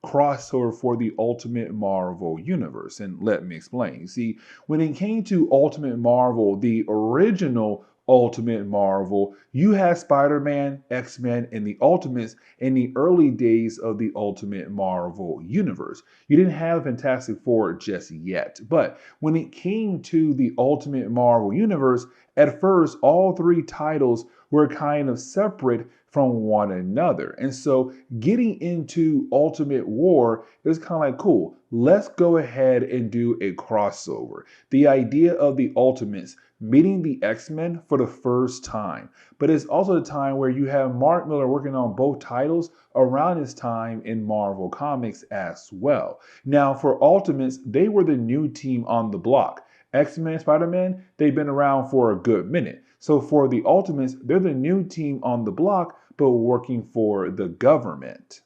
crossover for the Ultimate Marvel universe. And let me explain. You see, when it came to Ultimate Marvel, the original Ultimate Marvel, you had Spider-Man, X-Men, and the Ultimates in the early days of the Ultimate Marvel universe. You didn't have Fantastic Four just yet. But when it came to the Ultimate Marvel universe, at first, all three titles were kind of separate from one another. And so getting into Ultimate War is kind of like, cool, let's go ahead and do a crossover. The idea of the Ultimates meeting the X-Men for the first time. But it's also the time where you have Mark Millar working on both titles around this time in Marvel Comics as well. Now, for Ultimates, they were the new team on the block. X-Men, Spider-Man, they've been around for a good minute. So for the Ultimates, they're the new team on the block, but working for the government.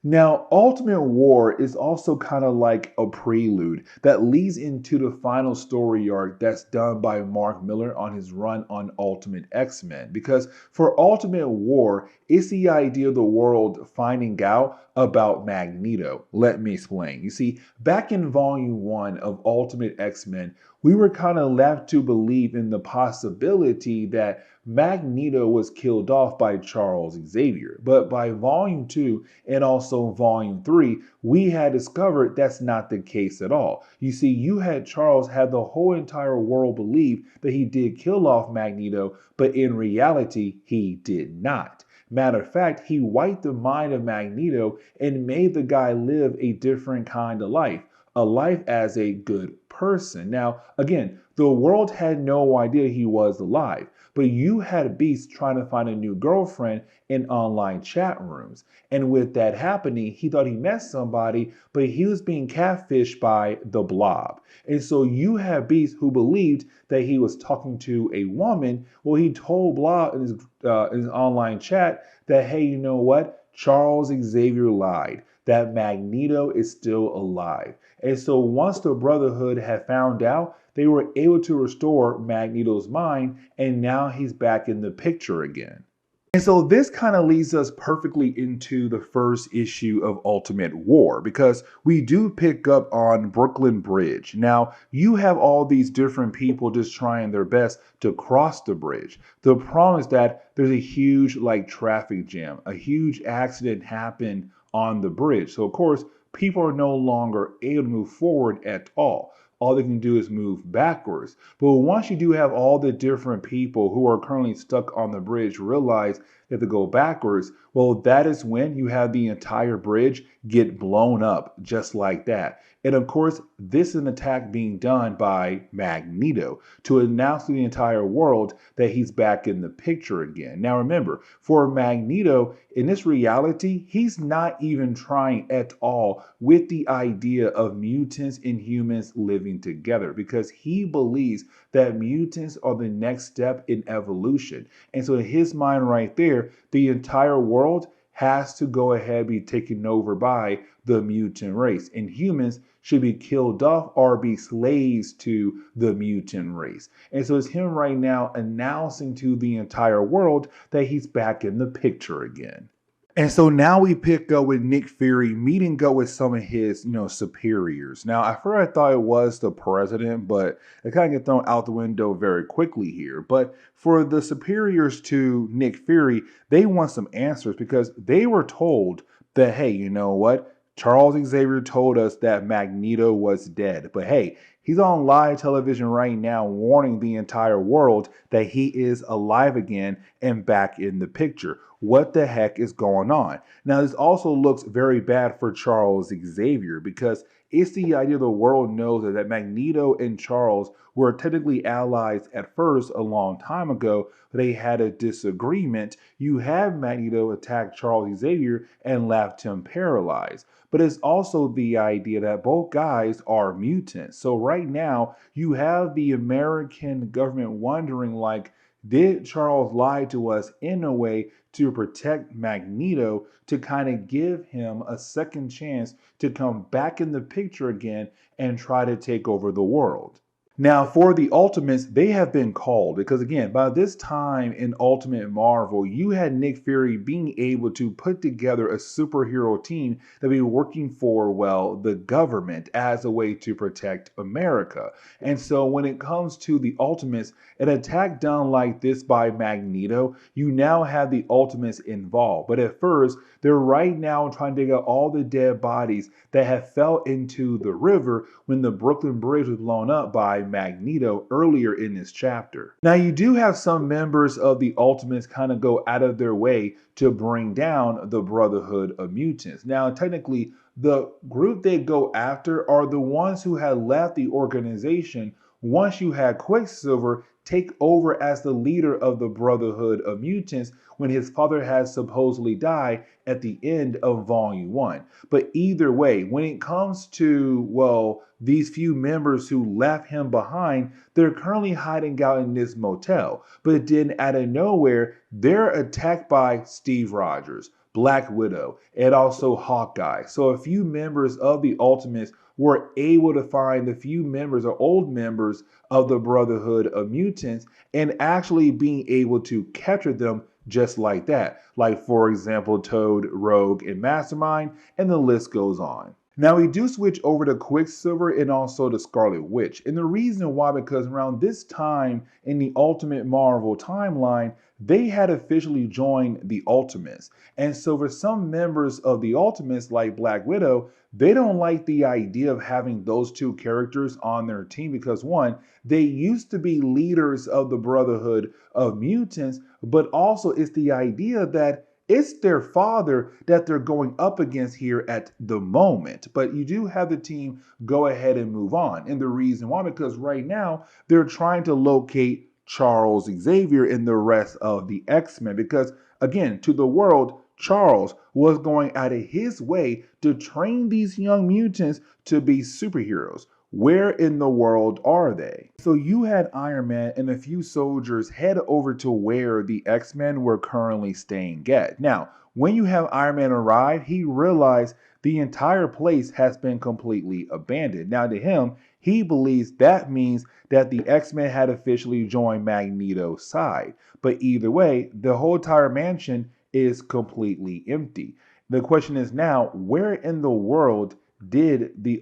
Now, Ultimate War is also kind of like a prelude that leads into the final story arc that's done by Mark Millar on his run on Ultimate X-Men. Because for Ultimate War, it's the idea of the world finding out about Magneto. Let me explain. You see, back in Volume 1 of Ultimate X-Men, we were kind of left to believe in the possibility that Magneto was killed off by Charles Xavier. But by Volume 2 and also Volume 3, we had discovered that's not the case at all. You see, you had Charles had the whole entire world believe that he did kill off Magneto, but in reality, he did not. Matter of fact, he wiped the mind of Magneto and made the guy live a different kind of life, a life as a good person. Now, again, the world had no idea he was alive. But you had Beast trying to find a new girlfriend in online chat rooms. And with that happening, he thought he met somebody, but he was being catfished by the Blob. And so you had Beast who believed that he was talking to a woman. Well, he told Blob in his online chat that, hey, you know what? Charles Xavier lied, that Magneto is still alive. And so once the Brotherhood had found out, they were able to restore Magneto's mind, and now he's back in the picture again. And so this kind of leads us perfectly into the first issue of Ultimate War, because we do pick up on Brooklyn Bridge. Now, you have all these different people just trying their best to cross the bridge. The problem is that there's a huge traffic jam. A huge accident happened on the bridge. So of course, people are no longer able to move forward at all. All they can do is move backwards. But once you do have all the different people who are currently stuck on the bridge realize they have to go backwards, well, that is when you have the entire bridge get blown up just like that. And of course, this is an attack being done by Magneto to announce to the entire world that he's back in the picture again. Now remember, for Magneto, in this reality, he's not even trying at all with the idea of mutants and humans living together, because he believes that mutants are the next step in evolution. And so in his mind right there, the entire world has to go ahead and be taken over by the mutant race, and humans should be killed off or be slaves to the mutant race. And so it's him right now announcing to the entire world that he's back in the picture again. And so now we pick up with Nick Fury meeting up with some of his, superiors. Now, at first I thought it was the president, but it kind of gets thrown out the window very quickly here. But for the superiors to Nick Fury, they want some answers because they were told that, hey, you know what? Charles Xavier told us that Magneto was dead. But hey, he's on live television right now warning the entire world that he is alive again and back in the picture. what the heck is going on. Now, this also looks very bad for Charles Xavier because it's the idea the world knows that Magneto and Charles were technically allies at first a long time ago. They had a disagreement. You have Magneto attack Charles Xavier and left him paralyzed. But it's also the idea that both guys are mutants. So right now, you have the American government wondering, like, did Charles lie to us in a way to protect Magneto to kind of give him a second chance to come back in the picture again and try to take over the world? Now, for the Ultimates, they have been called because, again, by this time in Ultimate Marvel, you had Nick Fury being able to put together a superhero team that be working for, well, the government as a way to protect America. And so when it comes to the Ultimates, an attack done like this by Magneto, you now have the Ultimates involved. But at first, they're right now trying to dig out all the dead bodies that have fell into the river when the Brooklyn Bridge was blown up by Magneto earlier in this chapter. Now, you do have some members of the Ultimates kind of go out of their way to bring down the Brotherhood of Mutants. Now, technically, the group they go after are the ones who had left the organization once you had Quicksilver take over as the leader of the Brotherhood of Mutants when his father had supposedly died at the end of Volume 1. But either way, when it comes to, well, these few members who left him behind, they're currently hiding out in this motel. But then out of nowhere, they're attacked by Steve Rogers, Black Widow, and also Hawkeye. So a few members of the Ultimates were able to find the few members or old members of the Brotherhood of Mutants and actually being able to capture them just like that. Like, for example, Toad, Rogue, and Mastermind, and the list goes on. Now, we do switch over to Quicksilver and also the Scarlet Witch. And the reason why, because around this time in the Ultimate Marvel timeline, they had officially joined the Ultimates. And so for some members of the Ultimates, like Black Widow, they don't like the idea of having those two characters on their team because, one, they used to be leaders of the Brotherhood of Mutants, but also it's the idea that it's their father that they're going up against here at the moment. But you do have the team go ahead and move on. And the reason why, because right now they're trying to locate Charles Xavier and the rest of the X-Men. Because again, to the world, Charles was going out of his way to train these young mutants to be superheroes. Where in the world are they? So you had Iron Man and a few soldiers head over to where the X-Men were currently staying at. Now, when you have Iron Man arrive, he realized the entire place has been completely abandoned. Now, to him, he believes that means that the X-Men had officially joined Magneto's side. But either way, the whole entire mansion is completely empty. The question is now, where in the world did the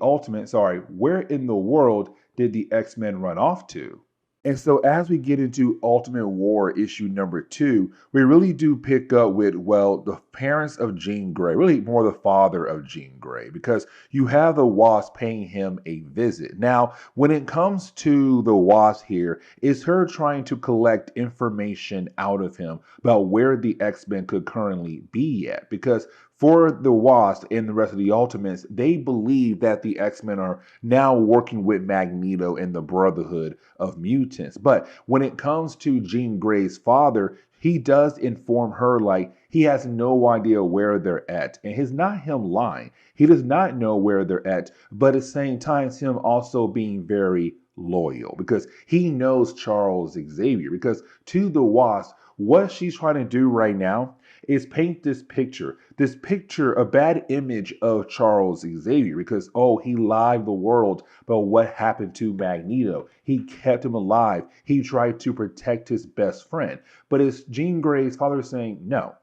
X-Men run off to? And so as we get into Ultimate War issue number 2, we really do pick up with, well, the parents of Jean Grey, really more the father of Jean Grey, because you have the Wasp paying him a visit. Now, when it comes to the Wasp here, it's her trying to collect information out of him about where the X-Men could currently be at, because for the Wasp and the rest of the Ultimates, they believe that the X-Men are now working with Magneto and the Brotherhood of Mutants. But when it comes to Jean Grey's father, he does inform her like he has no idea where they're at. And it's not him lying. He does not know where they're at, but at the same time, it's him also being very loyal because he knows Charles Xavier. Because to the Wasp, what she's trying to do right now is paint this picture, a bad image of Charles Xavier because, oh, he lied the world about what happened to Magneto. He kept him alive. He tried to protect his best friend. But it's Jean Grey's father saying, no.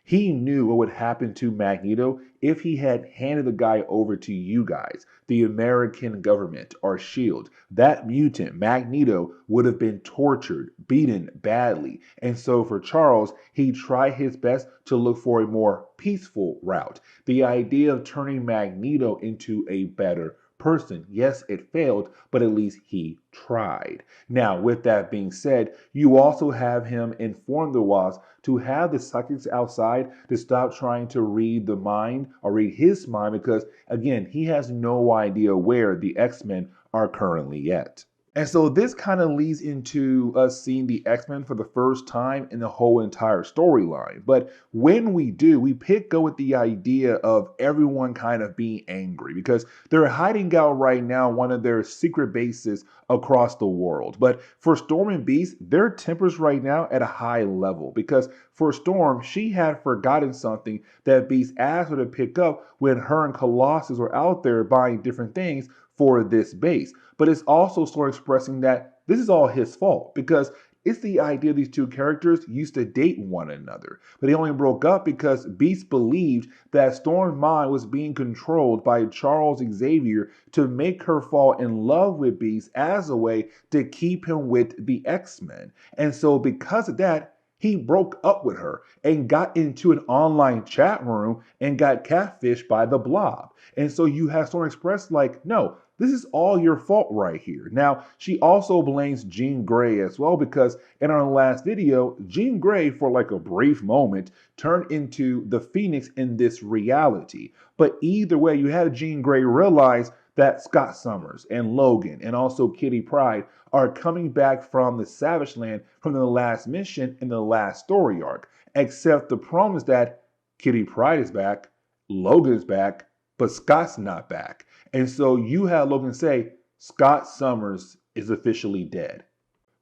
He knew what would happen to Magneto if he had handed the guy over to you guys, the American government or S.H.I.E.L.D. That mutant, Magneto, would have been tortured, beaten badly. And so for Charles, he tried his best to look for a more peaceful route. The idea of turning Magneto into a better person. Yes, it failed, but at least he tried. Now, with that being said, you also have him inform the Wasp to have the psychics outside to stop trying to read the mind or read his mind because, again, he has no idea where the X-Men are currently at. And so this kind of leads into us seeing the X-Men for the first time in the whole entire storyline. But when we do, we go with the idea of everyone kind of being angry because they're hiding out right now one of their secret bases across the world. But for Storm and Beast, their tempers right now at a high level because for Storm, she had forgotten something that Beast asked her to pick up when her and Colossus were out there buying different things for this base. But it's also sort of expressing that this is all his fault because it's the idea these two characters used to date one another, but they only broke up because Beast believed that Storm's mind was being controlled by Charles Xavier to make her fall in love with Beast as a way to keep him with the X-Men. And so because of that, he broke up with her and got into an online chat room and got catfished by the Blob. And so you have Storm expressed like, no, this is all your fault right here. Now, she also blames Jean Grey as well because in our last video, Jean Grey, for like a brief moment, turned into the Phoenix in this reality. But either way, you have Jean Grey realize that Scott Summers and Logan and also Kitty Pryde are coming back from the Savage Land from the last mission in the last story arc. Except the problem is that Kitty Pryde is back, Logan is back, but Scott's not back. And so you have Logan say, Scott Summers is officially dead.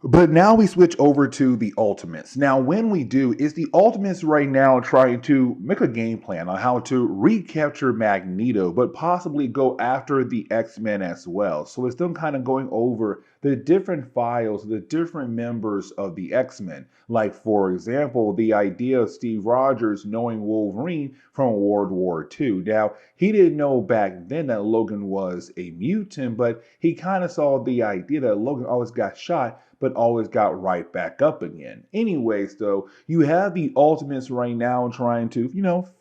But now we switch over to the Ultimates. Now, when we do, is the Ultimates right now trying to make a game plan on how to recapture Magneto, but possibly go after the X-Men as well. So it's them kind of going over the different files, the different members of the X-Men. Like, for example, the idea of Steve Rogers knowing Wolverine from World War II. Now, he didn't know back then that Logan was a mutant, but he kind of saw the idea that Logan always got shot but always got right back up again. Anyways, though, you have the Ultimates right now trying to,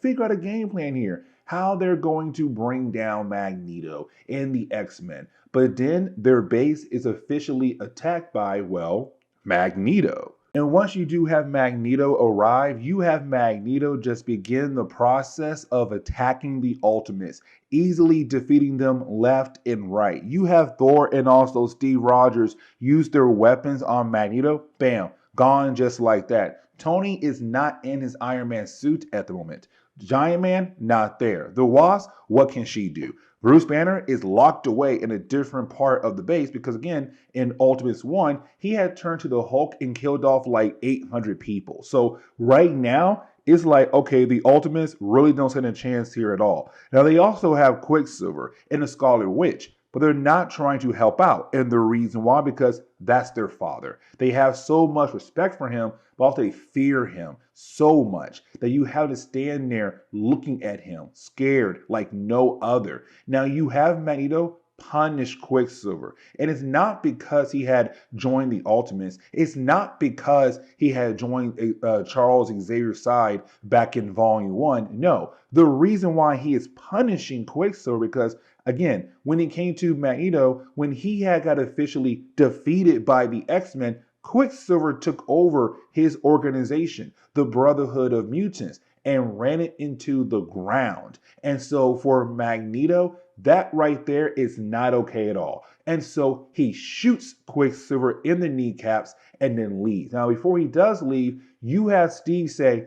figure out a game plan here, how they're going to bring down Magneto and the X-Men. But then their base is officially attacked by, well, Magneto. And once you do have Magneto arrive, you have Magneto just begin the process of attacking the Ultimates, easily defeating them left and right. You have Thor and also Steve Rogers use their weapons on Magneto. Bam, gone just like that. Tony is not in his Iron Man suit at the moment. Giant Man, not there. The Wasp, what can she do? Bruce Banner is locked away in a different part of the base because, again, in Ultimates 1, he had turned to the Hulk and killed off like 800 people. So right now, it's like, okay, the Ultimates really don't stand a chance here at all. Now, they also have Quicksilver and the Scarlet Witch, but they're not trying to help out. And the reason why, because that's their father. They have so much respect for him, but also they fear him so much that you have to stand there looking at him, scared like no other. Now you have Magneto punish Quicksilver. And it's not because he had joined the Ultimates. It's not because he had joined Charles Xavier's side back in Volume 1. No, the reason why he is punishing Quicksilver because, again, when it came to Magneto, when he had got officially defeated by the X-Men, Quicksilver took over his organization, the Brotherhood of Mutants, and ran it into the ground. And so for Magneto, that right there is not okay at all. And so he shoots Quicksilver in the kneecaps and then leaves. Now, before he does leave, you have Steve say,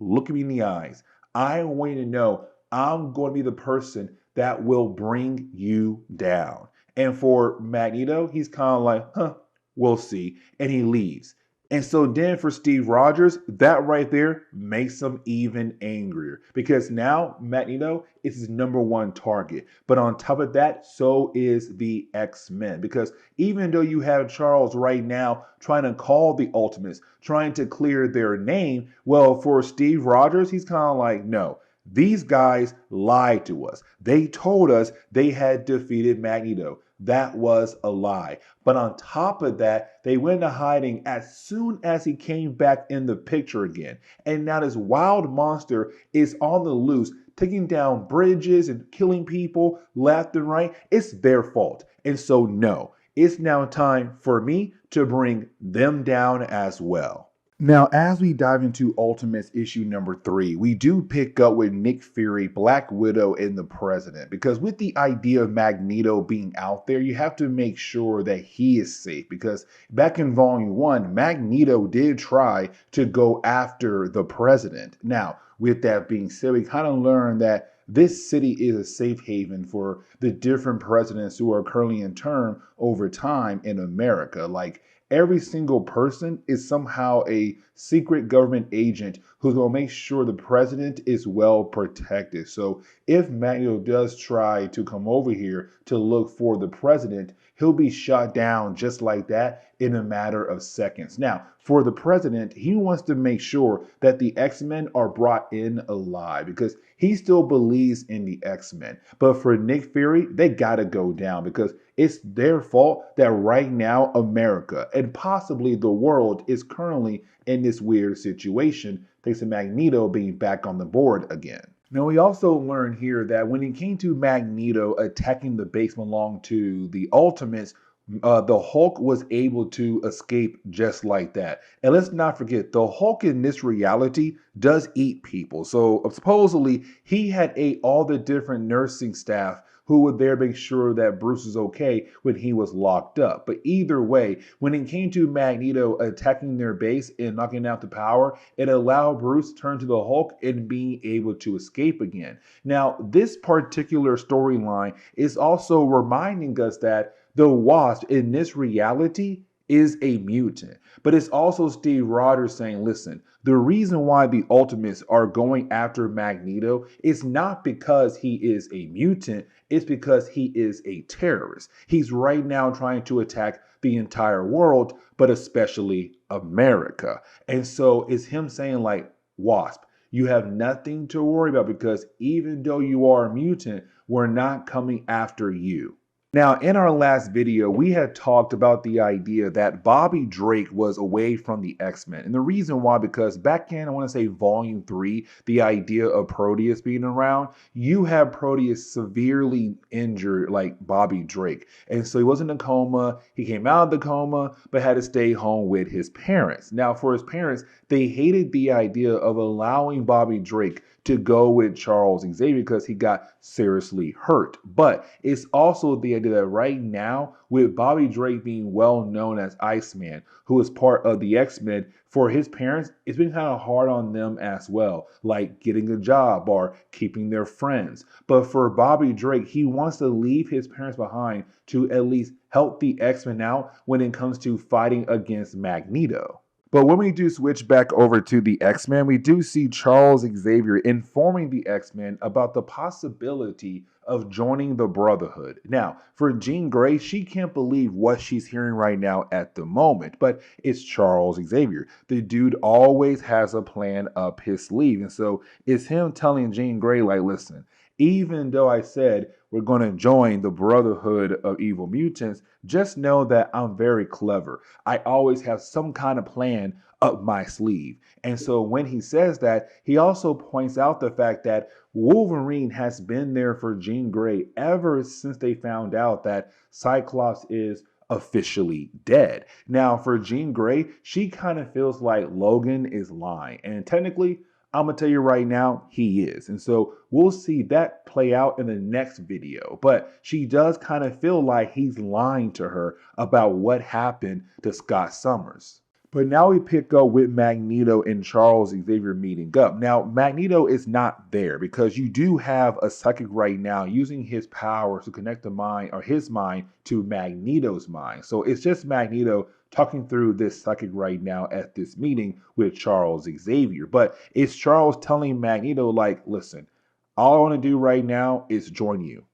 look at me in the eyes. I want you to know I'm going to be the person that will bring you down. And for Magneto, he's kind of like, we'll see. And he leaves. And so then for Steve Rogers, that right there makes him even angrier because now Magneto is his #1 target. But on top of that, so is the X-Men because even though you have Charles right now trying to call the Ultimates, trying to clear their name, well, for Steve Rogers, he's kind of like, no. These guys lied to us. They told us they had defeated Magneto. That was a lie. But on top of that, they went into hiding as soon as he came back in the picture again. And now this wild monster is on the loose, taking down bridges and killing people left and right, it's their fault. And so, no, it's now time for me to bring them down as well. Now, as we dive into Ultimates issue number 3, we do pick up with Nick Fury, Black Widow, and the President. Because with the idea of Magneto being out there, you have to make sure that he is safe. Because back in Volume 1, Magneto did try to go after the President. Now, with that being said, we kind of learned that this city is a safe haven for the different presidents who are currently in term over time in America. Like, every single person is somehow a secret government agent who's going to make sure the president is well protected. So if Magneto does try to come over here to look for the president, he'll be shot down just like that in a matter of seconds. Now, for the president, he wants to make sure that the X-Men are brought in alive because he still believes in the X-Men. But for Nick Fury, they got to go down because it's their fault that right now America and possibly the world is currently in this weird situation thanks to Magneto being back on the board again. Now, we also learned here that when it came to Magneto attacking the base belonging to the Ultimates, the Hulk was able to escape just like that. And let's not forget, the Hulk in this reality does eat people. So supposedly he had ate all the different nursing staff who would there make sure that Bruce is okay when he was locked up. But either way, when it came to Magneto attacking their base and knocking out the power, it allowed Bruce to turn to the Hulk and being able to escape again. Now, this particular storyline is also reminding us that the Wasp in this reality is a mutant. But it's also Steve Rogers saying, listen, the reason why the Ultimates are going after Magneto is not because he is a mutant, it's because he is a terrorist. He's right now trying to attack the entire world, but especially America. And so it's him saying like, Wasp, you have nothing to worry about because even though you are a mutant, we're not coming after you. Now, in our last video, we had talked about the idea that Bobby Drake was away from the X-Men. And the reason why, because back in, I want to say Volume 3, the idea of Proteus being around, you have Proteus severely injured like Bobby Drake. And so he was in a coma, he came out of the coma, but had to stay home with his parents. Now, for his parents, they hated the idea of allowing Bobby Drake to go with Charles Xavier because he got seriously hurt. But it's also the idea that right now, with Bobby Drake being well known as Iceman, who is part of the X-Men, for his parents, it's been kind of hard on them as well, like getting a job or keeping their friends. But for Bobby Drake, he wants to leave his parents behind to at least help the X-Men out when it comes to fighting against Magneto. But when we do switch back over to the X-Men, we do see Charles Xavier informing the X-Men about the possibility of joining the Brotherhood. Now, for Jean Grey, she can't believe what she's hearing right now at the moment, but it's Charles Xavier. The dude always has a plan up his sleeve. And so it's him telling Jean Grey, like, listen, even though I said we're going to join the Brotherhood of Evil Mutants, just know that I'm very clever. I always have some kind of plan up my sleeve. And so when he says that, he also points out the fact that Wolverine has been there for Jean Grey ever since they found out that Cyclops is officially dead. Now, for Jean Grey, she kind of feels like Logan is lying. And technically, I'm going to tell you right now, he is. And so we'll see that play out in the next video. But she does kind of feel like he's lying to her about what happened to Scott Summers. But now we pick up with Magneto and Charles Xavier meeting up. Now, Magneto is not there because you do have a psychic right now using his powers to connect the mind or his mind to Magneto's mind. So it's just Magneto talking through this psychic right now at this meeting with Charles Xavier. But it's Charles telling Magneto, like, listen, all I want to do right now is join you.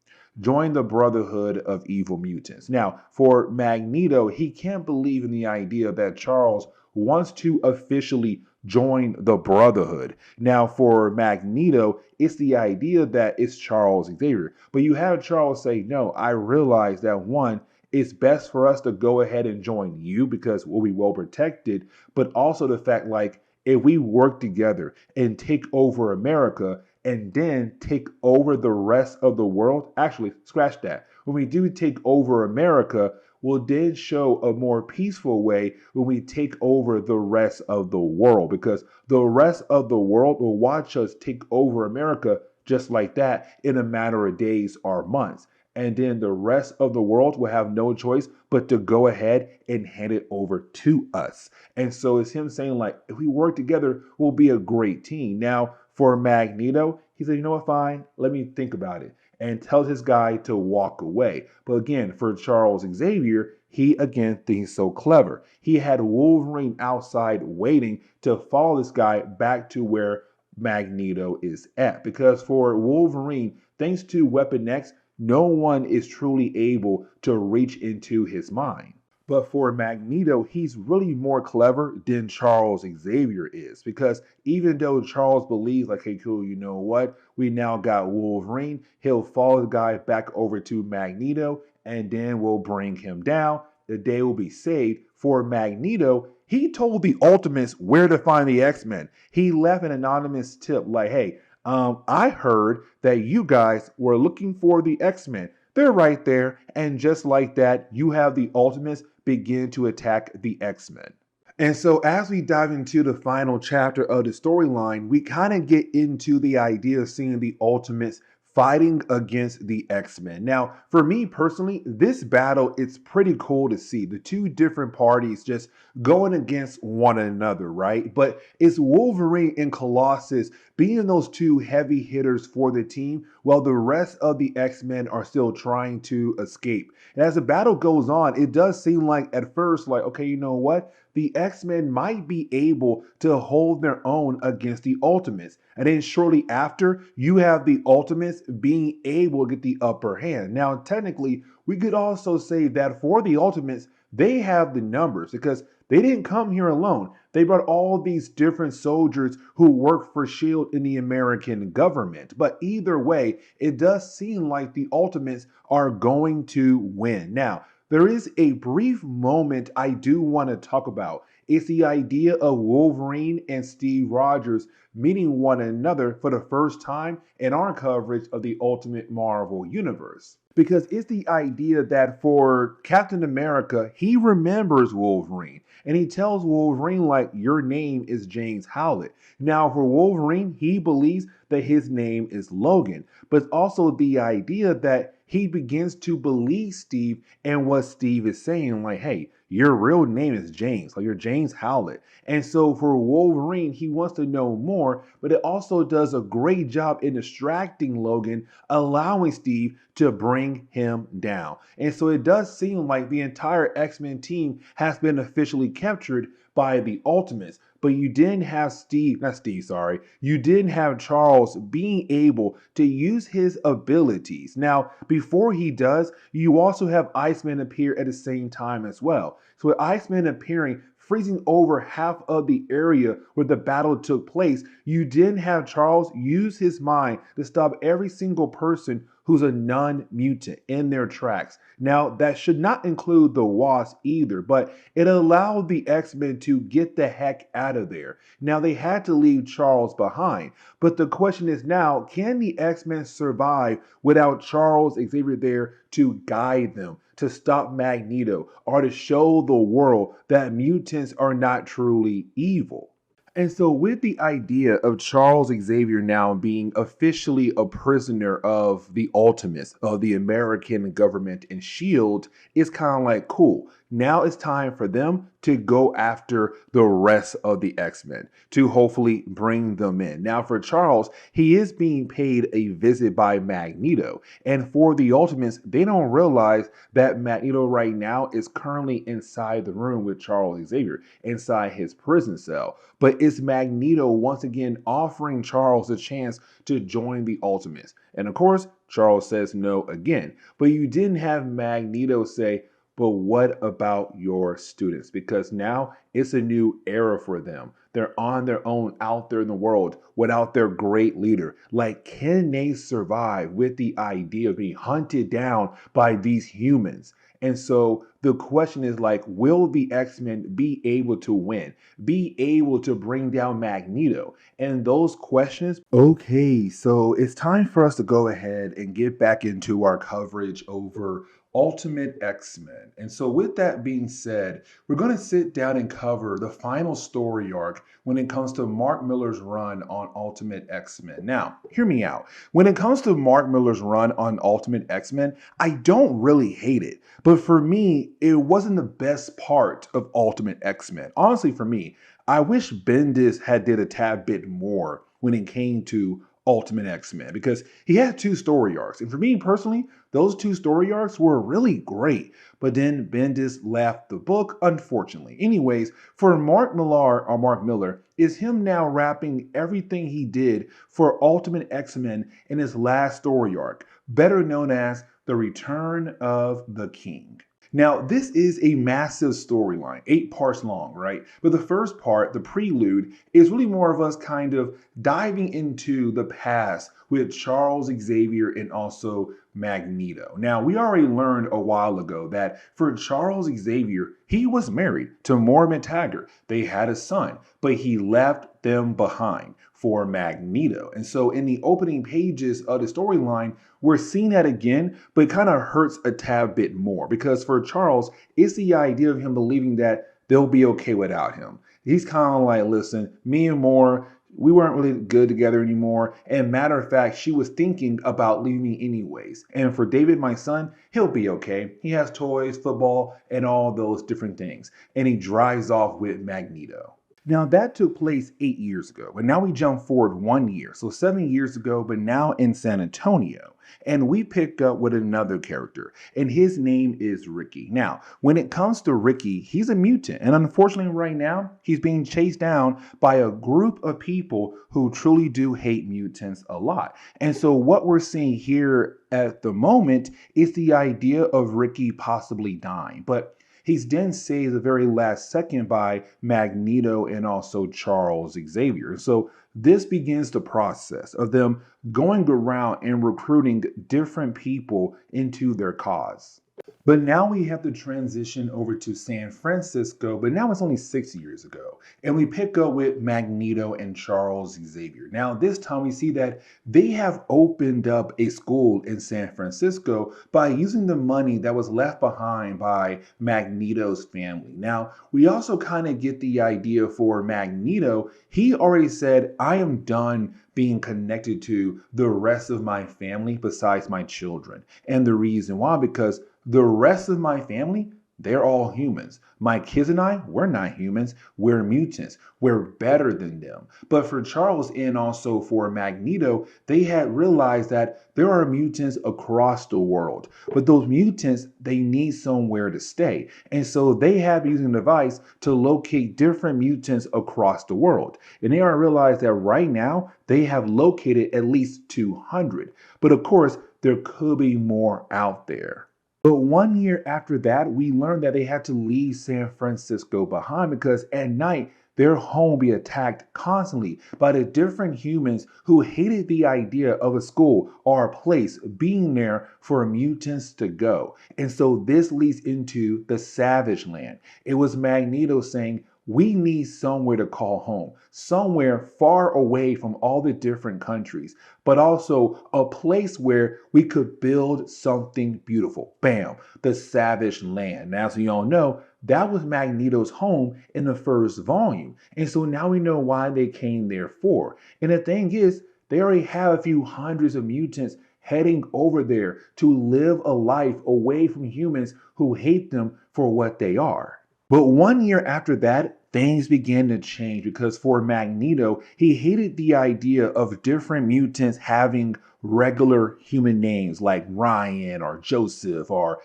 Join the Brotherhood of Evil Mutants. Now, for Magneto, he can't believe in the idea that Charles wants to officially join the Brotherhood. Now, for Magneto, it's the idea that it's Charles Xavier. But you have Charles say, no, I realize that one, it's best for us to go ahead and join you because we'll be well protected. But also the fact, like, if we work together and take over America, and then take over the rest of the world, actually, scratch that. When we do take over America, we'll then show a more peaceful way when we take over the rest of the world, because the rest of the world will watch us take over America just like that in a matter of days or months. And then the rest of the world will have no choice but to go ahead and hand it over to us. And so it's him saying, like, if we work together, we'll be a great team. Now, for Magneto, he said, you know what, fine, let me think about it, and tells his guy to walk away. But again, for Charles Xavier, he again thinks so clever. He had Wolverine outside waiting to follow this guy back to where Magneto is at. Because for Wolverine, thanks to Weapon X, no one is truly able to reach into his mind. But for Magneto, he's really more clever than Charles Xavier is, because even though Charles believes, like, hey, cool, you know what? We now got Wolverine. He'll follow the guy back over to Magneto, and then we'll bring him down. The day will be saved. For Magneto, he told the Ultimates where to find the X-Men. He left an anonymous tip like, hey, I heard that you guys were looking for the X-Men. They're right there. And just like that, you have the Ultimates begin to attack the X-Men. And so as we dive into the final chapter of the storyline, we kind of get into the idea of seeing the Ultimates fighting against the X-Men. Now, for me personally, this battle, it's pretty cool to see the two different parties just going against one another, right? But it's Wolverine and Colossus being those two heavy hitters for the team, while the rest of the X-Men are still trying to escape. And as the battle goes on, it does seem like at first, like, okay, you know what? The X-Men might be able to hold their own against the Ultimates. And then shortly after, you have the Ultimates being able to get the upper hand. Now, technically, we could also say that for the Ultimates, they have the numbers, because they didn't come here alone. They brought all these different soldiers who work for S.H.I.E.L.D. in the American government. But either way, it does seem like the Ultimates are going to win. Now, there is a brief moment I do want to talk about. It's the idea of Wolverine and Steve Rogers meeting one another for the first time in our coverage of the Ultimate Marvel Universe. Because it's the idea that for Captain America, he remembers Wolverine. And he tells Wolverine, like, your name is James Howlett. Now, for Wolverine, he believes that his name is Logan. But also the idea that he begins to believe Steve and what Steve is saying, like, hey, your real name is James, like you're James Howlett. And so for Wolverine, he wants to know more, but it also does a great job in distracting Logan, allowing Steve to bring him down. And so it does seem like the entire X-Men team has been officially captured by the Ultimates. But you didn't have you didn't have Charles being able to use his abilities. Now, before he does, you also have Iceman appear at the same time as well. So with Iceman appearing, freezing over half of the area where the battle took place, you didn't have Charles use his mind to stop every single person who's a non-mutant in their tracks. Now, that should not include the Wasp either, but it allowed the X-Men to get the heck out of there. Now, they had to leave Charles behind, but the question is now, can the X-Men survive without Charles Xavier there to guide them, to stop Magneto, or to show the world that mutants are not truly evil? And so with the idea of Charles Xavier now being officially a prisoner of the Ultimates, of the American government and S.H.I.E.L.D., it's kind of like, cool. Now it's time for them to go after the rest of the X-Men, to hopefully bring them in. Now for Charles, he is being paid a visit by Magneto. And for the Ultimates, they don't realize that Magneto right now is currently inside the room with Charles Xavier, inside his prison cell. But it's Magneto once again offering Charles a chance to join the Ultimates. And of course, Charles says no again. But you didn't have Magneto say, but what about your students? Because now it's a new era for them. They're on their own out there in the world without their great leader. Like, can they survive with the idea of being hunted down by these humans? And so the question is like, will the X-Men be able to win? Be able to bring down Magneto? And those questions. Okay, so it's time for us to go ahead and get back into our coverage over Ultimate X-Men. And so with that being said, we're going to sit down and cover the final story arc when it comes to Mark Millar's run on Ultimate X-Men. Now, hear me out. When it comes to Mark Millar's run on Ultimate X-Men, I don't really hate it. But for me, it wasn't the best part of Ultimate X-Men. Honestly, for me, I wish Bendis had did a tad bit more when it came to Ultimate X-Men because he had two story arcs. And for me personally, those two story arcs were really great. But then Bendis left the book, unfortunately. Anyways, for Mark Millar, is him now wrapping everything he did for Ultimate X-Men in his last story arc, better known as The Return of the King. Now, this is a massive storyline, 8 parts long, right? But the first part, the prelude, is really more of us kind of diving into the past with Charles Xavier and also Magneto. Now, we already learned a while ago that for Charles Xavier, he was married to Moira Taggart. They had a son, but he left them behind for Magneto. And so in the opening pages of the storyline, we're seeing that again, but it kind of hurts a tad bit more because for Charles, it's the idea of him believing that they'll be okay without him. He's kind of like, listen, me and Moira, we weren't really good together anymore. And matter of fact, she was thinking about leaving me anyways. And for David, my son, he'll be okay. He has toys, football, and all those different things. And he drives off with Magneto. Now that took place 8 years ago, but now we jump forward 1 year. So 7 years ago, but now in San Antonio. And we pick up with another character, and his name is Ricky. Now, when it comes to Ricky, he's a mutant, and unfortunately right now, he's being chased down by a group of people who truly do hate mutants a lot. And so what we're seeing here at the moment is the idea of Ricky possibly dying. But he's then saved the very last second by Magneto and also Charles Xavier. So this begins the process of them going around and recruiting different people into their cause. But now we have to transition over to San Francisco, but now it's only 6 years ago. And we pick up with Magneto and Charles Xavier. Now, this time we see that they have opened up a school in San Francisco by using the money that was left behind by Magneto's family. Now, we also kind of get the idea for Magneto. He already said, I am done being connected to the rest of my family besides my children. And the reason why, because the rest of my family, they're all humans. My kids and I, we're not humans. We're mutants. We're better than them. But for Charles and also for Magneto, they had realized that there are mutants across the world. But those mutants, they need somewhere to stay. And so they have using a device to locate different mutants across the world. And they are realized that right now, they have located at least 200. But of course, there could be more out there. But 1 year after that, we learned that they had to leave San Francisco behind because at night, their home would be attacked constantly by the different humans who hated the idea of a school or a place being there for mutants to go. And so this leads into the Savage Land. It was Magneto saying, we need somewhere to call home, somewhere far away from all the different countries, but also a place where we could build something beautiful. Bam, the Savage Land. Now, as you all know, that was Magneto's home in the first volume. And so now we know why they came there for. And the thing is, they already have a few hundreds of mutants heading over there to live a life away from humans who hate them for what they are. But 1 year after that, things began to change because for Magneto, he hated the idea of different mutants having regular human names like Ryan or Joseph or,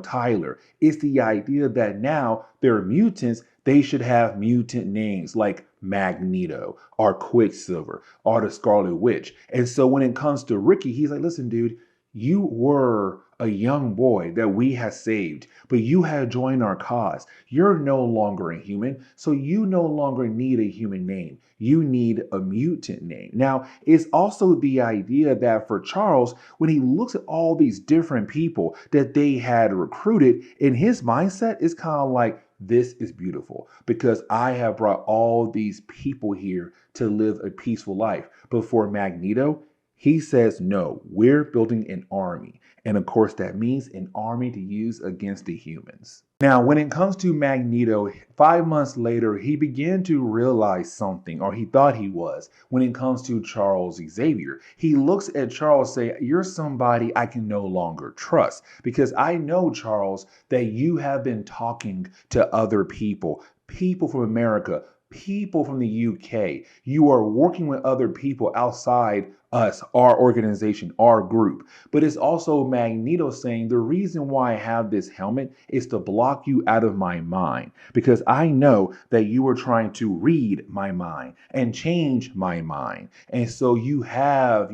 Tyler. It's the idea that now they're mutants, they should have mutant names like Magneto or Quicksilver or the Scarlet Witch. And so when it comes to Ricky, he's like, listen, dude, You were a young boy that we had saved, but you had joined our cause. You're no longer a human, so you no longer need a human name. You need a mutant name. Now, it's also the idea that for Charles, when he looks at all these different people that they had recruited, in his mindset, it's kind of like, this is beautiful because I have brought all these people here to live a peaceful life. But for Magneto, he says, no, we're building an army. And of course, that means an army to use against the humans. Now, when it comes to Magneto, 5 months later, he began to realize something, or he thought he was, when it comes to Charles Xavier. He looks at Charles and say, you're somebody I can no longer trust because I know, Charles, that you have been talking to other people, people from America, people from the UK. You are working with other people outside us, our organization, our group. But it's also Magneto saying the reason why I have this helmet is to block you out of my mind because I know that you are trying to read my mind and change my mind. And so you have,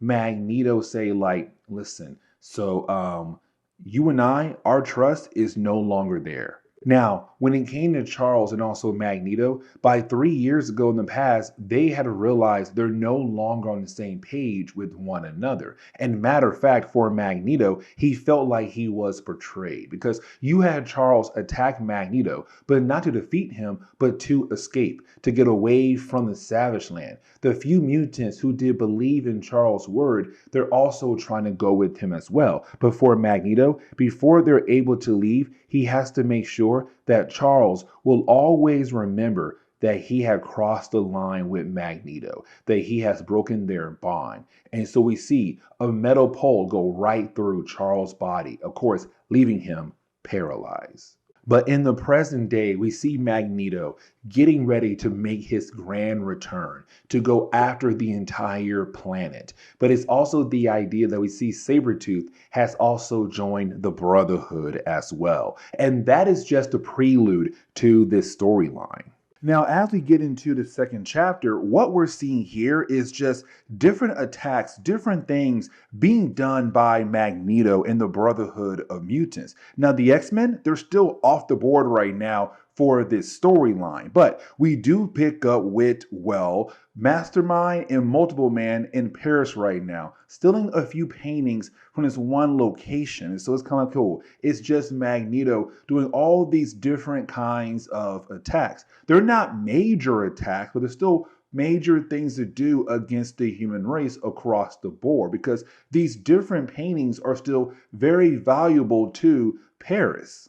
Magneto say like, listen, so you and I, our trust is no longer there. Now, when it came to Charles and also Magneto, by 3 years ago in the past, they had realized they're no longer on the same page with one another. And matter of fact, for Magneto, he felt like he was betrayed because you had Charles attack Magneto, but not to defeat him, but to escape, to get away from the Savage Land. The few mutants who did believe in Charles' word, they're also trying to go with him as well. But for Magneto, before they're able to leave, he has to make sure that Charles will always remember that he had crossed the line with Magneto, that he has broken their bond. And so we see a metal pole go right through Charles' body, of course, leaving him paralyzed. But in the present day, we see Magneto getting ready to make his grand return, to go after the entire planet. But it's also the idea that we see Sabretooth has also joined the Brotherhood as well. And that is just a prelude to this storyline. Now, as we get into the second chapter, what we're seeing here is just different attacks, different things being done by Magneto and the Brotherhood of Mutants. Now, the X-Men, they're still off the board right now for this storyline, but we do pick up with, well, Mastermind and Multiple Man in Paris right now, stealing a few paintings from this one location. So it's kind of cool. It's just Magneto doing all these different kinds of attacks. They're not major attacks, but they're still major things to do against the human race across the board because these different paintings are still very valuable to Paris.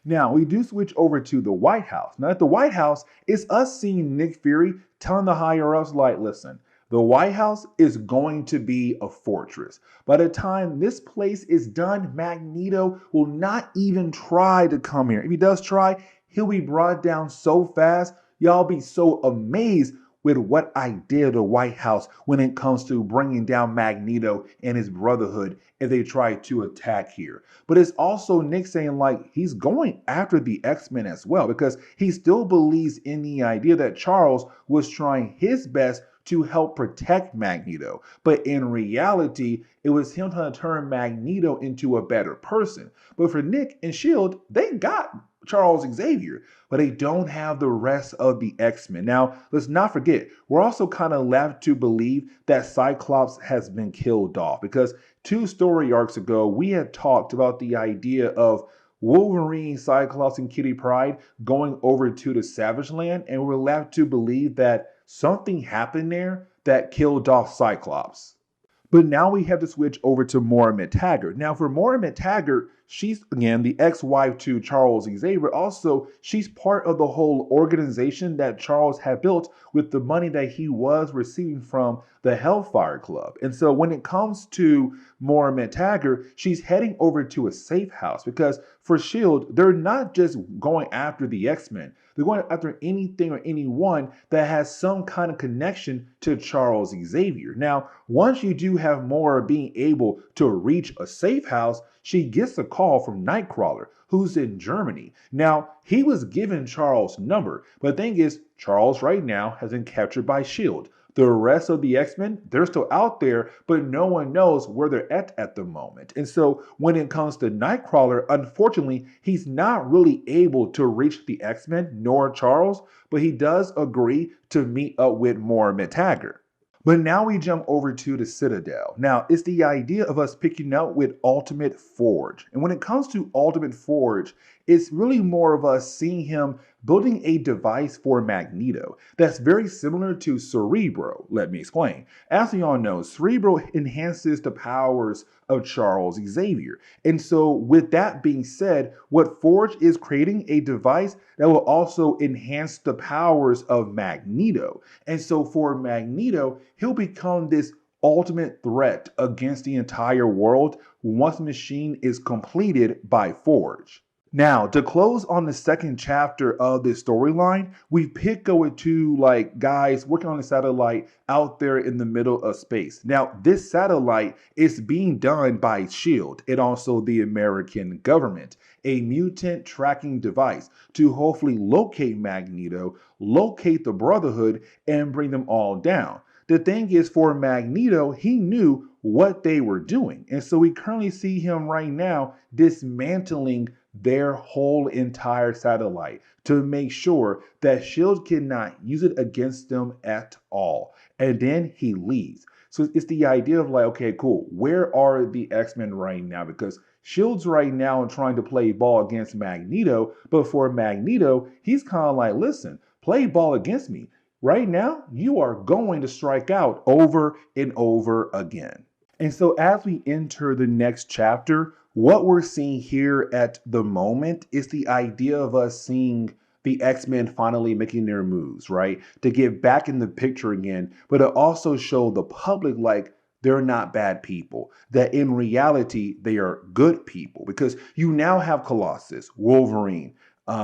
Now, we do switch over to the White House. Now, at the White House, it's us seeing Nick Fury telling the higher-ups, like, listen, the White House is going to be a fortress. By the time this place is done, Magneto will not even try to come here. If he does try, he'll be brought down so fast, y'all be so amazed with what I did at the White House when it comes to bringing down Magneto and his Brotherhood if they try to attack here. But it's also Nick saying like he's going after the X-Men as well because he still believes in the idea that Charles was trying his best to help protect Magneto. But in reality, it was him trying to turn Magneto into a better person. But for Nick and S.H.I.E.L.D., they got Charles Xavier, but they don't have the rest of the X-Men. Now, let's not forget, we're also kind of left to believe that Cyclops has been killed off because 2 story arcs ago, we had talked about the idea of Wolverine, Cyclops, and Kitty Pryde going over to the Savage Land, and we're left to believe that something happened there that killed off Cyclops. But now we have to switch over to Moira McTaggart. Now, for Moira McTaggart, she's, again, the ex-wife to Charles Xavier. Also, she's part of the whole organization that Charles had built with the money that he was receiving from the Hellfire Club. And so when it comes to Moira McTaggart, she's heading over to a safe house because for S.H.I.E.L.D., they're not just going after the X-Men. They're going after anything or anyone that has some kind of connection to Charles Xavier. Now, once you do have Moira being able to reach a safe house, she gets a call from Nightcrawler, who's in Germany. Now, he was given Charles' number, but the thing is, Charles right now has been captured by S.H.I.E.L.D. The rest of the X-Men, they're still out there, but no one knows where they're at the moment. And so when it comes to Nightcrawler, unfortunately, he's not really able to reach the X-Men nor Charles, but he does agree to meet up with Moira McTaggart. But now we jump over to the Citadel. Now, it's the idea of us picking up with Ultimate Forge. And when it comes to Ultimate Forge, it's really more of us seeing him building a device for Magneto that's very similar to Cerebro. Let me explain. As we all know, Cerebro enhances the powers of Charles Xavier. And so with that being said, what Forge is creating a device that will also enhance the powers of Magneto. And so for Magneto, he'll become this ultimate threat against the entire world once the machine is completed by Forge. Now, to close on the second chapter of this storyline, we pick up with two guys working on a satellite out there in the middle of space. Now, this satellite is being done by S.H.I.E.L.D. and also the American government, a mutant tracking device to hopefully locate Magneto, locate the Brotherhood, and bring them all down. The thing is, for Magneto, he knew what they were doing. And so we currently see him right now dismantling their whole entire satellite to make sure that S.H.I.E.L.D. cannot use it against them at all. And then he leaves. So it's the idea of okay, cool. Where are the X-Men right now? Because S.H.I.E.L.D's right now trying to play ball against Magneto. But for Magneto, he's kind of listen, play ball against me. Right now, you are going to strike out over and over again. And so as we enter the next chapter, what we're seeing here at the moment is the idea of us seeing the X-Men finally making their moves, right? To get back in the picture again, but to also show the public they're not bad people, that in reality, they are good people. Because you now have Colossus, Wolverine,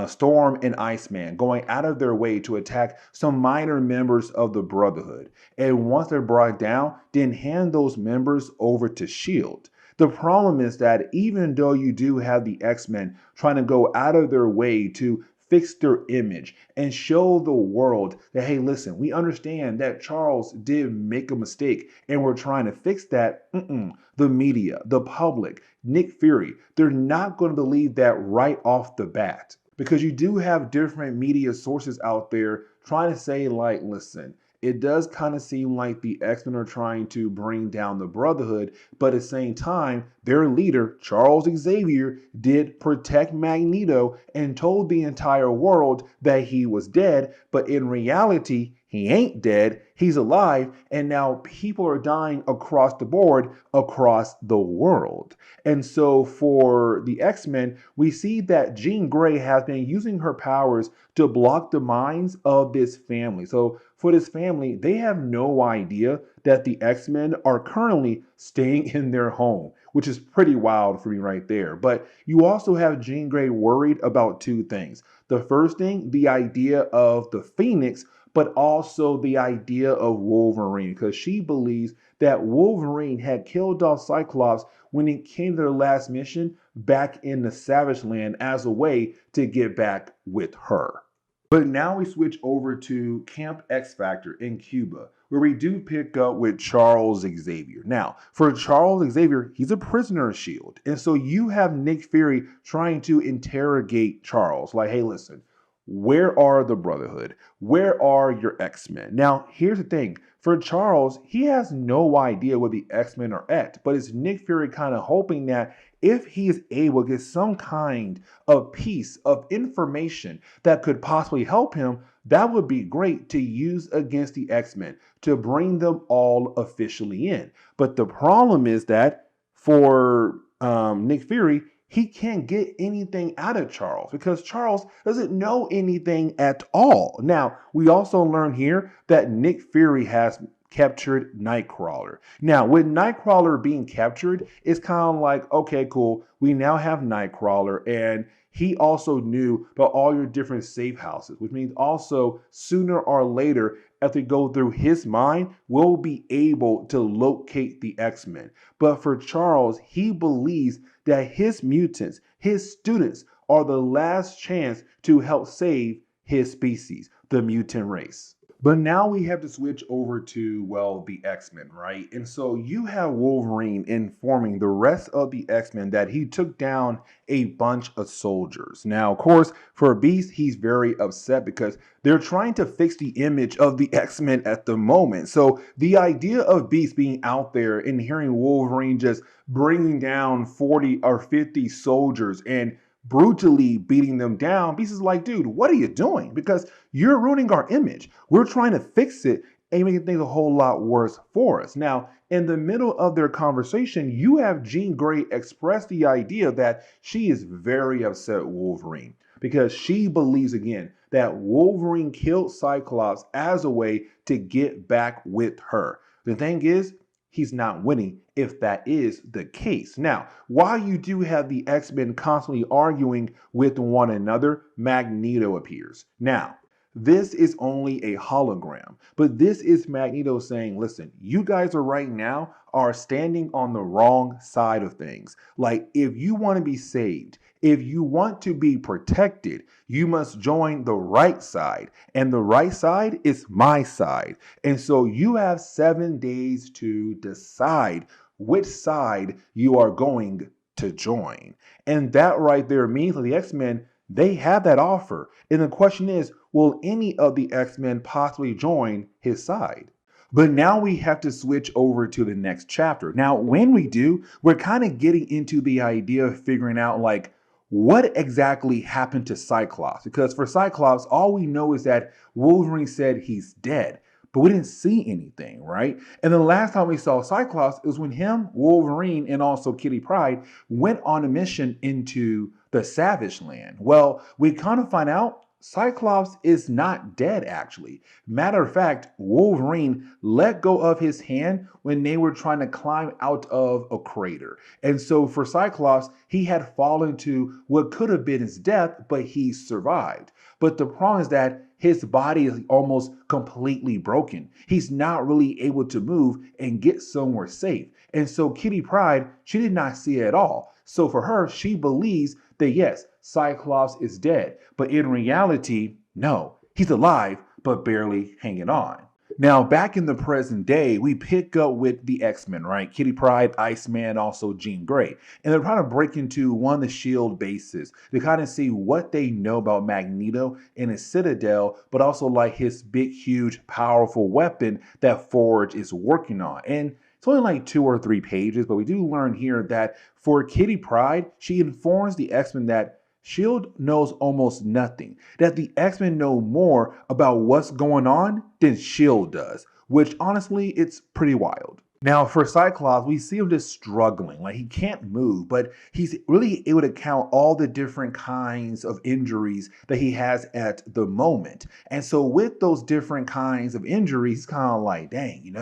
Storm, and Iceman going out of their way to attack some minor members of the Brotherhood. And once they're brought down, then hand those members over to S.H.I.E.L.D. The problem is that even though you do have the X-Men trying to go out of their way to fix their image and show the world that, hey, listen, we understand that Charles did make a mistake and we're trying to fix that. The media, the public, Nick Fury, they're not going to believe that right off the bat. Because you do have different media sources out there trying to say, listen, it does kind of seem like the X-Men are trying to bring down the Brotherhood, but at the same time, their leader, Charles Xavier, did protect Magneto and told the entire world that he was dead, but in reality, he ain't dead, he's alive, and now people are dying across the board, across the world. And so for the X-Men, we see that Jean Grey has been using her powers to block the minds of this family. So for this family, they have no idea that the X-Men are currently staying in their home, which is pretty wild for me right there. But you also have Jean Grey worried about two things. The first thing, the idea of the Phoenix, but also the idea of Wolverine, because she believes that Wolverine had killed off Cyclops when it came to their last mission back in the Savage Land as a way to get back with her. But now we switch over to Camp X Factor in Cuba, where we do pick up with Charles Xavier. Now, for Charles Xavier, he's a prisoner of S.H.I.E.L.D. And so you have Nick Fury trying to interrogate Charles. Hey, listen, where are the Brotherhood? Where are your X-Men? Now, here's the thing. For Charles, he has no idea where the X-Men are at, but it's Nick Fury kind of hoping that if he is able to get some kind of piece of information that could possibly help him, that would be great to use against the X-Men to bring them all officially in. But the problem is that for Nick Fury, he can't get anything out of Charles because Charles doesn't know anything at all. Now, we also learn here that Nick Fury has captured Nightcrawler. Now, with Nightcrawler being captured, it's kind of okay, cool. We now have Nightcrawler, and he also knew about all your different safe houses, which means also sooner or later, as we go through his mind, we'll be able to locate the X-Men. But for Charles, he believes that his mutants, his students, are the last chance to help save his species, the mutant race. But now we have to switch over to, well, the X-Men, right? And so you have Wolverine informing the rest of the X-Men that he took down a bunch of soldiers. Now, of course, for Beast, he's very upset because they're trying to fix the image of the X-Men at the moment. So the idea of Beast being out there and hearing Wolverine just bringing down 40 or 50 soldiers and brutally beating them down, Beast is like, dude, what are you doing? Because you're ruining our image. We're trying to fix it and making things a whole lot worse for us. Now, in the middle of their conversation, you have Jean Grey express the idea that she is very upset with Wolverine because she believes, again, that Wolverine killed Cyclops as a way to get back with her. The thing is, he's not winning if that is the case. Now, while you do have the X-Men constantly arguing with one another, Magneto appears. Now, this is only a hologram, but this is Magneto saying, listen, you guys are right now are standing on the wrong side of things. Like, if you want to be saved, if you want to be protected, you must join the right side. And the right side is my side. And so you have 7 days to decide which side you are going to join. And that right there means that the X-Men, they have that offer. And the question is, will any of the X-Men possibly join his side? But now we have to switch over to the next chapter. Now, when we do, we're kind of getting into the idea of figuring out, like, what exactly happened to Cyclops? Because for Cyclops, all we know is that Wolverine said he's dead, but we didn't see anything, right? And the last time we saw Cyclops is when him, Wolverine, and also Kitty Pryde went on a mission into the Savage Land. Well, we kind of find out Cyclops is not dead, actually. Matter of fact, Wolverine let go of his hand when they were trying to climb out of a crater. And so for Cyclops, he had fallen to what could have been his death, but he survived. But the problem is that his body is almost completely broken. He's not really able to move and get somewhere safe. And so Kitty Pryde, she did not see it at all. So for her, she believes that yes, Cyclops is dead. But in reality, no, he's alive, but barely hanging on. Now, back in the present day, we pick up with the X-Men, right? Kitty Pryde, Iceman, also Jean Grey. And they're trying to break into one of the S.H.I.E.L.D. bases to kind of see what they know about Magneto and his Citadel, but also like his big, huge, powerful weapon that Forge is working on. And it's only like 2 or 3 pages, but we do learn here that for Kitty Pryde, she informs the X-Men that S.H.I.E.L.D. knows almost nothing, that the X-Men know more about what's going on than S.H.I.E.L.D. does, which honestly, it's pretty wild. Now, for Cyclops, we see him just struggling, like he can't move, but he's really able to count all the different kinds of injuries that he has at the moment. And so with those different kinds of injuries, he's kind of like, dang,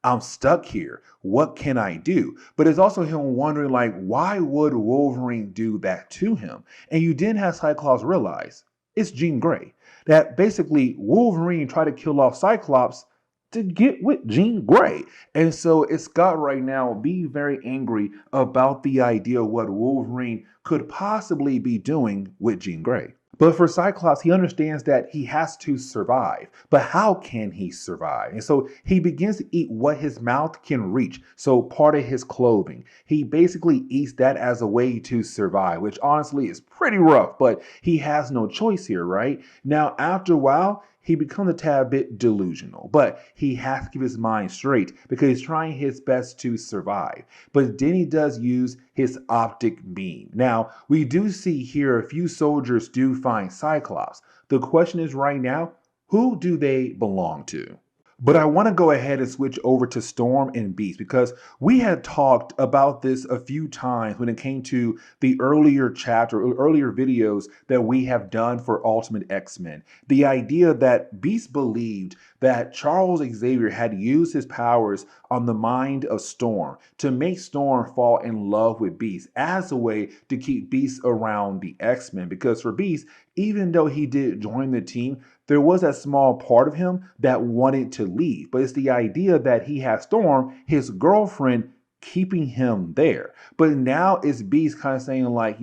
I'm stuck here. What can I do? But it's also him wondering, like, why would Wolverine do that to him? And you didn't have Cyclops realize it's Jean Grey. That basically Wolverine tried to kill off Cyclops to get with Jean Grey. And so it's Scott right now being very angry about the idea of what Wolverine could possibly be doing with Jean Grey. But for Cyclops, he understands that he has to survive. But how can he survive? And so he begins to eat what his mouth can reach. So part of his clothing. He basically eats that as a way to survive, which honestly is pretty rough, but he has no choice here, right? Now, after a while, he becomes a tad bit delusional, but he has to keep his mind straight because he's trying his best to survive. But then he does use his optic beam. Now, we do see here a few soldiers do find Cyclops. The question is right now, who do they belong to? But I want to go ahead and switch over to Storm and Beast because we had talked about this a few times when it came to the earlier videos that we have done for Ultimate X-Men. The idea that Beast believed that Charles Xavier had used his powers on the mind of Storm to make Storm fall in love with Beast as a way to keep Beast around the X-Men. Because for Beast, even though he did join the team, there was a small part of him that wanted to leave. But it's the idea that he has Storm, his girlfriend, keeping him there. But now it's Beast kind of saying, like,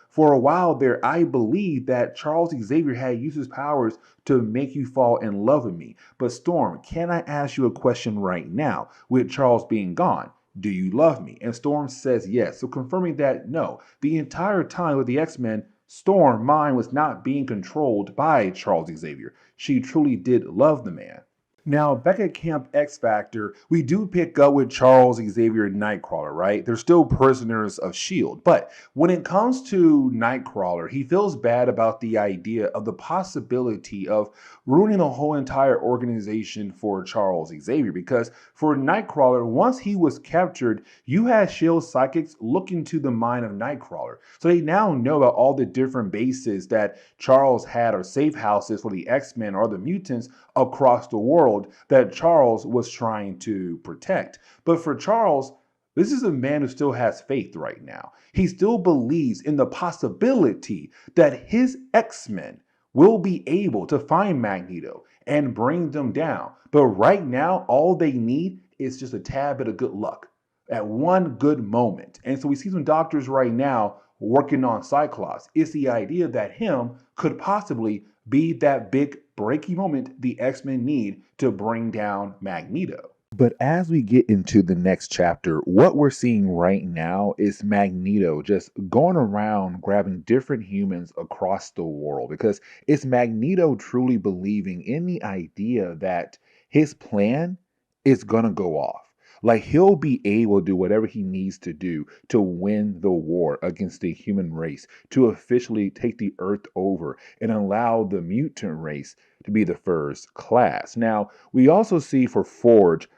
for a while there, I believed that Charles Xavier had used his powers to make you fall in love with me. But Storm, can I ask you a question right now, with Charles being gone? Do you love me? And Storm says yes. So confirming that no, the entire time with the X-Men, Storm mind was not being controlled by Charles Xavier. She truly did love the man. Now, back at Camp X Factor, we do pick up with Charles Xavier and Nightcrawler, right? They're still prisoners of S.H.I.E.L.D. But when it comes to Nightcrawler, he feels bad about the idea of the possibility of ruining the whole entire organization for Charles Xavier. Because for Nightcrawler, once he was captured, you had S.H.I.E.L.D. psychics look into the mind of Nightcrawler. So they now know about all the different bases that Charles had, or safe houses for the X-Men or the mutants across the world that Charles was trying to protect. But for Charles, this is a man who still has faith right now. He still believes in the possibility that his X-Men will be able to find Magneto and bring them down. But right now, all they need is just a tad bit of good luck at one good moment. And so we see some doctors right now working on Cyclops. It's the idea that him could possibly be that big breaking moment the X-Men need to bring down Magneto. But as we get into the next chapter, what we're seeing right now is Magneto just going around grabbing different humans across the world, because it's Magneto truly believing in the idea that his plan is going to go off. Like, he'll be able to do whatever he needs to do to win the war against the human race, to officially take the Earth over and allow the mutant race to be the first class. Now, we also see for Forge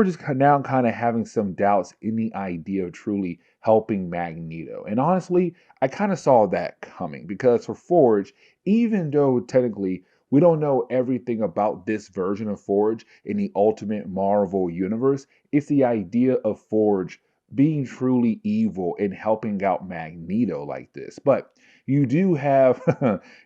is now kind of having some doubts in the idea of truly helping Magneto. And honestly, I kind of saw that coming, because for Forge, even though technically we don't know everything about this version of Forge in the Ultimate Marvel universe, it's the idea of Forge being truly evil and helping out Magneto like this. But you do have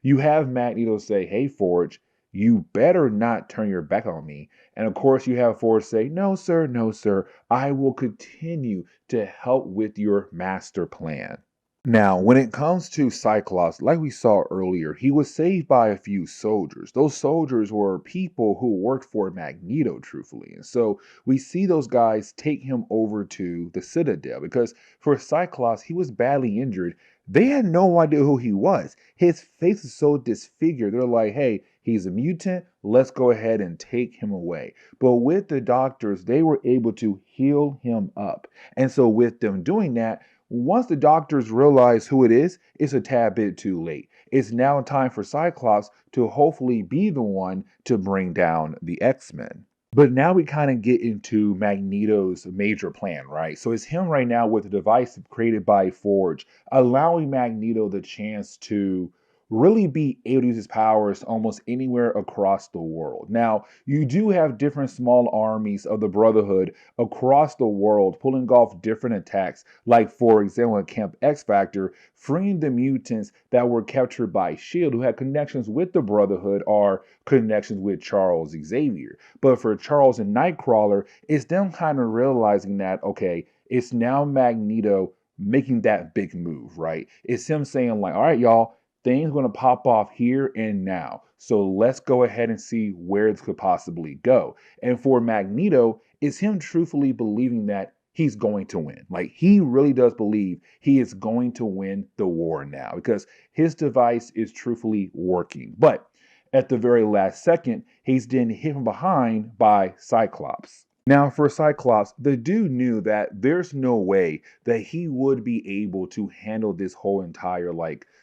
you have Magneto say, "Hey Forge, you better not turn your back on me." And of course you have Forge say, "No sir, no sir, I will continue to help with your master plan." Now, when it comes to Cyclops, like we saw earlier, he was saved by a few soldiers. Those soldiers were people who worked for Magneto, truthfully. And so we see those guys take him over to the Citadel, because for Cyclops, he was badly injured. They had no idea who he was. His face is so disfigured. They're like, "Hey, he's a mutant. Let's go ahead and take him away." But with the doctors, they were able to heal him up. And so with them doing that, once the doctors realize who it is, it's a tad bit too late. It's now time for Cyclops to hopefully be the one to bring down the X-Men. But now we kind of get into Magneto's major plan, right? So it's him right now with a device created by Forge, allowing Magneto the chance to really be able to use his powers almost anywhere across the world. Now, you do have different small armies of the Brotherhood across the world pulling off different attacks, like for example in Camp X Factor, freeing the mutants that were captured by S.H.I.E.L.D. who had connections with the Brotherhood or connections with Charles Xavier. But for Charles and Nightcrawler, it's them kind of realizing that, okay, it's now Magneto making that big move, right? It's him saying like, "All right, y'all, things going to pop off here and now. So let's go ahead and see where this could possibly go." And for Magneto, it's him truthfully believing that he's going to win. Like, he really does believe he is going to win the war now, because his device is truthfully working. But at the very last second, he's then hit from behind by Cyclops. Now, for Cyclops, the dude knew that there's no way that he would be able to handle this whole entire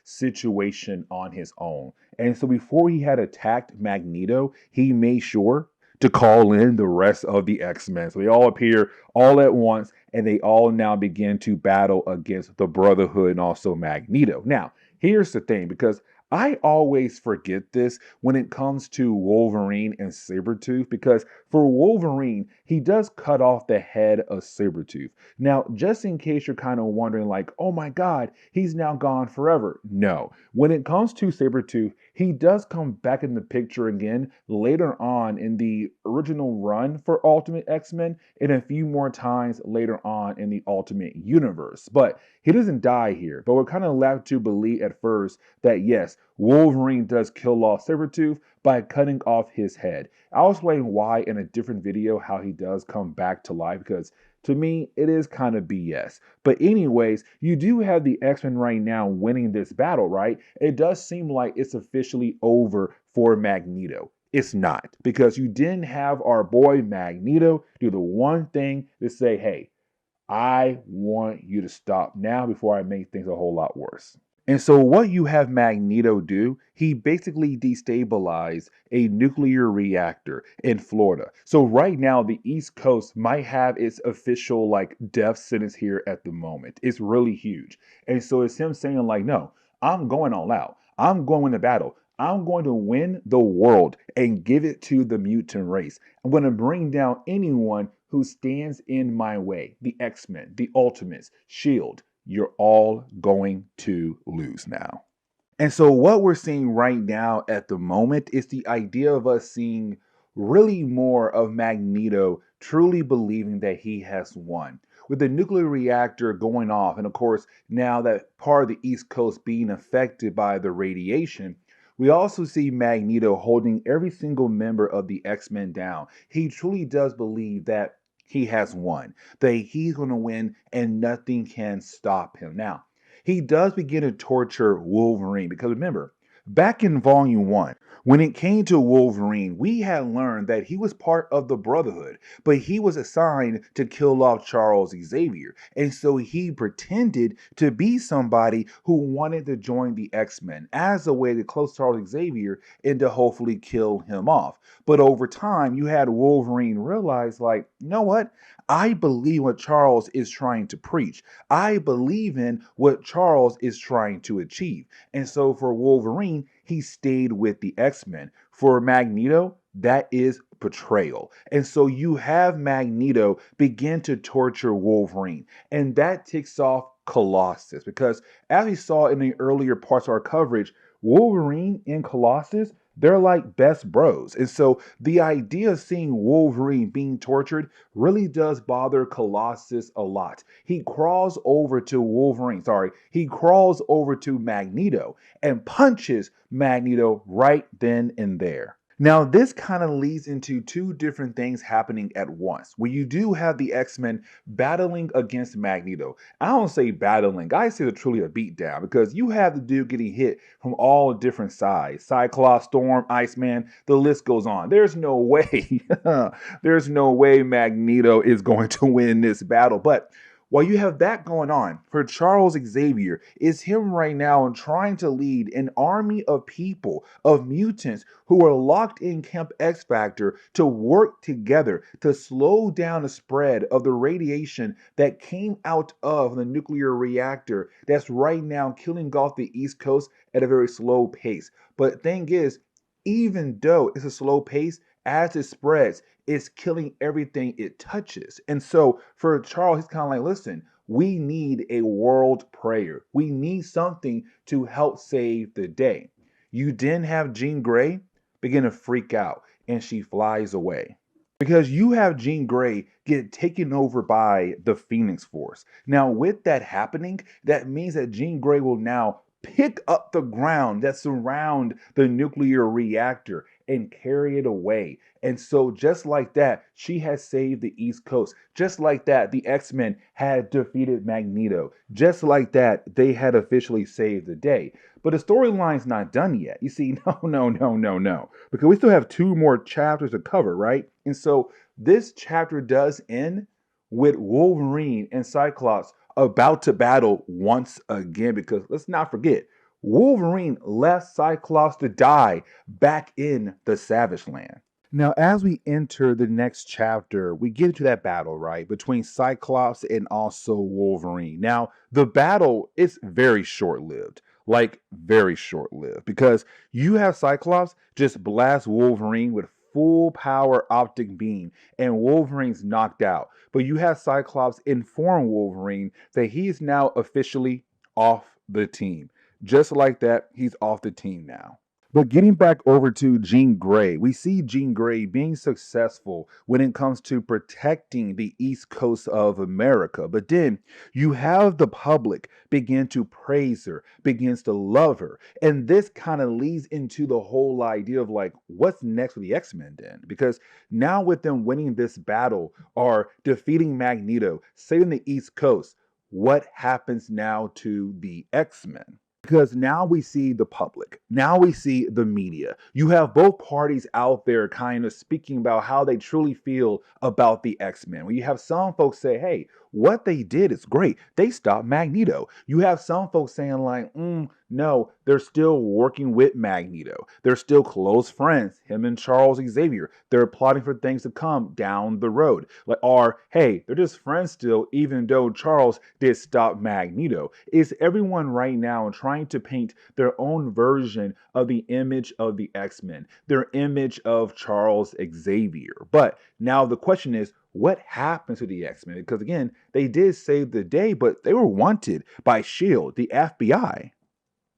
situation on his own. And so before he had attacked Magneto, he made sure to call in the rest of the X-Men. So they all appear all at once, and they all now begin to battle against the Brotherhood and also Magneto. Now, here's the thing, because I always forget this when it comes to Wolverine and Sabretooth because for Wolverine, he does cut off the head of Sabretooth. Now, just in case you're kind of wondering, like, oh my God, he's now gone forever. No. When it comes to Sabretooth, he does come back in the picture again later on in the original run for Ultimate X-Men and a few more times later on in the Ultimate Universe. But he doesn't die here, but we're kind of left to believe at first that yes, Wolverine does kill off Sabretooth by cutting off his head. I'll explain why in a different video how he does come back to life because to me, it is kind of BS. But anyways, you do have the X-Men right now winning this battle, right? It does seem like it's officially over for Magneto. It's not because you didn't have our boy Magneto do the one thing to say, hey, I want you to stop now before I make things a whole lot worse. And so what you have Magneto do, he basically destabilized a nuclear reactor in Florida. So right now the East Coast might have its official like death sentence here at the moment. It's really huge. And so it's him saying like, no, I'm going all out. I'm going to battle. I'm going to win the world and give it to the mutant race. I'm going to bring down anyone who stands in my way. The X-Men, the Ultimates, Shield. You're all going to lose now. And so what we're seeing right now at the moment is the idea of us seeing really more of Magneto truly believing that he has won. With the nuclear reactor going off, and of course, now that part of the East Coast being affected by the radiation, we also see Magneto holding every single member of the X-Men down. He truly does believe that he has won, that he's going to win and nothing can stop him. Now, he does begin to torture Wolverine because remember, back in Volume 1, when it came to Wolverine, we had learned that he was part of the Brotherhood, but he was assigned to kill off Charles Xavier. And so he pretended to be somebody who wanted to join the X-Men as a way to close Charles Xavier and to hopefully kill him off. But over time, you had Wolverine realize, like, you know what? I believe what Charles is trying to preach. I believe in what Charles is trying to achieve. And so for Wolverine, he stayed with the X-Men. For Magneto, that is betrayal. And so you have Magneto begin to torture Wolverine. And that ticks off Colossus. Because as we saw in the earlier parts of our coverage, Wolverine and Colossus, they're like best bros. And so the idea of seeing Wolverine being tortured really does bother Colossus a lot. He crawls over to he crawls over to Magneto and punches Magneto right then and there. Now, this kind of leads into two different things happening at once. When you do have the X-Men battling against Magneto, I don't say battling, I say it's truly a beatdown because you have the dude getting hit from all different sides. Cyclops, Storm, Iceman, the list goes on. There's no way, there's no way Magneto is going to win this battle. But while you have that going on, for Charles Xavier, is him right now and trying to lead an army of people, of mutants who are locked in Camp X Factor to work together to slow down the spread of the radiation that came out of the nuclear reactor that's right now killing off the East Coast at a very slow pace. But the thing is, even though it's a slow pace, as it spreads, it's killing everything it touches. And so for Charles, he's kind of like, listen, we need a world prayer. We need something to help save the day. You then have Jean Grey begin to freak out and she flies away. Because you have Jean Grey get taken over by the Phoenix Force. Now, with that happening, that means that Jean Grey will now pick up the ground that surround the nuclear reactor and carry it away. And so just like that, she has saved the East Coast. Just like that, the X-Men had defeated Magneto. Just like that, they had officially saved the day. But the storyline's not done yet. You see, no. Because we still have two more chapters to cover, right? And so this chapter does end with Wolverine and Cyclops about to battle once again. Because let's not forget, Wolverine left Cyclops to die back in the Savage Land. Now, as we enter the next chapter, we get into that battle, right, between Cyclops and also Wolverine. Now, the battle is very short-lived. like very short-lived, because you have Cyclops just blast Wolverine with full power optic beam and Wolverine's knocked out. But you have Cyclops inform Wolverine that he's now officially off the team. Just like that, he's off the team now. But getting back over to Jean Grey, we see Jean Grey being successful when it comes to protecting the East Coast of America. But then you have the public begin to praise her, begins to love her. And this kind of leads into the whole idea of like, what's next for the X-Men then? Because now with them winning this battle or defeating Magneto, saving the East Coast, what happens now to the X-Men? Because now we see the public, now we see the media. You have both parties out there kind of speaking about how they truly feel about the X-Men. When you have some folks say, hey, what they did is great. They stopped Magneto. You have some folks saying like, no, they're still working with Magneto. They're still close friends, him and Charles Xavier. They're plotting for things to come down the road. Like, or, hey, they're just friends still, even though Charles did stop Magneto. Is everyone right now trying to paint their own version of the image of the X-Men, their image of Charles Xavier? But now the question is, what happens to the X-Men? Because again, they did save the day, but they were wanted by S.H.I.E.L.D., the FBI.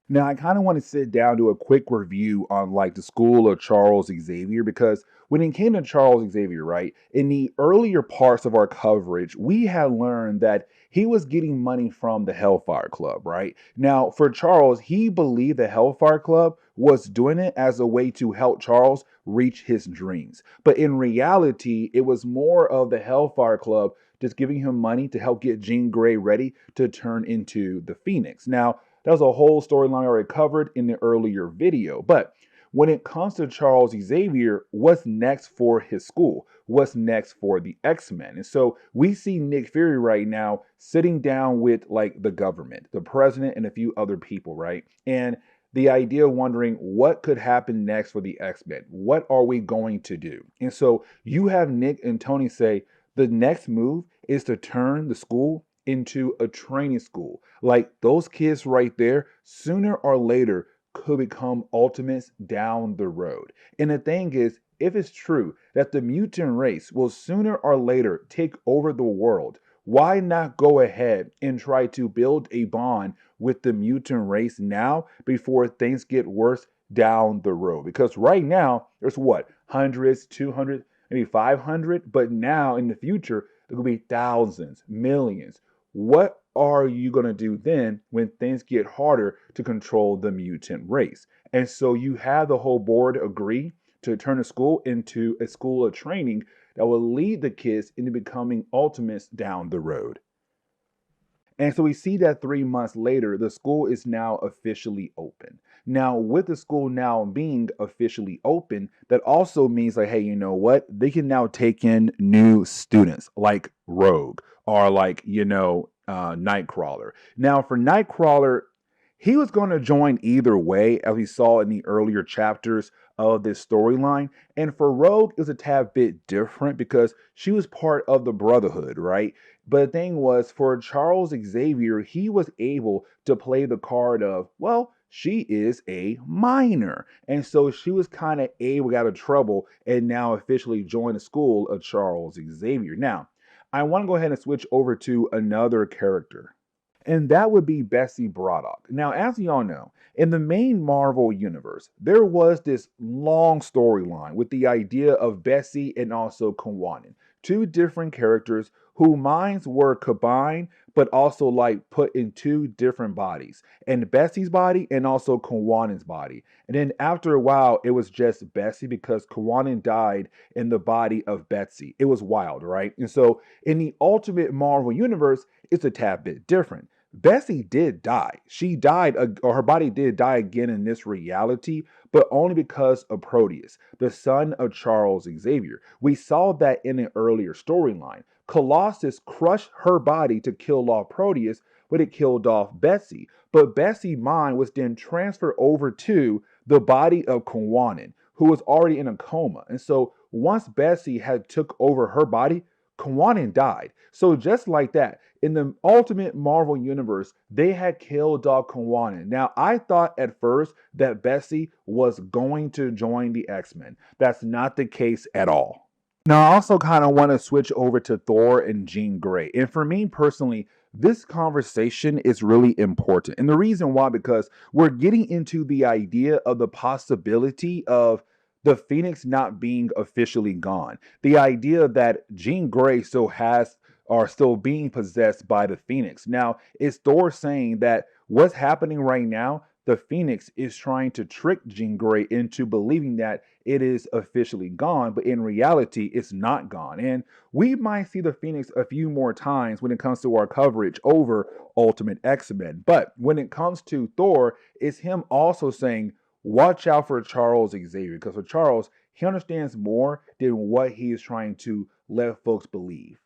Now, I kind of want to sit down to a quick review on like the school of Charles Xavier, because when it came to Charles Xavier, right, in the earlier parts of our coverage, we had learned that he was getting money from the Hellfire Club, right? Now, for Charles, he believed the Hellfire Club was doing it as a way to help Charles reach his dreams. But in reality, it was more of the Hellfire Club just giving him money to help get Jean Grey ready to turn into the Phoenix. Now, that was a whole storyline I already covered in the earlier video. But when it comes to Charles Xavier, what's next for his school? What's next for the X-Men? And so we see Nick Fury right now sitting down with like the government, the president, and a few other people, right? And the idea of wondering what could happen next for the X-Men. What are we going to do? And so you have Nick and Tony say the next move is to turn the school into a training school. Like those kids right there, sooner or later could become ultimates down the road. And the thing is, if it's true that the mutant race will sooner or later take over the world, why not go ahead and try to build a bond with the mutant race now before things get worse down the road? Because right now, there's what, hundreds, 200, maybe 500, but now in the future, there will be thousands, millions. What are you going to do then when things get harder to control the mutant race? And so you have the whole board agree to turn the school into a school of training that will lead the kids into becoming ultimates down the road. And so we see that 3 months later, the school is now officially open. Now, with the school now being officially open, that also means like, hey, you know what? They can now take in new students like Rogue or like, Nightcrawler. Now, for Nightcrawler, he was going to join either way, as we saw in the earlier chapters of this storyline. And for Rogue, it was a tad bit different because she was part of the Brotherhood, right? But the thing was, for Charles Xavier, he was able to play the card of, well, she is a minor. And so she was kind of able to get out of trouble and now officially join the school of Charles Xavier. Now, I want to go ahead and switch over to another character, and that would be Bessie Braddock. Now, as you all know, in the main Marvel universe, there was this long storyline with the idea of Bessie and also Kawanin, two different characters whose minds were combined, but also like put in two different bodies, and Bessie's body and also Kawanin's body. And then after a while, it was just Bessie because Kawanin died in the body of Betsy. It was wild, right? And so in the Ultimate Marvel universe, it's a tad bit different. Bessie did die. She died, or her body did die again in this reality, but only because of Proteus, the son of Charles Xavier. We saw that in an earlier storyline. Colossus crushed her body to kill off Proteus, but it killed off Bessie. But Bessie's mind was then transferred over to the body of Kawanin, who was already in a coma. And so once Bessie had took over her body, Kawanin died. So just like that, in the Ultimate Marvel Universe, they had killed Dog Kawanin. Now, I thought at first that Bessie was going to join the X-Men. That's not the case at all. Now, I also kind of want to switch over to Thor and Jean Grey. And for me personally, this conversation is really important. And the reason why, because we're getting into the idea of the possibility of the Phoenix not being officially gone. The idea that Jean Grey still has are still being possessed by the Phoenix. Now, is Thor saying that what's happening right now, the Phoenix is trying to trick Jean Grey into believing that it is officially gone, but in reality, it's not gone. And we might see the Phoenix a few more times when it comes to our coverage over Ultimate X-Men. But when it comes to Thor, it's him also saying, watch out for Charles Xavier, because for Charles, he understands more than what he is trying to let folks believe.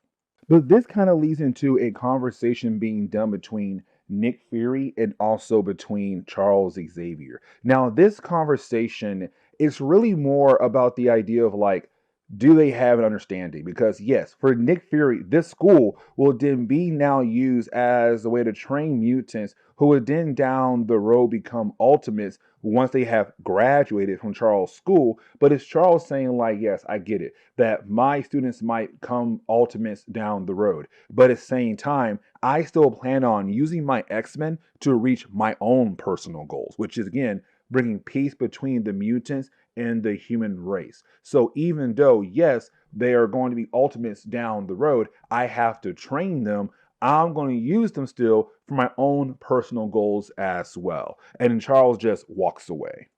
But this kind of leads into a conversation being done between Nick Fury and also between Charles Xavier. Now, this conversation is really more about the idea of like, do they have an understanding? Because yes, for Nick Fury, this school will then be now used as a way to train mutants who would then down the road become Ultimates once they have graduated from Charles' school. But it's Charles saying like, yes, I get it, that my students might come Ultimates down the road. But at the same time, I still plan on using my X-Men to reach my own personal goals, which is again, bringing peace between the mutants and the human race. So even though, yes, they are going to be Ultimates down the road, I have to train them. I'm going to use them still for my own personal goals as well. And then Charles just walks away.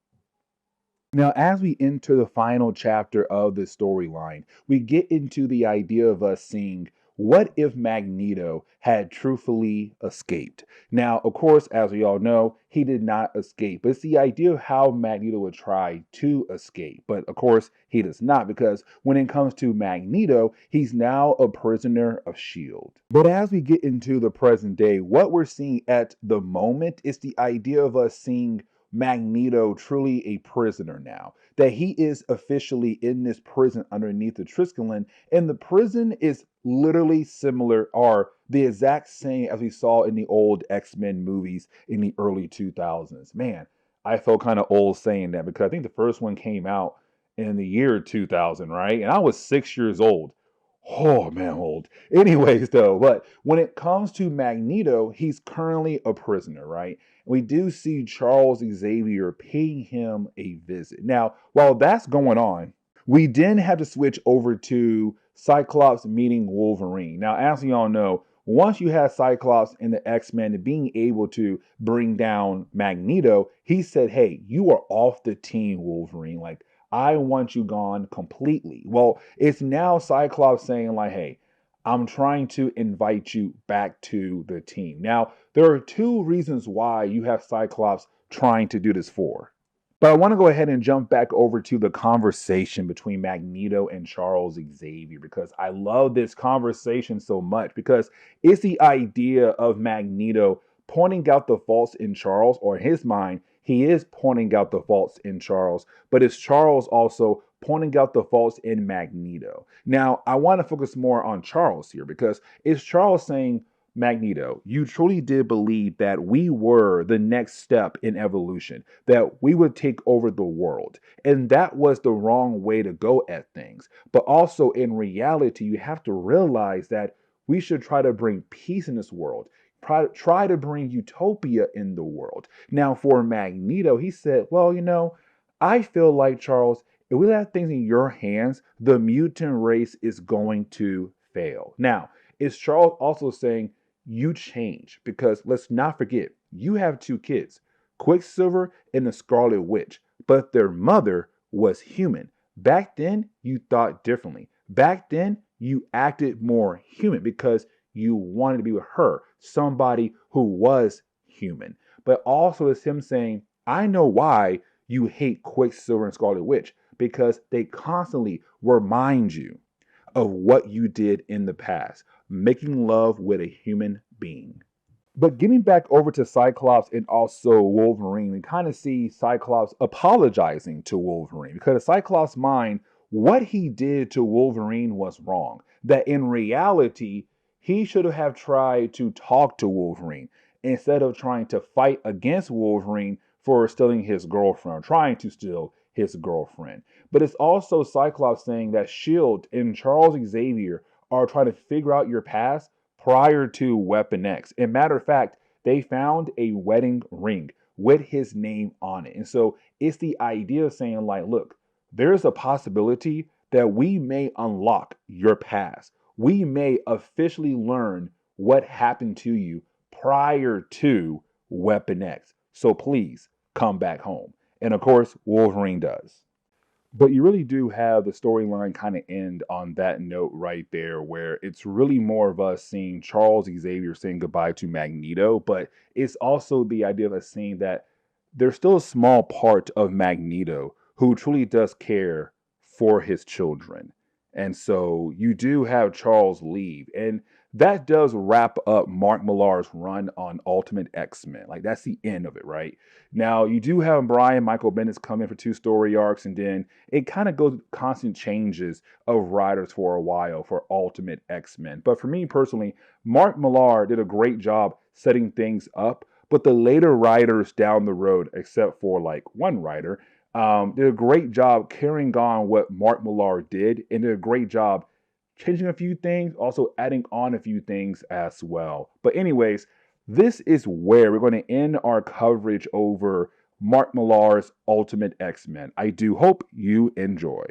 Now, as we enter the final chapter of the storyline, we get into the idea of us seeing what if Magneto had truthfully escaped. Now, of course, as we all know, he did not escape. But it's the idea of how Magneto would try to escape. But of course, he does not, because when it comes to Magneto, he's now a prisoner of S.H.I.E.L.D. But as we get into the present day, what we're seeing at the moment is the idea of us seeing Magneto truly a prisoner now, that he is officially in this prison underneath the Triskelion, and the prison is literally similar or the exact same as we saw in the old X-Men movies in the early 2000s. Man, I felt kind of old saying that because I think the first one came out in the year 2000, right? And I was 6 years old. Oh man, old. Anyways, though, but when it comes to Magneto, he's currently a prisoner, right? We do see Charles Xavier paying him a visit. Now, while that's going on, we then have to switch over to Cyclops meeting Wolverine. Now, as we all know, once you have Cyclops and the X-Men being able to bring down Magneto, he said, hey, you are off the team, Wolverine. Like, I want you gone completely. Well, it's now Cyclops saying like, hey, I'm trying to invite you back to the team. Now, there are two reasons why you have Cyclops trying to do this for. But I want to go ahead and jump back over to the conversation between Magneto and Charles Xavier because I love this conversation so much because it's the idea of Magneto pointing out the faults in Charles, or in his mind, he is pointing out the faults in Charles, but it's Charles also pointing out the faults in Magneto. Now, I want to focus more on Charles here because it's Charles saying, Magneto, you truly did believe that we were the next step in evolution, that we would take over the world. And that was the wrong way to go at things. But also in reality, you have to realize that we should try to bring peace in this world. Try to bring utopia in the world. Now, for Magneto, he said, well, I feel like, Charles, if we let things in your hands, the mutant race is going to fail. Now, is Charles also saying, you change? Because let's not forget, you have two kids, Quicksilver and the Scarlet Witch, but their mother was human. Back then, you thought differently. Back then, you acted more human because you wanted to be with her, somebody who was human. But also it's him saying, I know why you hate Quicksilver and Scarlet Witch, because they constantly remind you of what you did in the past, making love with a human being. But getting back over to Cyclops and also Wolverine, we kind of see Cyclops apologizing to Wolverine because in Cyclops' mind, what he did to Wolverine was wrong. That in reality, he should have tried to talk to Wolverine instead of trying to fight against Wolverine for stealing his girlfriend, trying to steal his girlfriend. But it's also Cyclops saying that Shield and Charles Xavier are trying to figure out your past prior to Weapon X. And matter of fact, they found a wedding ring with his name on it. And so it's the idea of saying, like, look, there's a possibility that we may unlock your past. We may officially learn what happened to you prior to Weapon X. So please come back home. And of course, Wolverine does. But you really do have the storyline kind of end on that note right there, where it's really more of us seeing Charles Xavier saying goodbye to Magneto, but it's also the idea of us seeing that there's still a small part of Magneto who truly does care for his children. And so you do have Charles leave. And that does wrap up Mark Millar's run on Ultimate X-Men. Like, that's the end of it, right? Now, you do have Brian Michael Bendis come in for 2 story arcs, and then it kind of goes constant changes of writers for a while for Ultimate X-Men. But for me personally, Mark Millar did a great job setting things up, but the later writers down the road, except for like one writer, did a great job carrying on what Mark Millar did, and did a great job changing a few things, also adding on a few things as well. But anyways, this is where we're going to end our coverage over Mark Millar's Ultimate X-Men. I do hope you enjoy.